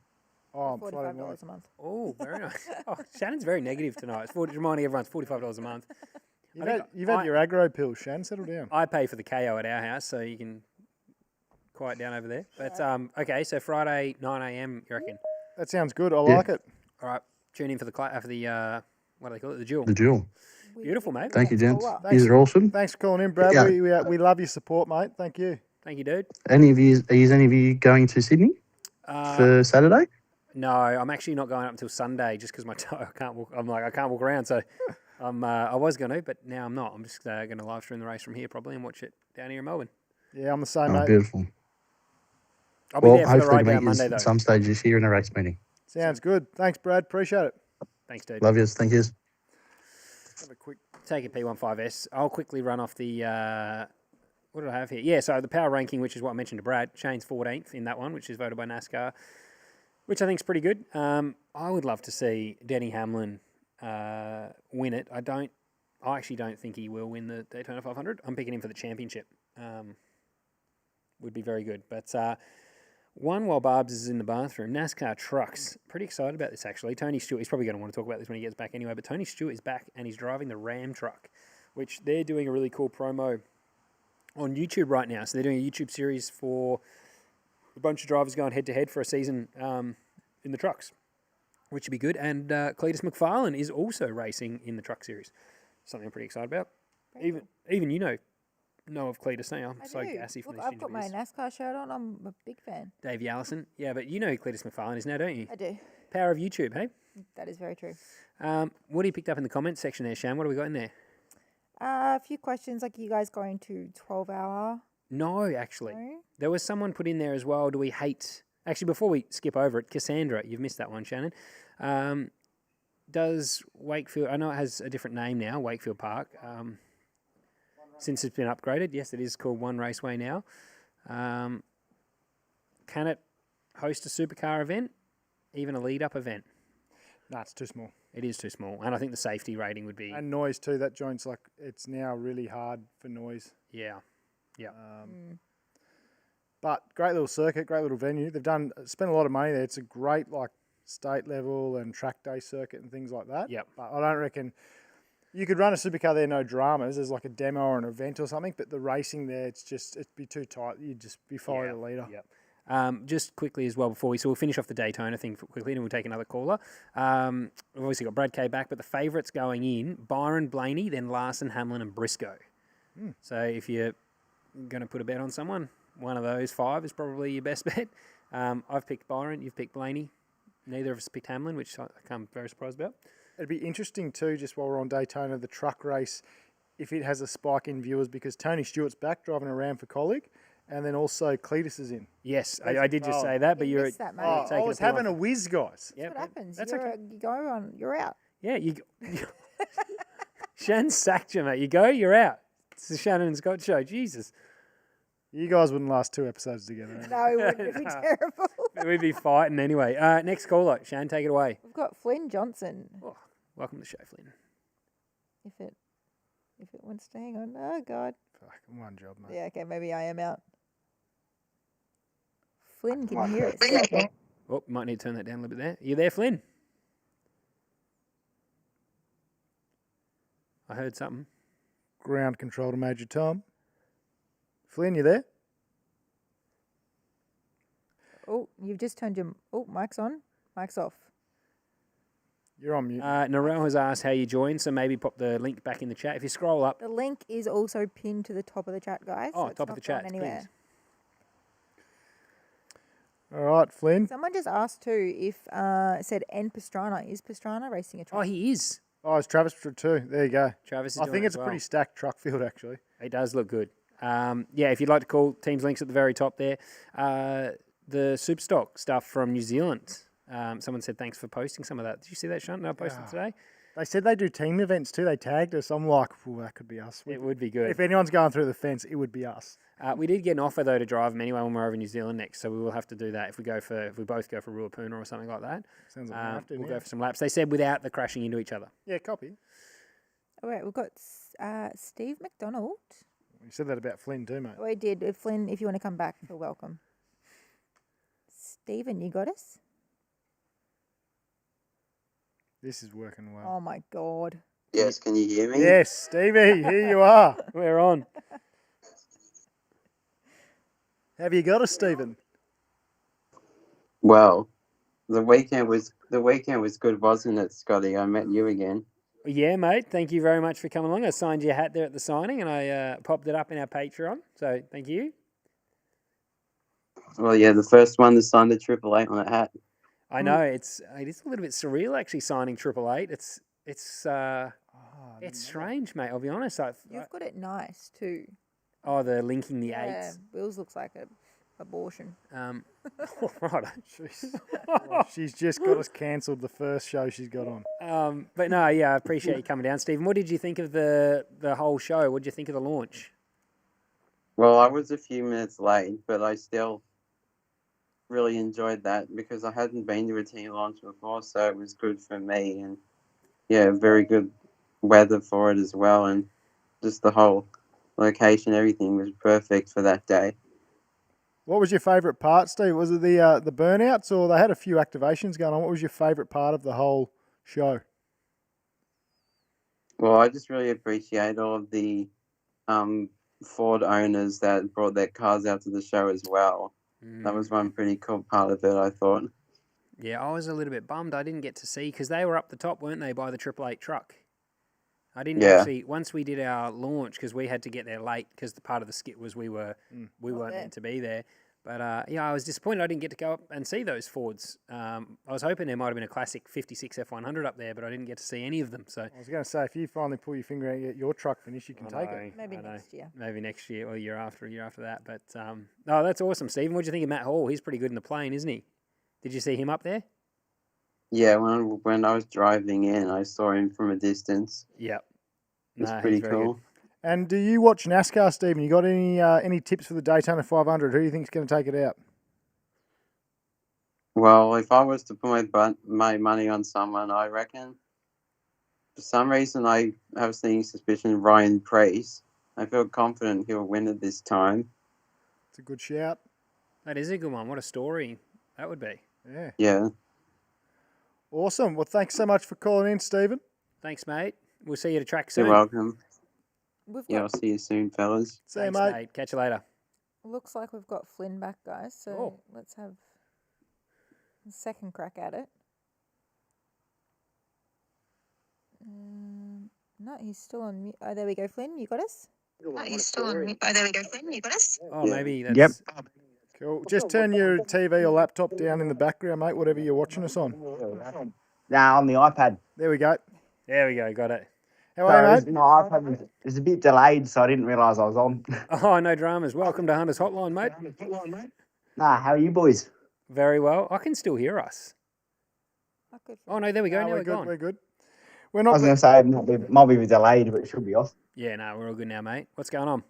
Oh, $45 a month. Oh, very nice. Oh, Shannon's very negative tonight. It's reminding everyone it's $45 a month. You've had your aggro pill, Shan. Settle down. I pay for the KO at our house, so you can quiet down over there. But okay, so Friday 9 a.m. You reckon? That sounds good. I Yeah. like it. All right, tune in for the what do they call it? The duel. The duel. Beautiful, mate. Thank you, gents. Thanks. These are awesome. Thanks for calling in, Brad. Yeah. We love your support, mate. Thank you. Thank you, dude. Are any of you going to Sydney for Saturday? No, I'm actually not going up until Sunday just because I can't walk. I can't walk around, so I was going to, but now I'm not. I'm just going to live stream the race from here probably and watch it down here in Melbourne. Yeah, I'm the same, Oh, mate. beautiful. I'll be there for the hopefully ride to down meet Monday you though. at some stage this year in a race meeting. Sounds good. Thanks, Brad. Appreciate it. Thanks, dude. Love yous. Thank yous. Have a quick. Take a P15S. I'll quickly run off the. What do I have here? Yeah, so the power ranking, which is what I mentioned to Brad, Shane's 14th in that one, which is voted by NASCAR, which I think is pretty good. I would love to see Denny Hamlin win it. I actually don't think he will win the Daytona 500. I'm picking him for the championship. Would be very good. But one while Barb's is in the bathroom, NASCAR trucks. Pretty excited about this, actually. Tony Stewart, he's probably going to want to talk about this when he gets back anyway, but Tony Stewart is back and he's driving the Ram truck, which they're doing a really cool promo on YouTube right now. So they're doing a YouTube series for a bunch of drivers going head-to-head for a season in the trucks, which would be good. And Cletus McFarlane is also racing in the truck series. Something I'm pretty excited about. Even you know of Cletus now. I'm so gassy from Look, this I've got my NASCAR shirt on. I'm a big fan. Davey Allison. Yeah, but you know who Cletus McFarlane is now, don't you? I do. Power of YouTube, hey? That is very true. What do you picked up in the comments section there, Shan? What have we got in there? A few questions, like you guys going to 12-hour? No, actually. No? There was someone put in there as well. Do we hate... Actually, before we skip over it, Cassandra, you've missed that one, Shannon. Does Wakefield... I know it has a different name now, Wakefield Park. Since it's been upgraded, yes, it is called One Raceway now. Can it host a supercar event? Even a lead-up event? No, it's too small. It is too small. And I think the safety rating would be... And noise too. That joint's like, it's now really hard for noise. Yeah. Yeah. But great little circuit, great little venue. They've spent a lot of money there. It's a great like state level and track day circuit and things like that. Yep. But I don't reckon you could run a supercar there, no dramas. There's like a demo or an event or something. But the racing there, it'd be too tight. You'd just be following the leader. Yep. Just quickly as well so we'll finish off the Daytona thing quickly and we'll take another caller. We've obviously got Brad K back, but the favourites going in, Byron Blaney, then Larson, Hamlin and Briscoe. So if you're going to put a bet on someone, one of those five is probably your best bet. I've picked Byron, you've picked Blaney. Neither of us picked Hamlin, which I'm very surprised about. It'd be interesting too, just while we're on Daytona, the truck race, if it has a spike in viewers, because Tony Stewart's back driving around for Colleague, and then also Cletus is in. Yes, I did just say that, but You you're missed that, mate. Oh, I taking was a pill having off. a whiz, guys. Yep. What happens? That's You go on, you're out. Yeah, Shan sacked you, mate. You go, you're out. It's the Shannon and Scott show. Jesus. You guys wouldn't last 2 episodes together. eh? No, it wouldn't. It'd be terrible. We'd be fighting anyway. Next caller. Shan, take it away. We've got Flynn Johnson. Oh, welcome to the show, Flynn. If it wants to hang on. Oh, God. Fuck, one job, mate. Yeah, okay, maybe I am out. Flynn, can you hear us? Oh, might need to turn that down a little bit there. You there, Flynn? I heard something. Ground control to Major Tom. Flynn, you there? Oh, you've just turned your... Oh, mic's on. Mic's off. You're on mute. Narelle has asked how you joined, so maybe pop the link back in the chat. If you scroll up, The link is also pinned to the top of the chat, guys. Oh, so it's top of not the chat, going anywhere. please. All right, Flynn. Someone just asked too if said N Pastrana. Is Pastrana racing a Oh, truck? he is. Oh, it's Travis for 2. There you go. Travis is I doing think it it's as a well. pretty stacked truck field, actually. It does look good. Yeah, if you'd like to call, team's links at the very top there. The Superstock stuff from New Zealand. Someone said thanks for posting some of that. Did you see that, Sean? No, I posted today. They said they do team events too. They tagged us. I'm like, well, that could be us. It would be good. If anyone's going through the fence, it would be us. We did get an offer though to drive them anyway when we're over in New Zealand next, so we will have to do that if we both go for Ruapuna or something like that. Sounds like we have to. We'll yeah. go for some laps. They said without the crashing into each other. Yeah, copy. All right, we've got Steve McDonald. You said that about Flynn too, mate. Oh, I did. Flynn, if you want to come back, you're welcome. Stephen, you got us? This is working well. Oh, my God. Yes, can you hear me? Yes, Stevie, here you are. We're on. Have you got us, Stephen? Well, the weekend was good, wasn't it, Scotty? I met you again. Yeah, mate. Thank you very much for coming along. I signed your hat there at the signing, and I popped it up in our Patreon. So thank you. Well, yeah, the first one to sign the 888 on a hat. I know it is a little bit surreal actually signing 888. It's strange, mate. I'll be honest. You've got it nice too. Oh, the linking the Yeah, eights. Will's looks like a abortion. Right. She's just got us cancelled the first show she's got on. But no, yeah, I appreciate you coming down, Stephen. What did you think of the whole show? What did you think of the launch? Well, I was a few minutes late, but I still really enjoyed that because I hadn't been to a team launch before, so it was good for me. And yeah, very good weather for it as well, and just the whole location, everything was perfect for that day. What was your favourite part, Steve? Was it the burnouts, or they had a few activations going on? What was your favourite part of the whole show? Well, I just really appreciate all of the Ford owners that brought their cars out to the show as well. That was one pretty cool part of it, I thought. Yeah, I was a little bit bummed I didn't get to see, because they were up the top, weren't they, by the 888 truck? I didn't actually, once we did our launch, because we had to get there late, because the part of the skit was we weren't meant to be there. But yeah, I was disappointed I didn't get to go up and see those Fords. I was hoping there might have been a classic 56 F100 up there, but I didn't get to see any of them. So I was going to say, if you finally pull your finger out and get your truck finished, you can take it. Maybe next year. Maybe next year or year after that. But no, that's awesome, Stephen. What do you think of Matt Hall? He's pretty good in the plane, isn't he? Did you see him up there? Yeah, when I was driving in, I saw him from a distance. Yep. It's pretty cool. Good. And do you watch NASCAR, Stephen? You got any tips for the Daytona 500? Who do you think's going to take it out? Well, if I was to put my money on someone, I reckon, for some reason, I have a sneaking suspicion Ryan Preece. I feel confident he'll win it this time. It's a good shout. That is a good one. What a story that would be. Yeah. Yeah. Awesome. Well, thanks so much for calling in, Stephen. Thanks, mate. We'll see you at a track soon. You're welcome. Yeah, I'll see you soon, fellas. See you, Thanks, mate. Catch you later. Looks like we've got Flynn back, guys. So let's have a second crack at it. No, he's still on mute. Oh, there we go, Flynn. You got us? Oh, he's still on mute. Oh, there we go, Flynn. You got us? Oh, maybe that's... Yep. Cool. Just turn your TV or laptop down in the background, mate, whatever you're watching us on. Nah, on the iPad. There we go. There we go. Got it. How are you, mate? My iPad was a bit delayed, so I didn't realise I was on. Oh, no dramas. Welcome to Hunter's Hotline, mate. Nah, how are you boys? Very well. I can still hear us. Okay. Oh, no, there we go. No, now we're we're good. gone. We're good. We're I not. was going to say it might be delayed, but it should be off. Yeah, no, we're all good now, mate. What's going on?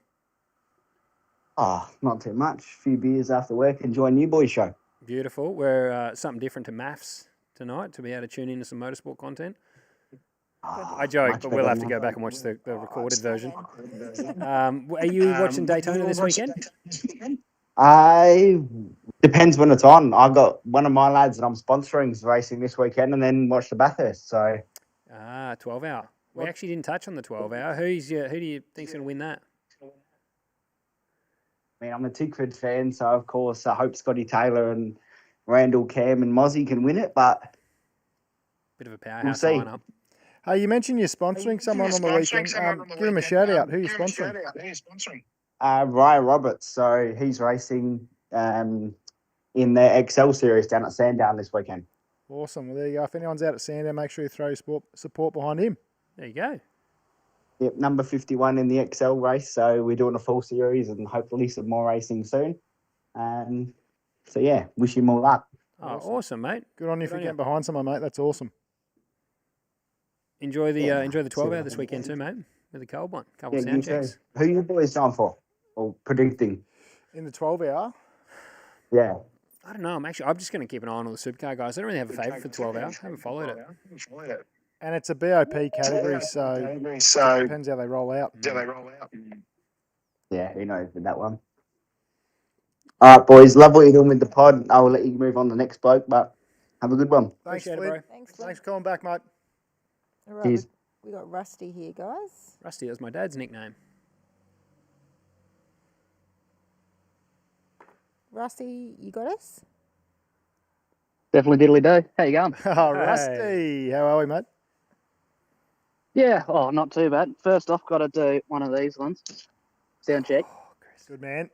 Oh, not too much. A few beers after work, enjoying you boys' show. Beautiful. We're something different to maths tonight to be able to tune into some motorsport content. I joke, but we'll have to go back and watch the recorded version. Are you watching Daytona this weekend? Depends when it's on. I got one of my lads that I'm sponsoring is racing this weekend, and then watch the Bathurst. So 12 hour. We actually didn't touch on the 12 hour. Who do you think's going to win that? I mean, I'm a Tickford fan, so of course I hope Scotty Taylor and Randall, Cam, and Mozzie can win it. But Bit of a powerhouse see. lineup. Hey, you mentioned you're sponsoring someone on the weekend. Give him a shout out. Who are you sponsoring? Ryan Roberts. So he's racing in the XL series down at Sandown this weekend. Awesome. Well, there you go. If anyone's out at Sandown, make sure you throw your support behind him. There you go. Yep, number 51 in the XL race. So we're doing a full series and hopefully some more racing soon. So yeah, wish him all luck. Oh, awesome, mate. Good on you for getting behind someone, mate. That's awesome. Enjoy the 12 hour this weekend too, mate. With a cold one. Couple of sound checks. Who you boys going for? Or predicting? In the 12 hour? Yeah. I don't know. I'm just going to keep an eye on all the supercar guys. I don't really have a favourite for 12 hours. I haven't followed it. And it's a BOP category, so it depends how they roll out. Yeah, who knows with that one. All right, boys. Love what you're doing with the pod. I will let you move on to the next bloke, but have a good one. Thanks, Appreciate it, Flynn. bro. Thanks, Flynn. Thanks for calling back, mate. All right, Cheers. we got Rusty here, guys. Rusty, that's my dad's nickname. Rusty, you got us? Definitely diddly do. How you going? Oh, Rusty. How are we, mate? Yeah, not too bad. First off, got to do one of these ones. Sound check. Good man.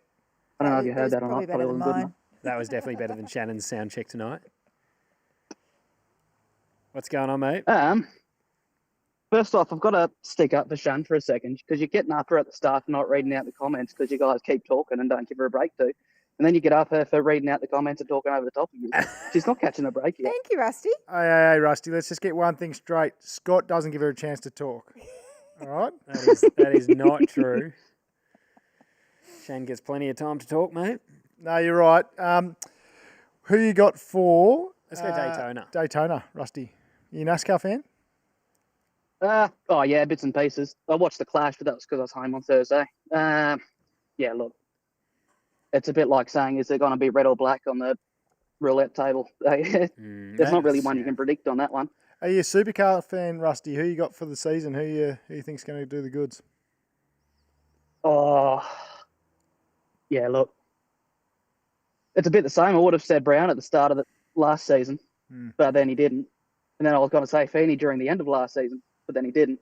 I don't know if you That heard was that or probably not. better Probably than wasn't good mine. enough. That was definitely better than Shannon's sound check tonight. What's going on, mate? First off, I've got to stick up for Shan for a second because you're getting up her at the start for not reading out the comments because you guys keep talking and don't give her a break to. And then you get up her for reading out the comments and talking over the top of you. She's not catching a break yet. Thank you, Rusty. Hey, Rusty, let's just get one thing straight. Scott doesn't give her a chance to talk. All right? That is not true. Shan gets plenty of time to talk, mate. No, you're right. Who you got for... Let's go Daytona. Daytona, Rusty. You a NASCAR fan? Yeah, bits and pieces. I watched the Clash, but that was because I was home on Thursday. Yeah, look, it's a bit like saying, is there going to be red or black on the roulette table? There's not really one you can predict on that one. Are you a Supercar fan, Rusty? Who you got for the season? Who you think's going to do the goods? Oh, yeah, look, it's a bit the same. I would have said Brown at the start of the last season, but then he didn't. And then I was going to say Feeney during the end of last season, but then he didn't.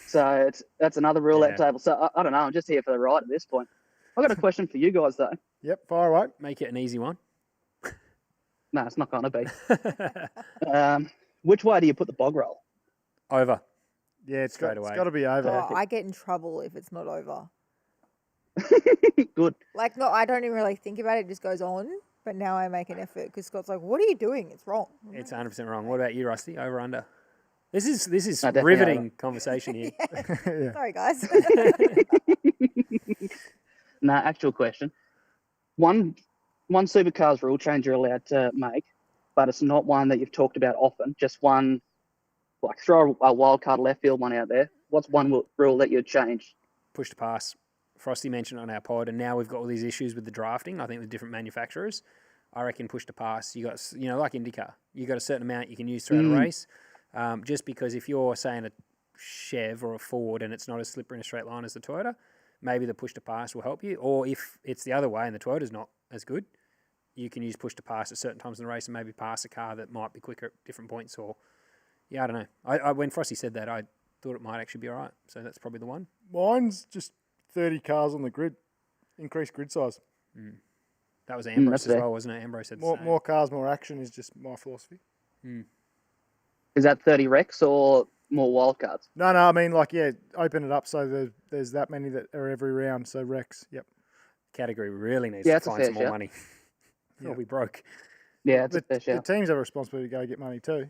So that's another roulette table. So I don't know. I'm just here for the ride at this point. I've got a question for you guys, though. Yep, fire away. Make it an easy one. No, it's not going to be. Which way do you put the bog roll? Over. Yeah, it's Straight got away. to be over. Oh, I get in trouble if it's not over. Good. Like, no, I don't even really think about it. It just goes on. But now I make an effort because Scott's like, what are you doing? It's wrong. It's 100% wrong. What about you, Rusty? Over, under? This is definitely riveting over. conversation here. Sorry, guys. No, actual question. One Supercars rule change you're allowed to make, but it's not one that you've talked about often. Just one, like throw a wild card left field one out there. What's one rule that you'd change? Push to pass. Frosty mentioned it on our pod, and now we've got all these issues with the drafting, I think, with different manufacturers. I reckon push to pass. You got, like IndyCar, you got a certain amount you can use throughout a race. Just because if you're saying a Chev or a Ford and it's not as slippery in a straight line as the Toyota, maybe the push to pass will help you. Or if it's the other way and the Toyota's not as good, you can use push to pass at certain times in the race and maybe pass a car that might be quicker at different points. Or, I don't know. I when Frosty said that, I thought it might actually be all right. So that's probably the one. Mine's just 30 cars on the grid. Increased grid size. That was Ambrose as fair. well, wasn't it? Ambrose said the same. More cars, more action is just my philosophy. Is that 30 wrecks or more wildcards? No, I mean, open it up so there's that many that are every round. So Rex, yep. Category really needs Yeah, to it's a find fair some more shout. money. Or we broke. Yeah, it's a fair The shout. teams have a responsibility to go get money too.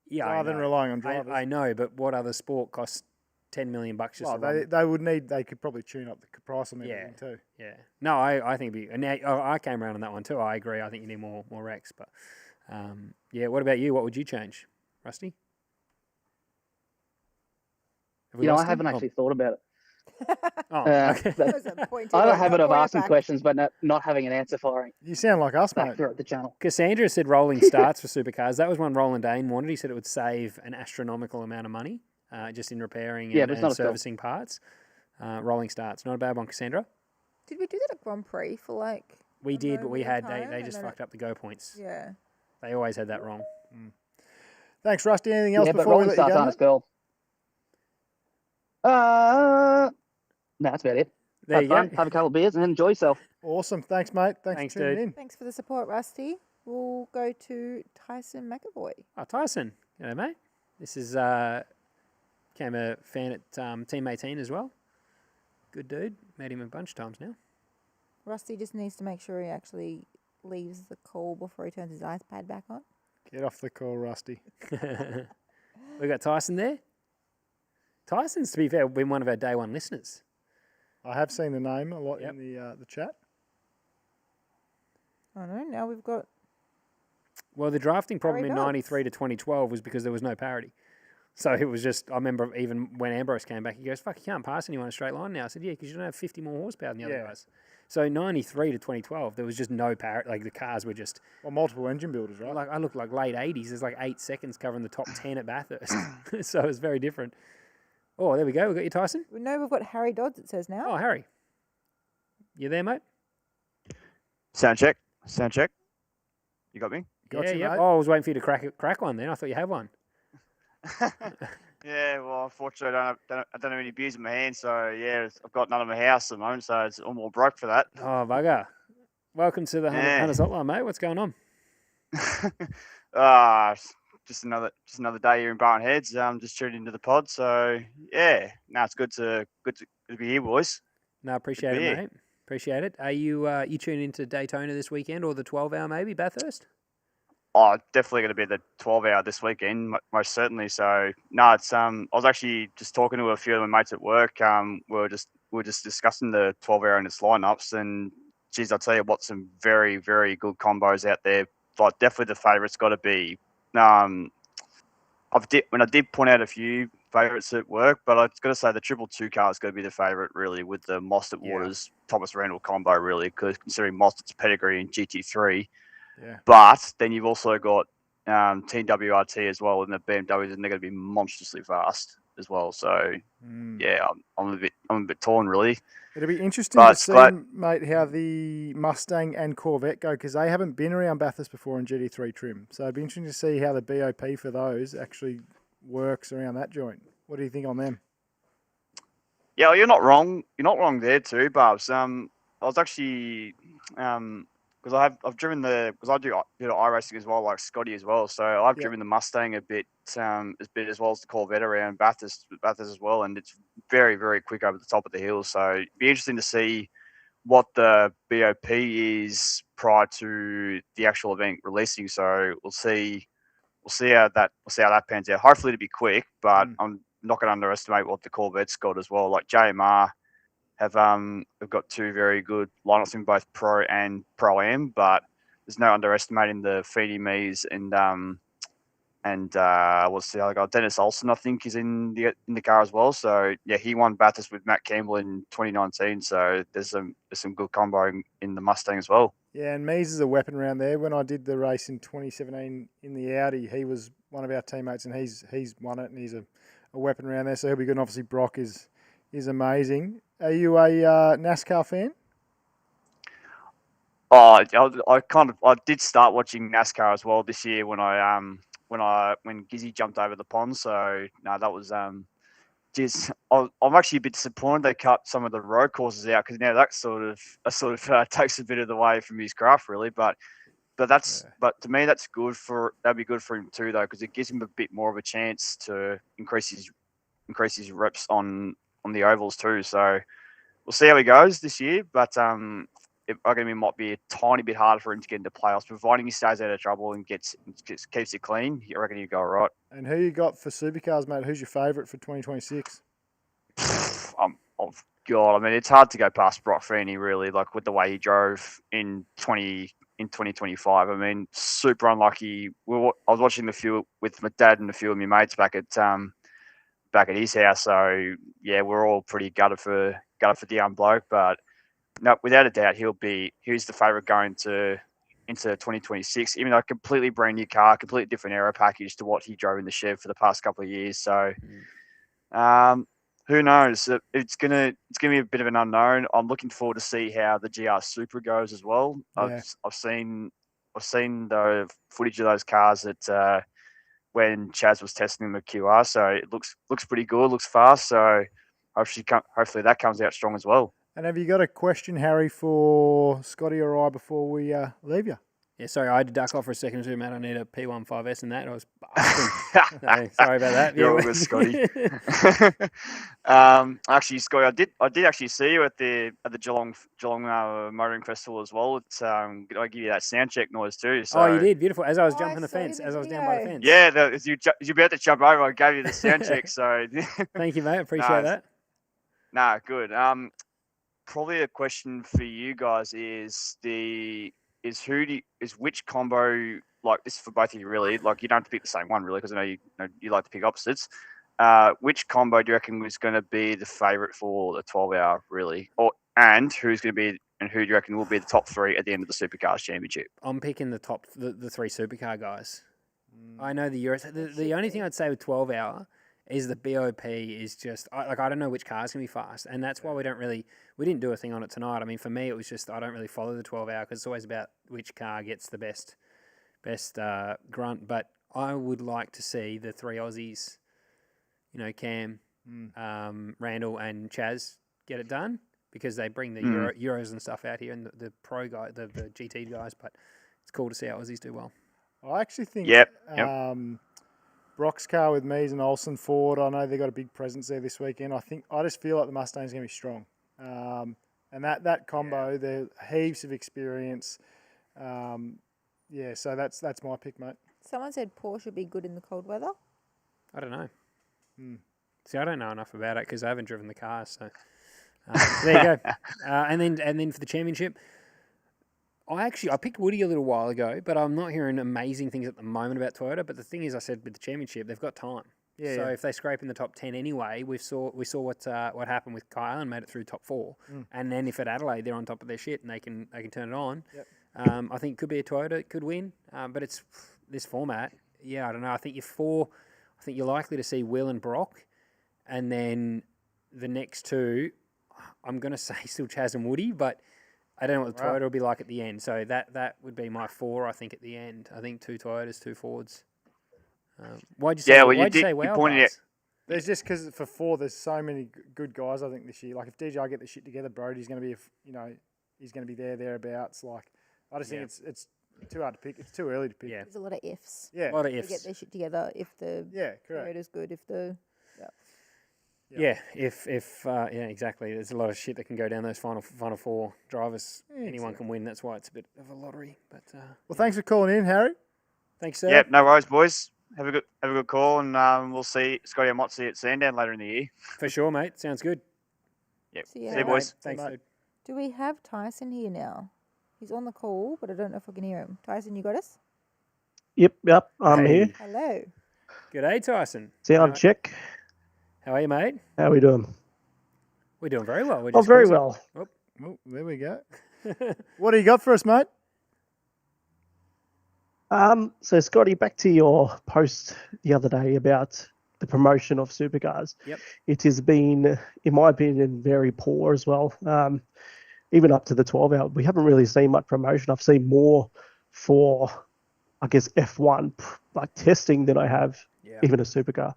Yeah, rather than relying on drivers. I know, but what other sport costs $10 million just Well, to run? they could probably tune up the price on everything too. Yeah. No, I think it'd be, and now, I came around on that one too. I agree. I think you need more wrecks. But what about you? What would you change, Rusty? Have we I lost him? haven't actually thought about it. Okay. There's a point to I have a it. habit of Point it asking back. questions, but not having an answer firing You sound like us, back mate. through at the channel. Cassandra said rolling starts for supercars. That was one Roland Dane wanted. He said it would save an astronomical amount of money just in repairing Yeah, but it's and not a film. servicing parts. Rolling starts. Not a bad one, Cassandra. Did we do that at Grand Prix for like... We a did, but we moment in had time, they and just then fucked up the go points. Yeah. They always had that wrong. Thanks, Rusty. Anything else Yeah, but before we rolling let you starts go? aren't as mate? cool. No, that's about it. There Have you fun, go. have a couple of beers, and enjoy yourself. Awesome. Thanks, mate. Thanks Thanks, for tuning dude. in. Thanks for the support, Rusty. We'll go to Tyson McAvoy. Oh, Tyson. Hello, mate. This is became a fan at Team 18 as well. Good dude. Met him a bunch of times now. Rusty just needs to make sure he actually leaves the call before he turns his iPad back on. Get off the call, Rusty. We got Tyson there. Tyson's, to be fair, been one of our day one listeners. I have seen the name a lot Yep. in the chat. I know, now we've got... Well, the drafting problem Harry in Dodds. 93 to 2012 was because there was no parity. So it was just, I remember even when Ambrose came back, he goes, fuck, you can't pass anyone in a straight line now. I said, yeah, because you don't have 50 more horsepower than the other Yeah. guys. So 93 to 2012, there was just no parity. Like the cars were just, Well, multiple engine builders, right? like I looked like late 80s. There's like 8 seconds covering the top 10 at Bathurst. So it was very different. Oh, there we go. We got you, Tyson. No, we've got Harry Dodds, it says now. Oh, Harry. You there, mate? Sound check. Sound check. You got me? Gotcha, yeah. mate. Oh, I was waiting for you to crack one then. I thought you had one. Yeah, well, unfortunately, I don't have any beers in my hand, so yeah, I've got none in my house at the moment, so I'm all broke for that. Oh, bugger. Welcome to the Yeah. Hunters Hotline, mate. What's going on? Just another day here in Barton Heads. Just tuned into the pod, so yeah, no, it's good to be here, boys. No, appreciate it, mate. Appreciate it. Are you tuning into Daytona this weekend or the 12-hour maybe, Bathurst? Oh, definitely going to be the 12-hour this weekend, most certainly. So no, it's I was actually just talking to a few of my mates at work. We were just discussing the 12-hour and its lineups, and geez, I'll tell you what, some very, very good combos out there. Like definitely the favourite's got to be. When I did point out a few favourites at work, but I've got to say the 222 car is going to be the favourite really with the Mostert Waters Thomas Randall combo really, because considering Mostert's pedigree in GT3. Yeah. But then you've also got Team WRT as well, and the BMWs, and they're going to be monstrously fast as well. So yeah, I'm a bit torn really. It'll be interesting to see, mate, how the Mustang and Corvette go, because they haven't been around Bathurst before in GT3 trim. So it'd be interesting to see how the BOP for those actually works around that joint. What do you think on them? Yeah, well, you're not wrong. You're not wrong there too, Barbs. I was actually because I've driven because I do iRacing as well, like Scotty as well. So I've driven the Mustang a bit as well as the Corvette around Bathurst as well, and it's very, very quick over the top of the hills. So it'd be interesting to see what the BOP is prior to the actual event releasing. So we'll see how that pans out. Hopefully it'll be quick, but I'm not going to underestimate what the Corvette's got as well. Like JMR have got two very good lineups in both Pro and Pro-Am, but there's no underestimating the Feedy Mees and what's the other guy? Dennis Olsen, I think, is in the car as well. So yeah, he won Bathurst with Matt Campbell in 2019. So there's some good combo in the Mustang as well. Yeah, and Mees is a weapon around there. When I did the race in 2017 in the Audi, he was one of our teammates, and he's won it, and he's a weapon around there. So he'll be good. And obviously Brock is amazing. Are you a NASCAR fan? Oh, I did start watching NASCAR as well this year when Gizzy jumped over the pond. So no, that was I'm actually a bit disappointed they cut some of the road courses out, because now that sort of takes a bit of the way from his craft really. But to me that'd be good for him too though, because it gives him a bit more of a chance to increase his reps on the ovals too. So we'll see how he goes this year. But it might be a tiny bit harder for him to get into playoffs, providing he stays out of trouble and keeps it clean. I reckon he'll go all right. And who you got for Supercars, mate? Who's your favourite for 2026? God, I mean, it's hard to go past Brock Feeney, really, like with the way he drove in 2025. I mean, super unlucky. I was watching the few with my dad and a few of my mates back at his house. So yeah, we're all pretty gutted for the young bloke, but no, without a doubt, he's the favourite going into 2026. Even though a completely brand new car, completely different aero package to what he drove in the shed for the past couple of years. So, who knows? It's gonna be a bit of an unknown. I'm looking forward to see how the GR Supra goes as well. Yeah. I've seen the footage of those cars that when Chaz was testing them at QR. So it looks pretty good. Looks fast. So hopefully that comes out strong as well. And have you got a question, Harry, for Scotty or I before we leave you? Yeah, sorry, I had to duck off for a second too, Matt. I need a P15S and that. I was basking. Sorry about that. You're all good, Scotty. Actually, Scotty, I did actually see you at the Geelong Motoring Festival as well. It's I give you that sound check noise too. So. Oh, you did, beautiful. As I was jumping the fence, as I was down by the fence. Yeah, as you're about to jump over, I gave you the sound check. So thank you, mate. Appreciate that. Nah, good. Probably a question for you guys is which combo, like this is for both of you really, like you don't have to pick the same one really, because I know you like to pick opposites. Which combo do you reckon is going to be the favourite for the 12-hour really, and who do you reckon will be the top three at the end of the Supercars Championship? I'm picking the three supercar guys. I know the Euros. The only thing I'd say with 12-hour, is the BOP is just I don't know which car's gonna be fast, and that's why we didn't do a thing on it tonight. I mean, for me, it was just I don't really follow the 12-hour because it's always about which car gets the best grunt. But I would like to see the three Aussies, Cam, Randall, and Chaz get it done because they bring the Euros and stuff out here and the pro guy, the GT guys. But it's cool to see our Aussies do well. I actually think Yep. Brock's car with Mies and Olsen Ford, I know they've got a big presence there this weekend. I just feel like the Mustang's going to be strong. And that combo, they're heaps of experience. So that's my pick, mate. Someone said Porsche would be good in the cold weather. I don't know. See, I don't know enough about it because I haven't driven the car. So there you go. And then for the championship, I picked Woody a little while ago, but I'm not hearing amazing things at the moment about Toyota. But the thing is, I said with the championship, they've got time. So if they scrape in the top 10 anyway, we saw what happened with Kyle and made it through top 4. And then if at Adelaide they're on top of their shit and they can turn it on, I think it could be a Toyota, it could win. But it's this format. Yeah, I don't know. I think you're likely to see Will and Brock, and then the next two, I'm going to say still Chaz and Woody, but I don't know what the Toyota will be like at the end. So that would be my 4, I think, at the end. I think 2 Toyotas, 2 Fords. Why'd you say wow? You pointed out. There's just because for 4, there's so many good guys. I think this year, like if DJ get the shit together, Brody's going to be, he's going to be thereabouts. Like I just think it's too hard to pick. It's too early to pick. Yeah, There's a lot of ifs. Yeah, a lot of They ifs. get their shit together if the correct. Toyota's good, if the Yeah, if exactly. There's a lot of shit that can go down those final 4 drivers. Anyone can win. That's why it's a bit of a lottery. But well, thanks for calling in, Harry. Thanks, sir. Yep, no worries, boys. Have a good call, and we'll see Scotty. I might see you at Sandown later in the year. For sure, mate. Sounds good. Yep. See you, See you, boys. Thanks, dude. Do we have Tyson here now? He's on the call, but I don't know if I can hear him. Tyson, you got us? Yep, I'm here. Hello. G'day, Tyson. Sound check. How are you, mate? How we doing? We're doing very well. Oh, very well. Oh, there we go. What do you got for us, mate? So Scotty, back to your post the other day about the promotion of Supercars. Yep. It has been, in my opinion, very poor as well. Even up to the 12-hour, we haven't really seen much promotion. I've seen more for, I guess, F1 like testing than I have even a Supercar.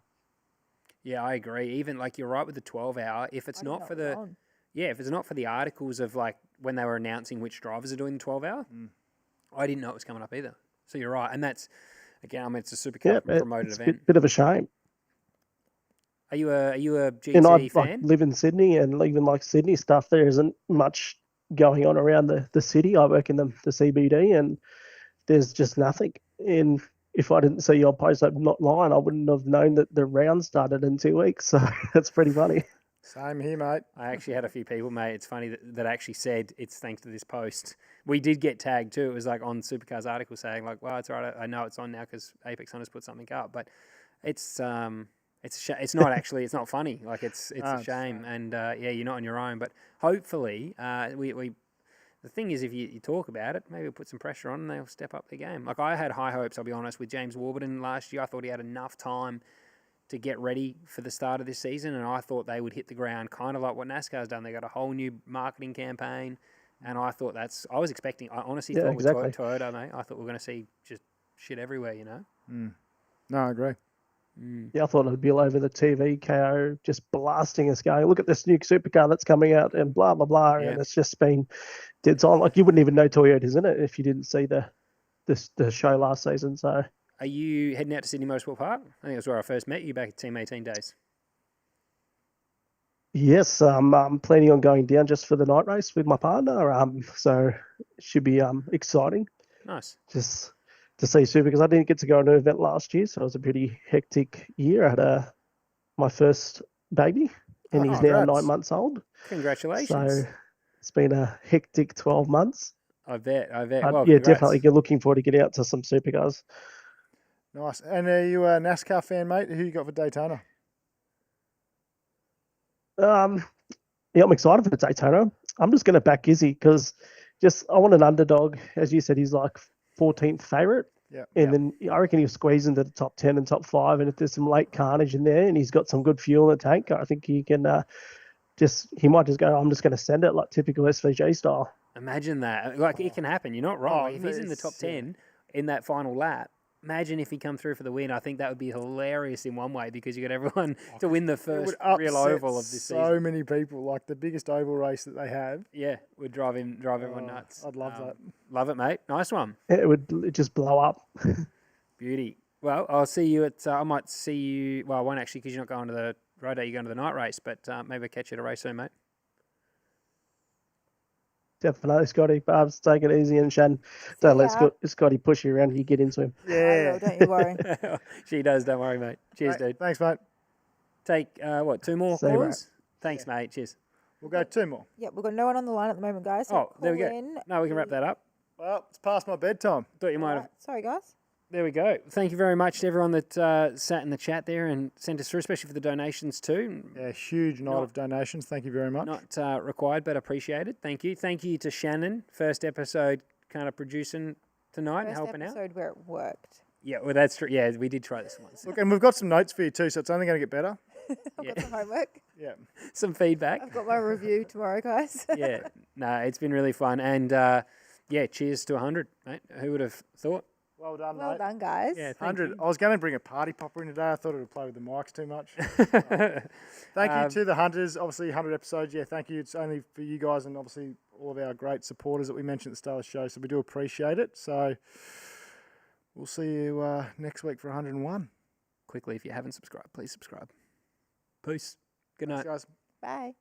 Yeah, I agree. Even like you're right with the 12-hour. If it's not for the articles of like when they were announcing which drivers are doing the 12-hour, I didn't know it was coming up either. So you're right, and that's again, I mean, it's a Supercar promoted it's event. A bit of a shame. Are you a GT and I fan? live in Sydney, and even like Sydney stuff, there isn't much going on around the city. I work in the CBD, and there's just nothing. And if I didn't see your post online, I wouldn't have known that the round started in 2 weeks. So that's pretty funny. Same here, mate. I actually had a few people, mate. It's funny that actually said it's thanks to this post. We did get tagged too. It was like on Supercars article saying like, "Well, it's all right. I know it's on now because Apex Hunters put something up." But it's it's not actually. It's not funny. Like it's a shame. And you're not on your own. But hopefully, we the thing is, if you talk about it, maybe we'll put some pressure on and they'll step up their game. Like I had high hopes. I'll be honest with James Warburton last year. I thought he had enough time to get ready for the start of this season, and I thought they would hit the ground kind of like what NASCAR's done. They got a whole new marketing campaign, and I thought I honestly thought exactly. with Toyota, mate, I thought we were going to see just shit everywhere, you know? No, I agree. Yeah, I thought it'd be all over the TV, KO just blasting us, going, look at this new supercar that's coming out and blah, blah, blah. Yeah. And it's just been dead silent. Like you wouldn't even know Toyota's in it if you didn't see the show last season. So are you heading out to Sydney Motorsport Park? I think that's where I first met you back at Team 18 days. yes, I'm planning on going down just for the night race with my partner. So it should be exciting. Nice. Just to see Super, because I didn't get to go to an event last year, so it was a pretty hectic year. I had my first baby, and he's now 9 months old. Congratulations. So it's been a hectic 12 months. I bet. Well, yeah, congrats. definitely. You're looking forward to getting out to some Supercars. Nice. And are you a NASCAR fan, mate? Who you got for Daytona? Yeah, I'm excited for Daytona. I'm just going to back Izzy because I want an underdog. As you said, he's like 14th favourite. Yeah. And then I reckon he'll squeeze into the top 10 and top 5. And if there's some late carnage in there and he's got some good fuel in the tank, I think he can he might just go, I'm just going to send it like typical SVG style. Imagine that. Like, it can happen. You're not wrong. Oh, Like, if he's in the top 10 in that final lap, imagine if he come through for the win. I think that would be hilarious in one way because you got everyone to win the first real oval of this season. So many people, like the biggest oval race that they have. Yeah, would drive everyone nuts. I'd love that. Love it, mate. Nice one. It would just blow up. Beauty. Well, I'll see you at. I might see you. Well, I won't actually because you're not going to the road day. You're going to the night race, but maybe I'll catch you at a race soon, mate. Definitely, Scotty. Barbs, take it easy and Shan. Don't let Scotty push you around. You get into him. Yeah, don't you worry. She does. Don't worry, mate. Cheers, dude. Thanks, mate. Take 2 more See you, calls. Thanks, mate. Cheers. We'll go 2 more. Yeah, we've got no one on the line at the moment, guys. So Oh, there we call go. in. No, we can wrap that up. Well, it's past my bedtime. Thought you might have. Alright, sorry, guys. There we go. Thank you very much to everyone that sat in the chat there and sent us through, especially for the donations too. Yeah, huge night of donations. Thank you very much. Not required, but appreciated. Thank you. Thank you to Shannon, first episode kind of producing tonight and helping out. First episode where it worked. Yeah, well, that's true. Yeah, we did try this once. Look, and we've got some notes for you too, so it's only going to get better. I've got some homework. Yeah. Some feedback. I've got my review tomorrow, guys. Yeah. No, it's been really fun. And yeah, cheers to 100, mate. Who would have thought? Well done, Well mate. done, guys. Yeah, 100. I was going to bring a party popper in today. I thought it would play with the mics too much. Thank you to the Hunters. Obviously, 100 episodes. Yeah, thank you. It's only for you guys and obviously all of our great supporters that we mentioned at the start of the show. So we do appreciate it. So we'll see you next week for 101. Quickly, if you haven't subscribed, please subscribe. Peace. Good night. Thanks, guys. Bye.